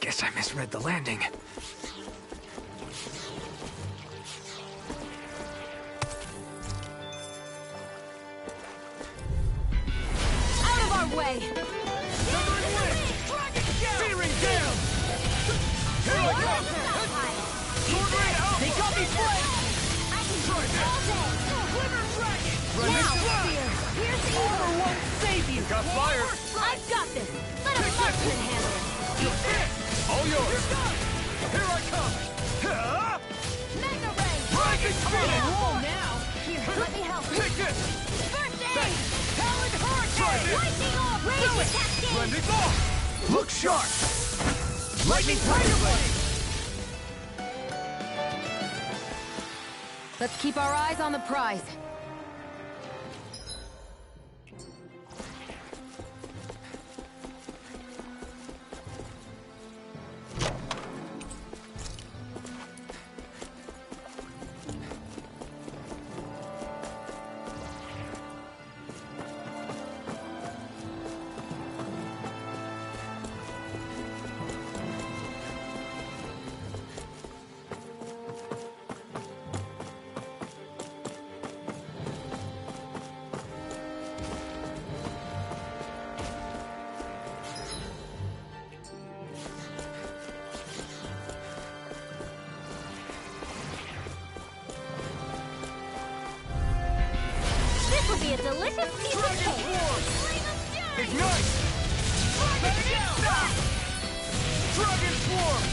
Guess I misread the landing. Out of our way! Fearing Gale! I come! Sword Rain Alpha! They got me flanked! Try this! Glitter Dragon! Run this Now! way! Here's the Armor evil! won't save you! Got fire! I've got this! Let a marksman handle it! All yours! Here I come! Mega Ray! Dragon Speed! Roll now! Here, let me help! Take this! First aid! Talon Try Hurricane! this! Lightning Orb! Rage Cascade! Blending off! Look sharp! Lightning Tiger Blade! Let's keep our eyes on the prize. This will be a delicious piece of cake! Ignite! Dragon Swarm!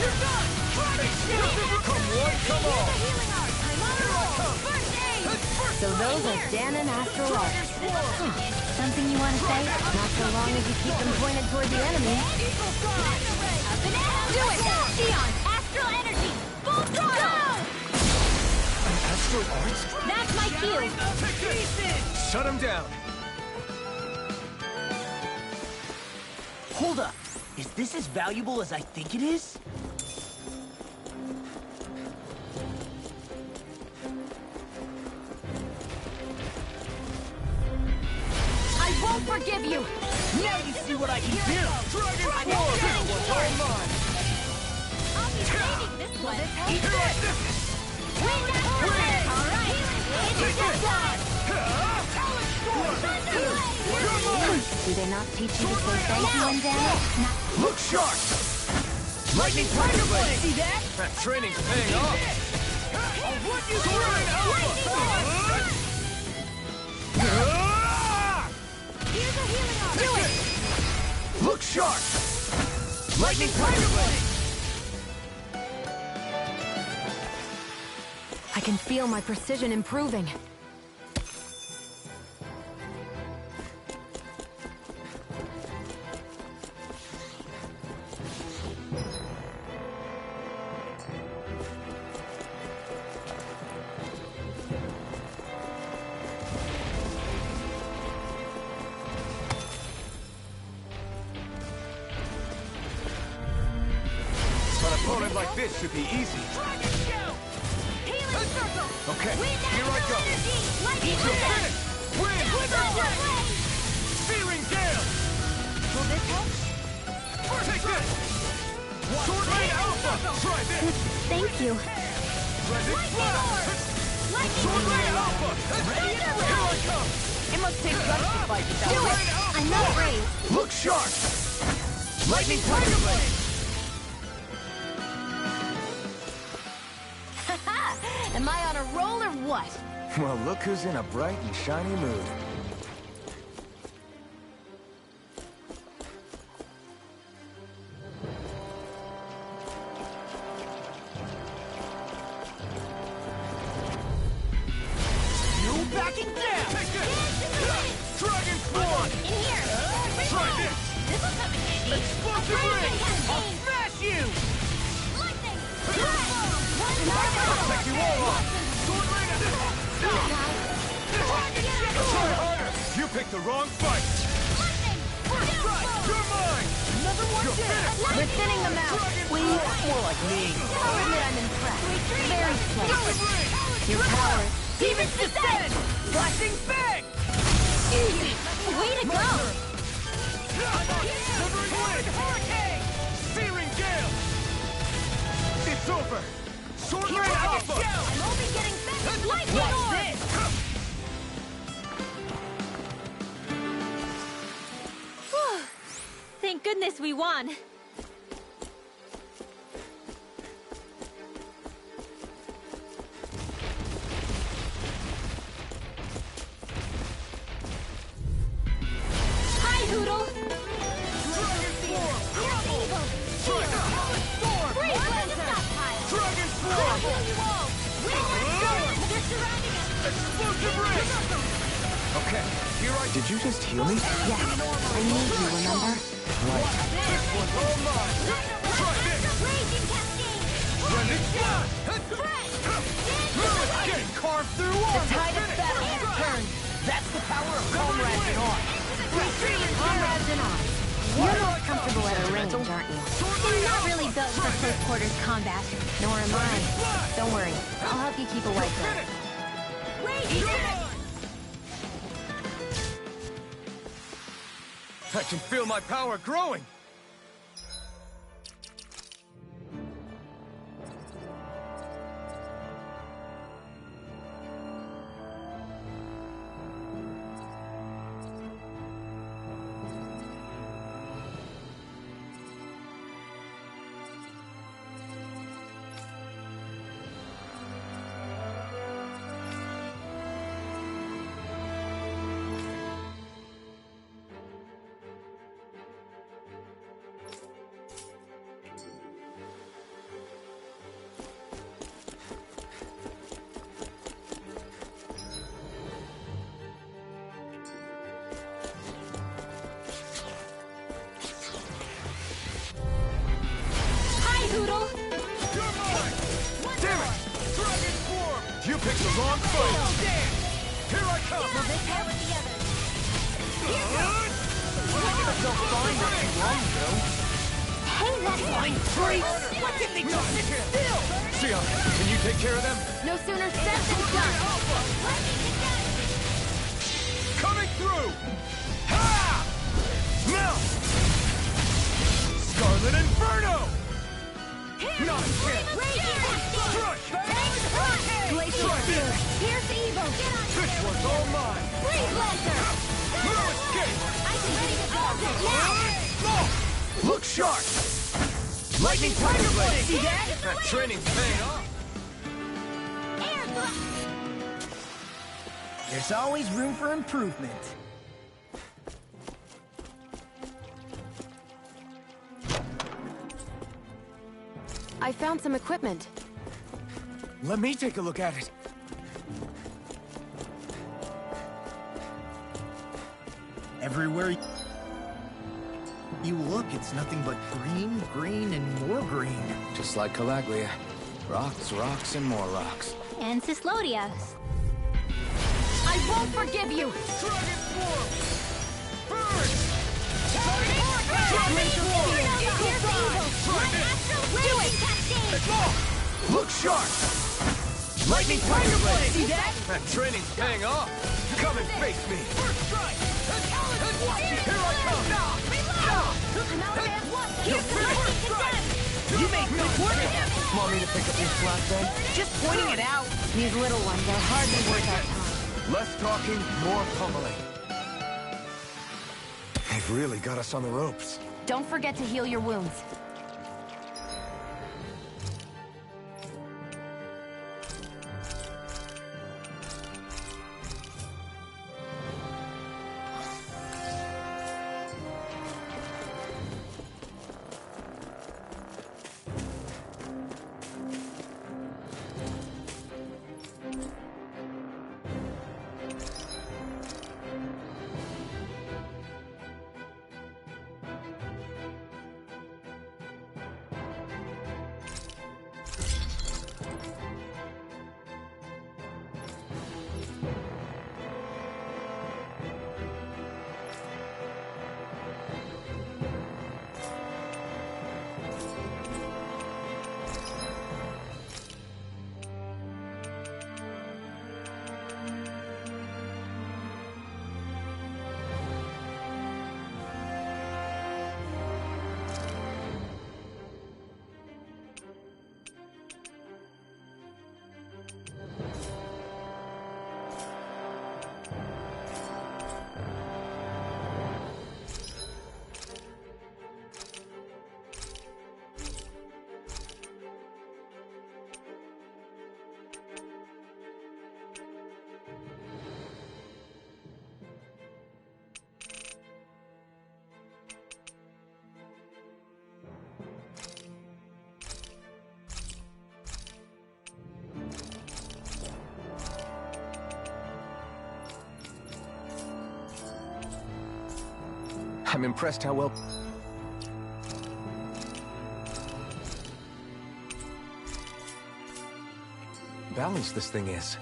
You're done! Come one, come all! So those are Dan and Astral arcs. Something you want to say? Not so long as you keep them pointed toward the enemy. Do it! Sion! Astral Energy! Full throttle! Astral Arts? That's my cue! Shut him down! Hold up. Is this as valuable as I think it is? I won't forgive you! Now you see what I can do! Dragon I'm Swarm! getting This yours. one's all mine! I'll be saving this one! Here I this! Win that turn! Alright! It's just time! Do they not teach you to say thank you in damage? Look sharp! Lightning Tiger Blade! See that? That training's paying off! I'll run you through it! Here's a healing arm! Do it! Look sharp! Lightning Tiger Blade! I can feel my precision improving. An opponent like this should be easy. Healing circle! Okay, Win here I go. energy! Lightning You're blade! finished! Win! Searing Gale! Will this help? Take this! Sword Rain Alpha! Try this! Thank you. Blending Blast! Sword Rain Alpha! Here I come! It must take guts to fight without Do it! I'm not afraid! Look sharp! Lightning Tiger Blade! Am I on a roll or what? Well, look who's in a bright and shiny mood. No backing down! Take this! Dragon Swarm! In here! Try this! This will come in handy! Explosive Ring! I'll smash you! Lightning! Take you all off! Sword Rain Try harder! You picked the wrong fight! First strike! You're mine! Another one You're finished! We're thinning them out. Please, more like me. I'll admit I'm impressed. Very close. Ring! Your power. Demon's Descent! Flashing bang! Way to go! Slithering Wind! Hurricane! Searing Gale! It's over! Sword Rain Alpha! I'm only getting better! Lightning What's Orb! this? Thank goodness we won. Okay, here I... Did you just heal me? Yeah, I need you, remember? Right. This one's all mine! Try this! Raging cascade! Rending shot! Carved through The armor! tide of battle has turned. That's the power of comrades in arms! Comrades in arms. You're more comfortable at a range, aren't you? I'm not really built for close quarters combat. Nor am I. Don't worry, I'll help you keep a white glove. I can feel my power growing! Poodle! You're mine! Damn it! Dragon form! You picked the wrong fight! Stand! Here I come! Move this head with the others. Don't find not too long ago. Hey, that's Flying freaks! Why can't they just sit still? Sia, can you take care of them? No sooner said than done. Coming through! Ha! Now! Scarlet Inferno! Not a chance! Glacier Spear. Here's evil. This one's all mine! Freeze Lancer. No escape! I can ready to go. Now. Look sharp! Lightning Tiger Blade! See that? That training's paying off! There's always room for improvement. I found some equipment. Let me take a look at it. Everywhere you look, it's nothing but green, green, and more green. Just like Calaglia. Rocks, rocks, and more rocks. And Cyslodia. I won't forgive you! Dragon form! Burn! Look sharp! Lightning Tiger Blade! See that? That training's paying off! Come and face me! First strike! Here I come! You made quick work of it. Want me to pick up your slack then? Just pointing it out. These little ones are hardly worth our time. Less talking, more pummeling. They've really got us on the ropes. Don't forget to heal your wounds. I'm impressed how well... balanced this thing is.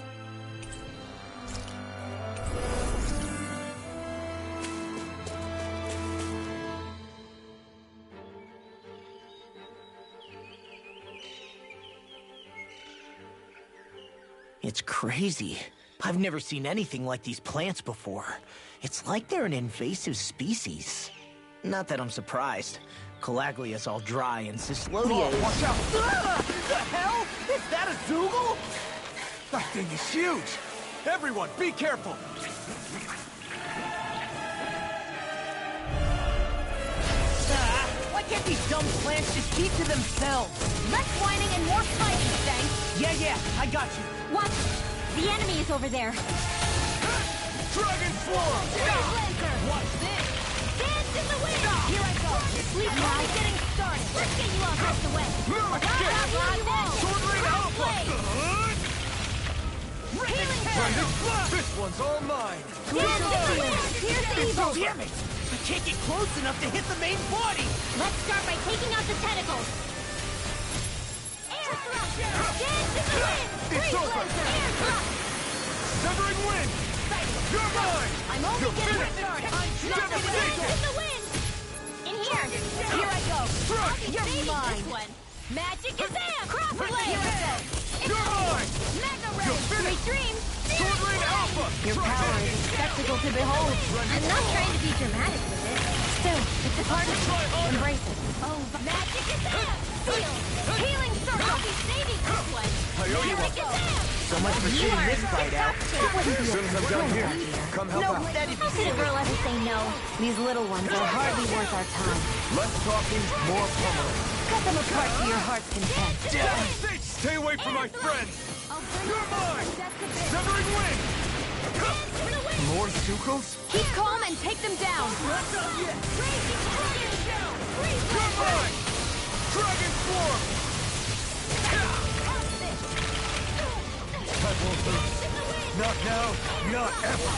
It's crazy. I've never seen anything like these plants before. It's like they're an invasive species. Not that I'm surprised. Calaglia's all dry and Cyslodia is... Watch out! Ah! The hell? Is that a Zoogle? That thing is huge! Everyone, be careful! Why can't these dumb plants just keep to themselves? Less whining and more fighting, thanks. Yeah, I got you. Watch! The enemy is over there. Dragon Swarm! Watch this! Dance in the wind! Here I go! Sleep now getting started! Let's get you all out the way! Sword Rain Alpha! Healing This one's all mine! Dance in the wind! Here's the evil! Damn it! I can't get close enough to hit the main body! Let's start by taking out the tentacles! Air thrust! Dance in the wind! It's over! Air thrust! Severing Wind! You're mine! I'm only getting started! Devastation! In the wind! In here! Here I go! You're mine! This one. Magic is there! Cross blade! Here I go! You're mine! Mega ray! You're finished! Sweet dreams! Sword Rain Alpha! Your power is a spectacle to behold. I'm not trying to be dramatic with it. Still, it's a part of me. Embrace it. Oh, magic is there! Seal! Healing circle! I'll be saving this one! Magic is there! So much for shooting this fight out. As soon as I'm done here, come help out. How could a girl ever say no? These little ones are hardly worth our time. Less talking, more pummeling. Cut them apart to your heart's content. Stay away from my friends! You're mine! Severing Wind! More Zukkos? Keep calm and take them down. You're mine! Dragon Swarm! I won't lose. Not now, not ever.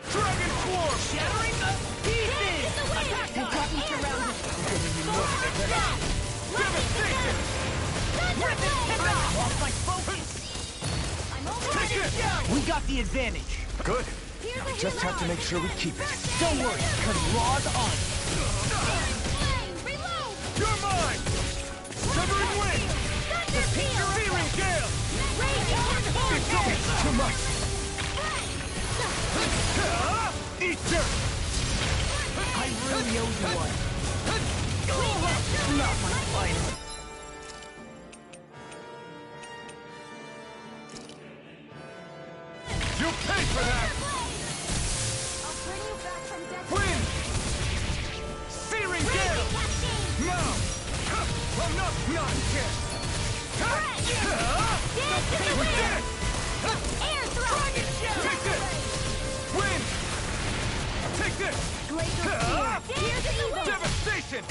Dragon Swarm! Shattering the pieces! You've got me surrounded. Devastation! Lost my focus! Take it! We got the advantage. Good. Now we just have to make sure we keep it. Don't worry, because Raw's on it. You're mine! Severing Wind! Searing Gale! It's almost too much! Eat dirt! I really owe you one. Not my fight. You pay for that! Wind! Searing Gale! Now! Enough nonsense! We did it! Take this! Wind! Take this! Devastation!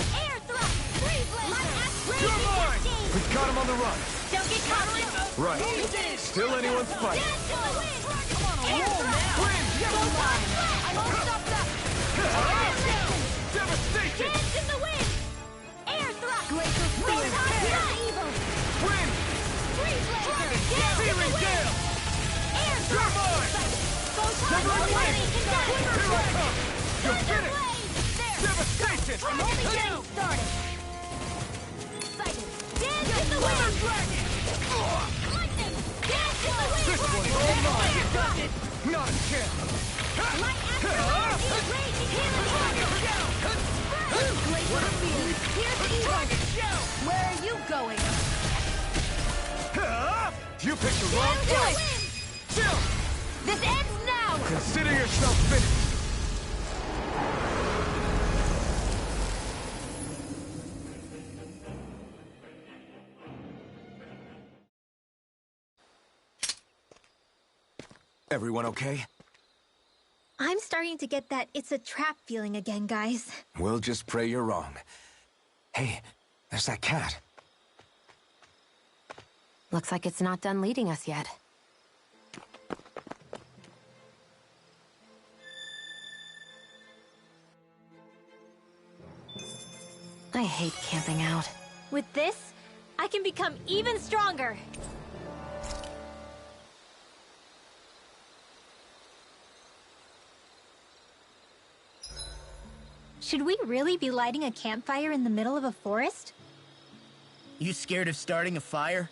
You're mine! We've got him on the run. Don't get caught. Right. Still anyone's fight. Wind! I won't stop that. Devastation! Dance in the wind. Air thrust. Glacial spear. Evil. Wind! Searing Gale! Air You're thrust. mine! Severing Wind! Here I come! You're finished! Devastation! I'm only getting started. Cycle. Dance in the wind. Lightning. Dance in the wind. This one's all mine! Not a chance! Light Astral is raging. Glacial spear. Here's the evil. Where are you going? You picked the wrong fight! Chill! This ends now. Consider yourself finished! Everyone okay? I'm starting to get that it's a trap feeling again, guys. We'll just pray you're wrong. Hey, there's that cat. Looks like it's not done leading us yet. I hate camping out. With this, I can become even stronger. Should we really be lighting a campfire in the middle of a forest? You scared of starting a fire?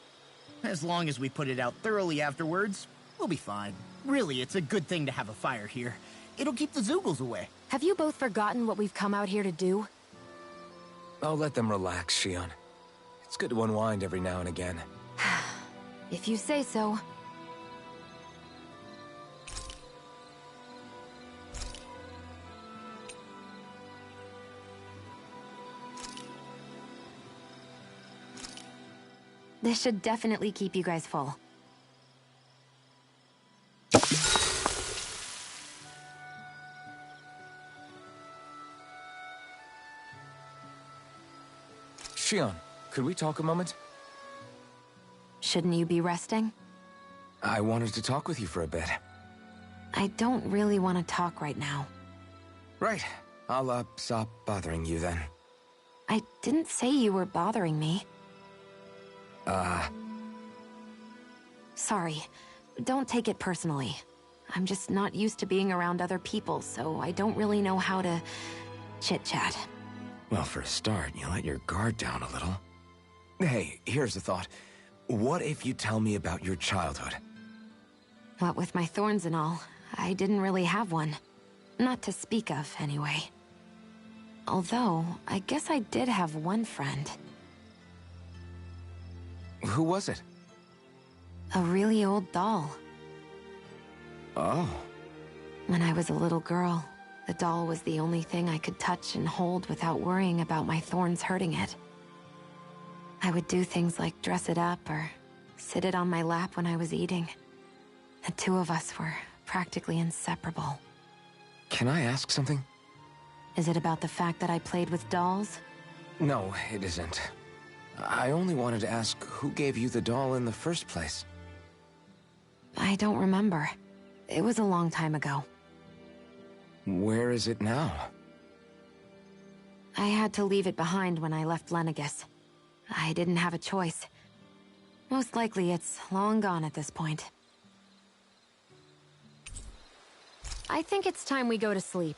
As long as we put it out thoroughly afterwards, we'll be fine. Really, it's a good thing to have a fire here. It'll keep the Zoogles away. Have you both forgotten what we've come out here to do? I'll let them relax, Shion. It's good to unwind every now and again. If you say so. This should definitely keep you guys full. Shion, could we talk a moment? Shouldn't you be resting? I wanted to talk with you for a bit. I don't really want to talk right now. Right. I'll, stop bothering you then. I didn't say you were bothering me. Sorry. Don't take it personally. I'm just not used to being around other people, so I don't really know how to chit-chat. Well, for a start, you let your guard down a little. Hey, here's a thought. What if you tell me about your childhood? What with my thorns and all, I didn't really have one. Not to speak of, anyway. Although, I guess I did have one friend. Who was it? A really old doll. Oh. When I was a little girl, the doll was the only thing I could touch and hold without worrying about my thorns hurting it. I would do things like dress it up or sit it on my lap when I was eating. The two of us were practically inseparable. Can I ask something? Is it about the fact that I played with dolls? No, it isn't. I only wanted to ask who gave you the doll in the first place. I don't remember. It was a long time ago. Where is it now? I had to leave it behind when I left Lenegus. I didn't have a choice. Most likely it's long gone at this point. I think it's time we go to sleep.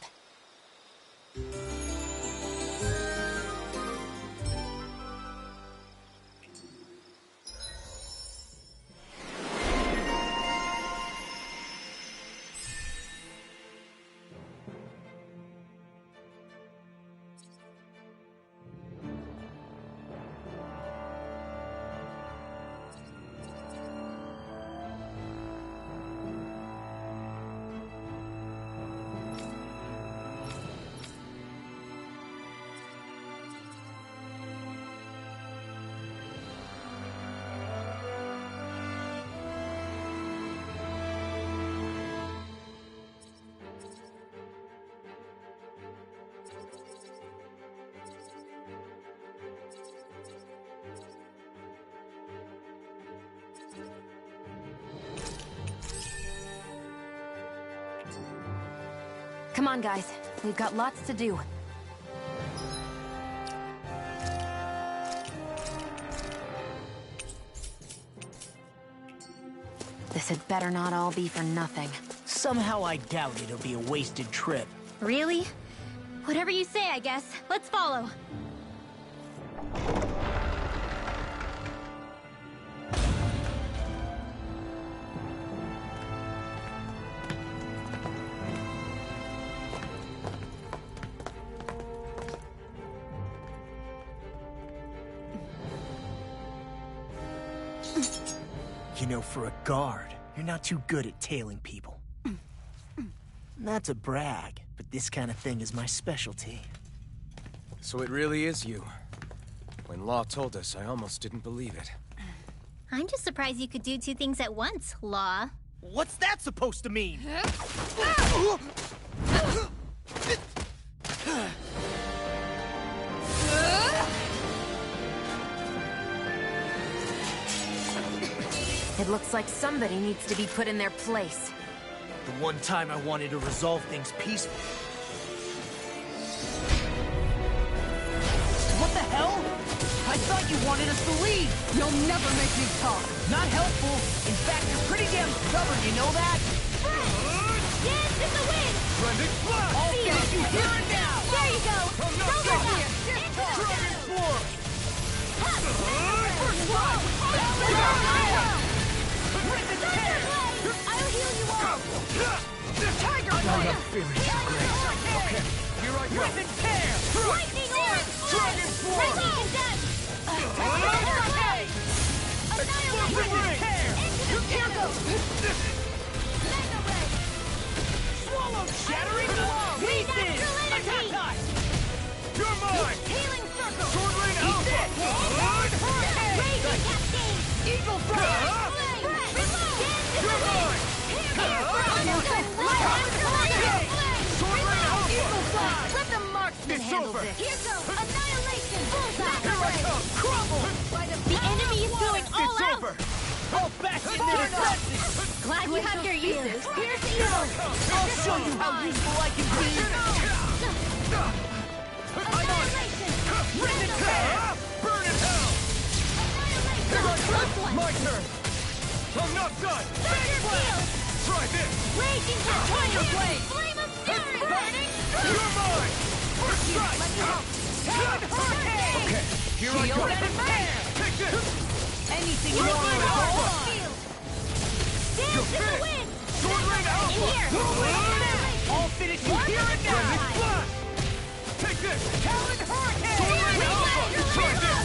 Come on, guys. We've got lots to do. This had better not all be for nothing. Somehow I doubt it'll be a wasted trip. Really? Whatever you say, I guess. Let's follow. You know, for a guard, you're not too good at tailing people. Not to brag, but this kind of thing is my specialty. So it really is you. When Law told us, I almost didn't believe it. I'm just surprised you could do two things at once, Law. What's that supposed to mean? It looks like somebody needs to be put in their place. The one time I wanted to resolve things peacefully. What the hell? I thought you wanted us to leave! You'll never make me talk! Not helpful! In fact, you're pretty damn stubborn, you know that? Dance in the wind! Trending flash! I'll finish you here and now! There you go! I'm not Roll done it yet! up! Into the Dragon Swarm! First blow! I'll heal you all! Tiger Blade! I'm feeling so great. Okay, here I go. Rip and tear! Lightning orb! Dragon Swarm! Raging condense! Explosive ring! Here goes! Mega ray! Swallow shattering pieces! Attack time! You're mine! Healing circle! Sword Rain Alpha! Raging cascade! Eagle Fire! You're mine! Sword Rain Alpha! Let the marksman It's handle over. this! Here goes! Annihilation! Bullseye! Here I come! Crumble! The enemy is going all It's out! over! I'll bash in their defenses! Glad you have your uses! Here's evil! I'll show you how useful I can be! Annihilation! Rip and tear! Burn in hell! Annihilation! My turn! I'm not done! Thunder field! Try this! Raging Thunder cascade! blade! Flame of fury! Burning! You're mine! First strike! Talon Hurricane! Okay, here I Shield go! and tear! Take this! Anything you want to hold on! Field! You're Dance in the finished! wind! Sword Rain Alpha! In here! I'll finish you here and now! Blending Flash! Take this! Talon Hurricane! Sword Rain Alpha! Try this!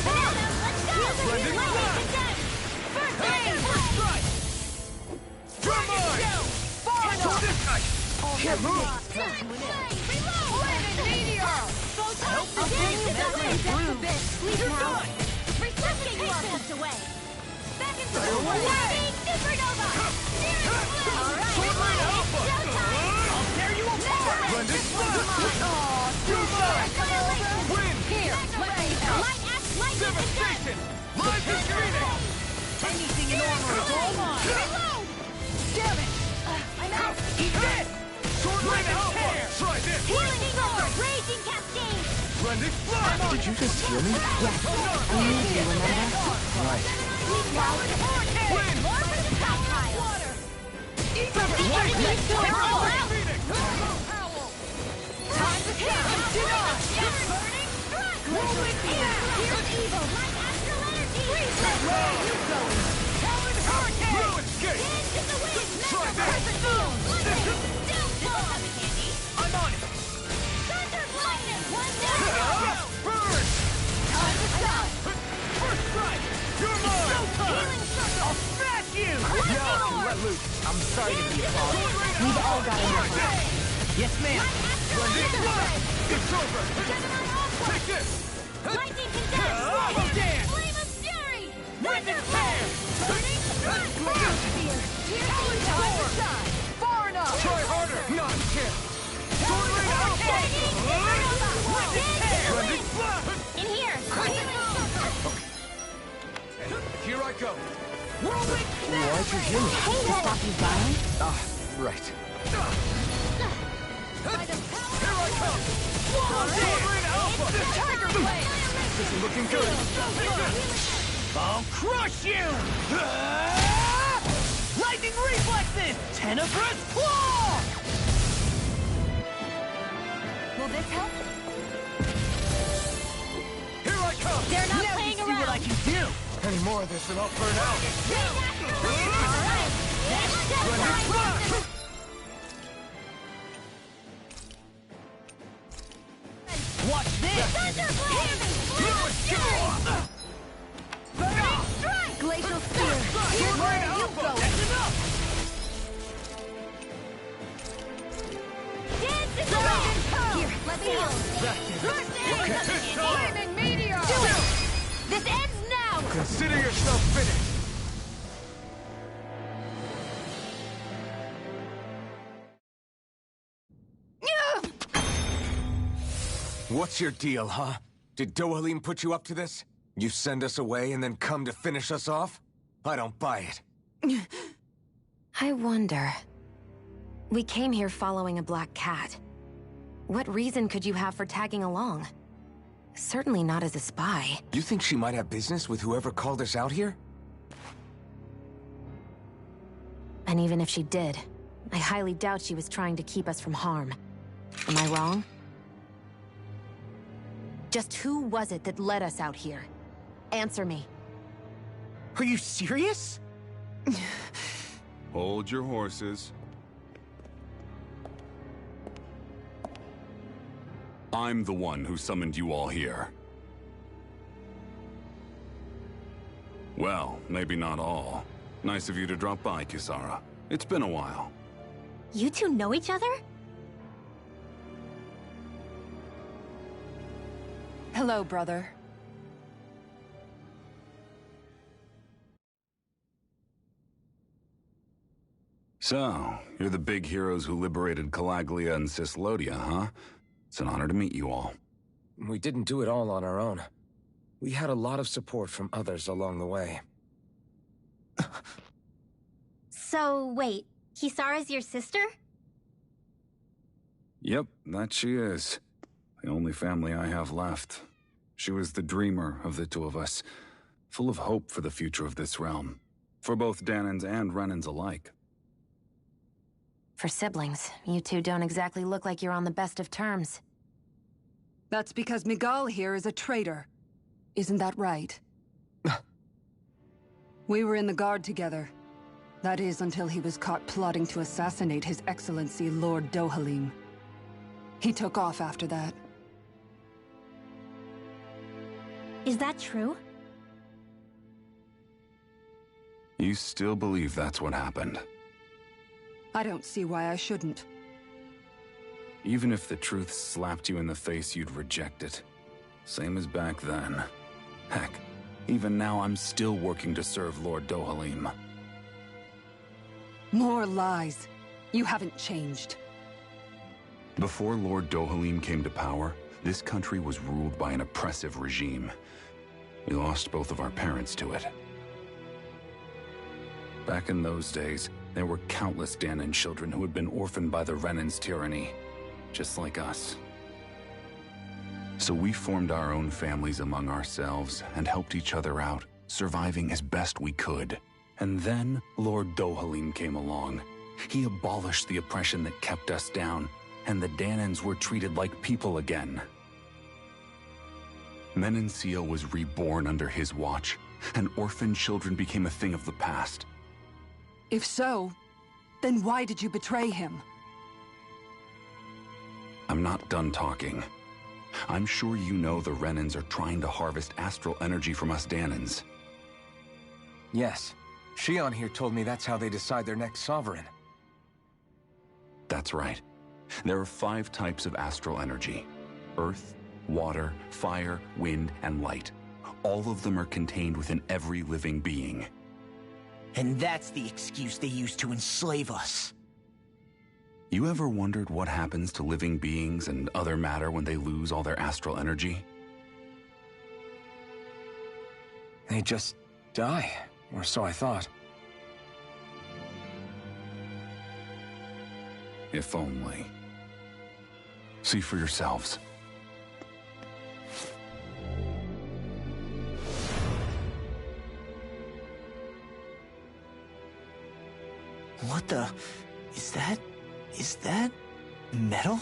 Blending Flash! First aid! First strike! You're mine! Far So enough! this guy can't move! Flaming Meteor! I'll bring you back to bit. Sleep now. Resuscitation! Tucked away. Back into the wind. Supernova! Sword Rain Alpha! I'll tear you apart! Blending Flash! You're mine! Wind! Here, Devastation! Live in Phoenix! Anything in armor is all mine! Reload! Damn it! I'm out. Eat this! Sword Rain Alpha! Try this! Healing sword! Raging cascade! Blending Flash! Did you just hear me? I need you, remember? Right. Sleep now. Wind! Morbid power! Water! Devastation! They're all out! Phoenix! Time to hit! Burning strike! Moving here! Here's evil! Like astral energy! Reset! Where are you going? Talon Hurricane! No escape! Into the wind! Try this! Perfect field! Downfall! I'm on it! Thunder lightning! One down! Burn! Time to stop! First strike! You're mine! Healing circle! I'll smash you! Now I can let loose! I'm sorry to be a bother. We've all got enough. Yes, ma'am. Blending Flash! It's over! Take this! Lightning condense! Oh, damn! Flame of fury! Rip and tear! Burning strike! Fire spear! Here's Sword! Far enough! Try harder! Not a chance! Sword Rain Alpha! Blending Flash! In here! Here I go! Why'd you hear me? To stop you dying? Ah, right. Here I come! Sword Rain Alpha! Tiger blade! This is looking good! I'll crush you! Lightning reflexes! Tenebrous claw! Will this help? Here I come! They're not Now you playing see what I around! can do! Any more of this and I'll burn out! Alright! Blending Flash! Watch this! Thunderblade! Burning strike! Glacial spear! Here's where you go! That's enough! Dance in the wind! Here, let me help! First aid! Flaming meteor! Do it! This ends now! Consider yourself finished! What's your deal, huh? Did Dohalim put you up to this? You send us away and then come to finish us off? I don't buy it. I wonder... We came here following a black cat. What reason could you have for tagging along? Certainly not as a spy. You think she might have business with whoever called us out here? And even if she did, I highly doubt she was trying to keep us from harm. Am I wrong? Just who was it that led us out here? Answer me. Are you serious? Hold your horses. I'm the one who summoned you all here. Well, maybe not all. Nice of you to drop by, Kisara. It's been a while. You two know each other? Hello, brother. So, you're the big heroes who liberated Calaglia and Cislodia, huh? It's an honor to meet you all. We didn't do it all on our own. We had a lot of support from others along the way. So, wait. Kisara's your sister? Yep, that she is. The only family I have left. She was the dreamer of the two of us, full of hope for the future of this realm. For both Danans and Renans alike. For siblings, you two don't exactly look like you're on the best of terms. That's because Miguel here is a traitor. Isn't that right? We were in the Guard together. That is, until he was caught plotting to assassinate His Excellency Lord Dohalim. He took off after that. Is that true? You still believe that's what happened? I don't see why I shouldn't. Even if the truth slapped you in the face, you'd reject it. Same as back then. Heck, even now I'm still working to serve Lord Dohalim. More lies. You haven't changed. Before Lord Dohalim came to power, this country was ruled by an oppressive regime. We lost both of our parents to it. Back in those days, there were countless Danan children who had been orphaned by the Renan's tyranny, just like us. So we formed our own families among ourselves and helped each other out, surviving as best we could. And then Lord Dohalim came along. He abolished the oppression that kept us down, and the Danans were treated like people again. Menancia was reborn under his watch, and orphaned children became a thing of the past. If so, then why did you betray him? I'm not done talking. I'm sure you know the Renans are trying to harvest astral energy from us Danans. Yes. Shion here told me that's how they decide their next sovereign. That's right. There are 5 types of astral energy. Earth, water, fire, wind, and light. All of them are contained within every living being. And that's the excuse they use to enslave us. You ever wondered what happens to living beings and other matter when they lose all their astral energy? They just die, or so I thought. If only. See for yourselves. What the... Is that... metal?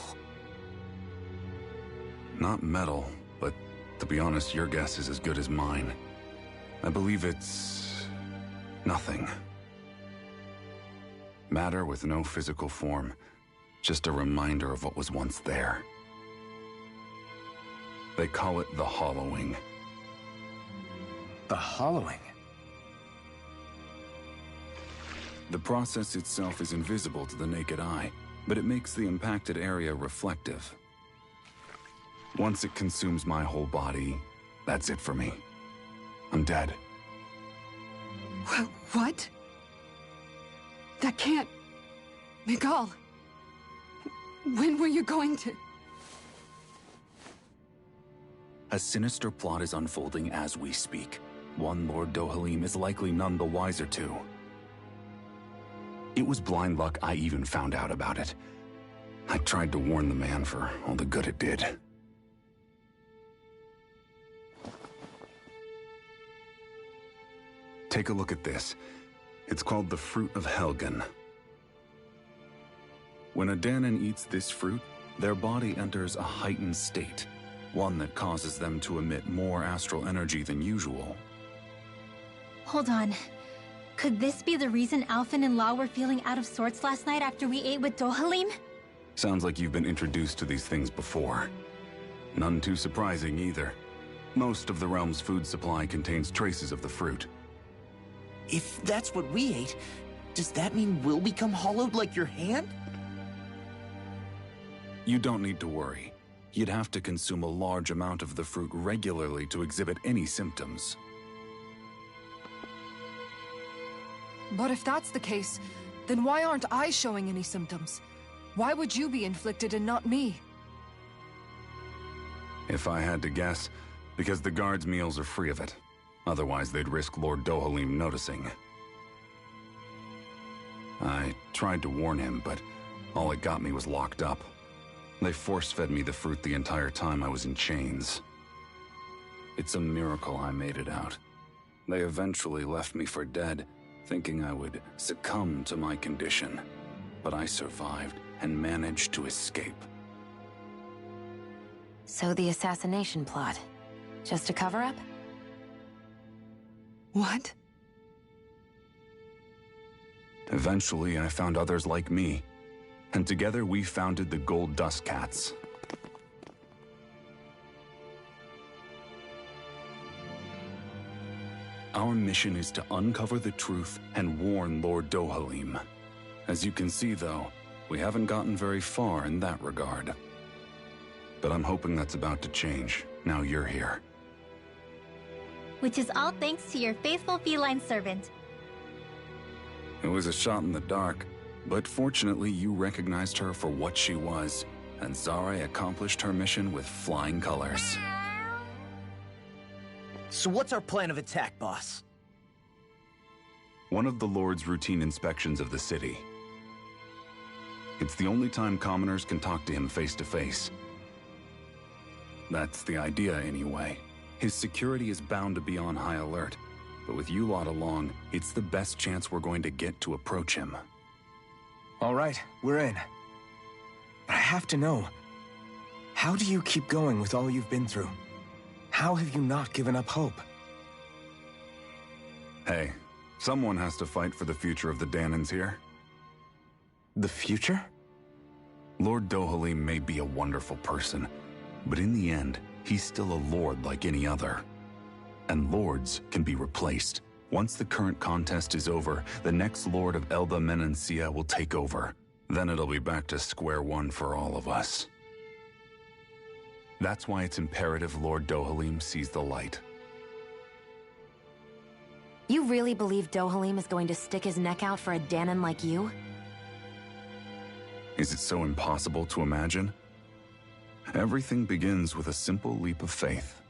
Not metal, but to be honest, your guess is as good as mine. I believe it's... nothing. Matter with no physical form. Just a reminder of what was once there. They call it the hollowing. The hollowing? The process itself is invisible to the naked eye, but it makes the impacted area reflective. Once it consumes my whole body, that's it for me. I'm dead. What? That can't... Miguel... When were you going to... A sinister plot is unfolding as we speak. One Lord Dohalim is likely none the wiser to. It was blind luck I even found out about it. I tried to warn the man for all the good it did. Take a look at this. It's called the Fruit of Helgen. When a Danon eats this fruit, their body enters a heightened state, one that causes them to emit more astral energy than usual. Hold on. Could this be the reason Alphen and Law were feeling out of sorts last night after we ate with Dohalim? Sounds like you've been introduced to these things before. None too surprising either. Most of the realm's food supply contains traces of the fruit. If that's what we ate, does that mean we'll become hollowed like your hand? You don't need to worry. You'd have to consume a large amount of the fruit regularly to exhibit any symptoms. But if that's the case, then why aren't I showing any symptoms? Why would you be inflicted and not me? If I had to guess, because the guards' meals are free of it. Otherwise, they'd risk Lord Dohalim noticing. I tried to warn him, but all it got me was locked up. They force-fed me the fruit the entire time I was in chains. It's a miracle I made it out. They eventually left me for dead, thinking I would succumb to my condition. But I survived and managed to escape. So the assassination plot, just a cover-up? What? Eventually, I found others like me, and together we founded the Gold Dust Cats. Our mission is to uncover the truth and warn Lord Dohalim. As you can see, though, we haven't gotten very far in that regard. But I'm hoping that's about to change, now you're here. Which is all thanks to your faithful feline servant. It was a shot in the dark, but fortunately you recognized her for what she was, and Zare accomplished her mission with flying colors. So what's our plan of attack, boss? One of the Lord's routine inspections of the city. It's the only time commoners can talk to him face to face. That's the idea, anyway. His security is bound to be on high alert, but with you lot along, it's the best chance we're going to get to approach him. All right, we're in. But I have to know, how do you keep going with all you've been through? How have you not given up hope? Hey, someone has to fight for the future of the Danons here. The future? Lord Dohalim may be a wonderful person, but in the end, he's still a lord like any other. And lords can be replaced. Once the current contest is over, the next lord of Elda Menancia will take over. Then it'll be back to square one for all of us. That's why it's imperative Lord Dohalim sees the light. You really believe Dohalim is going to stick his neck out for a Danon like you? Is it so impossible to imagine? Everything begins with a simple leap of faith.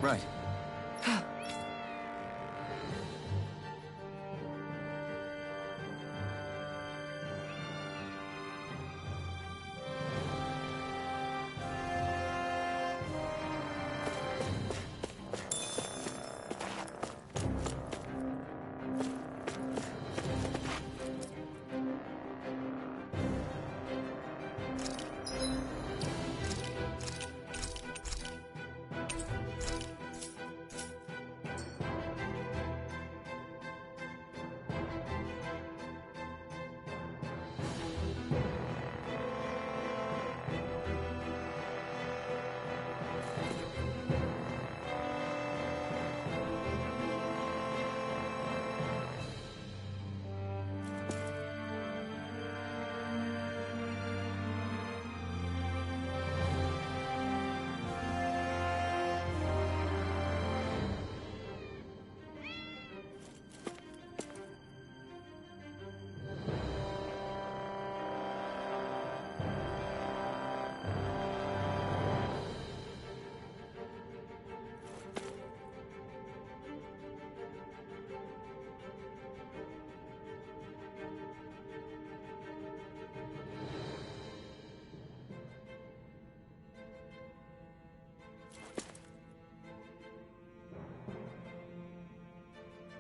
Right.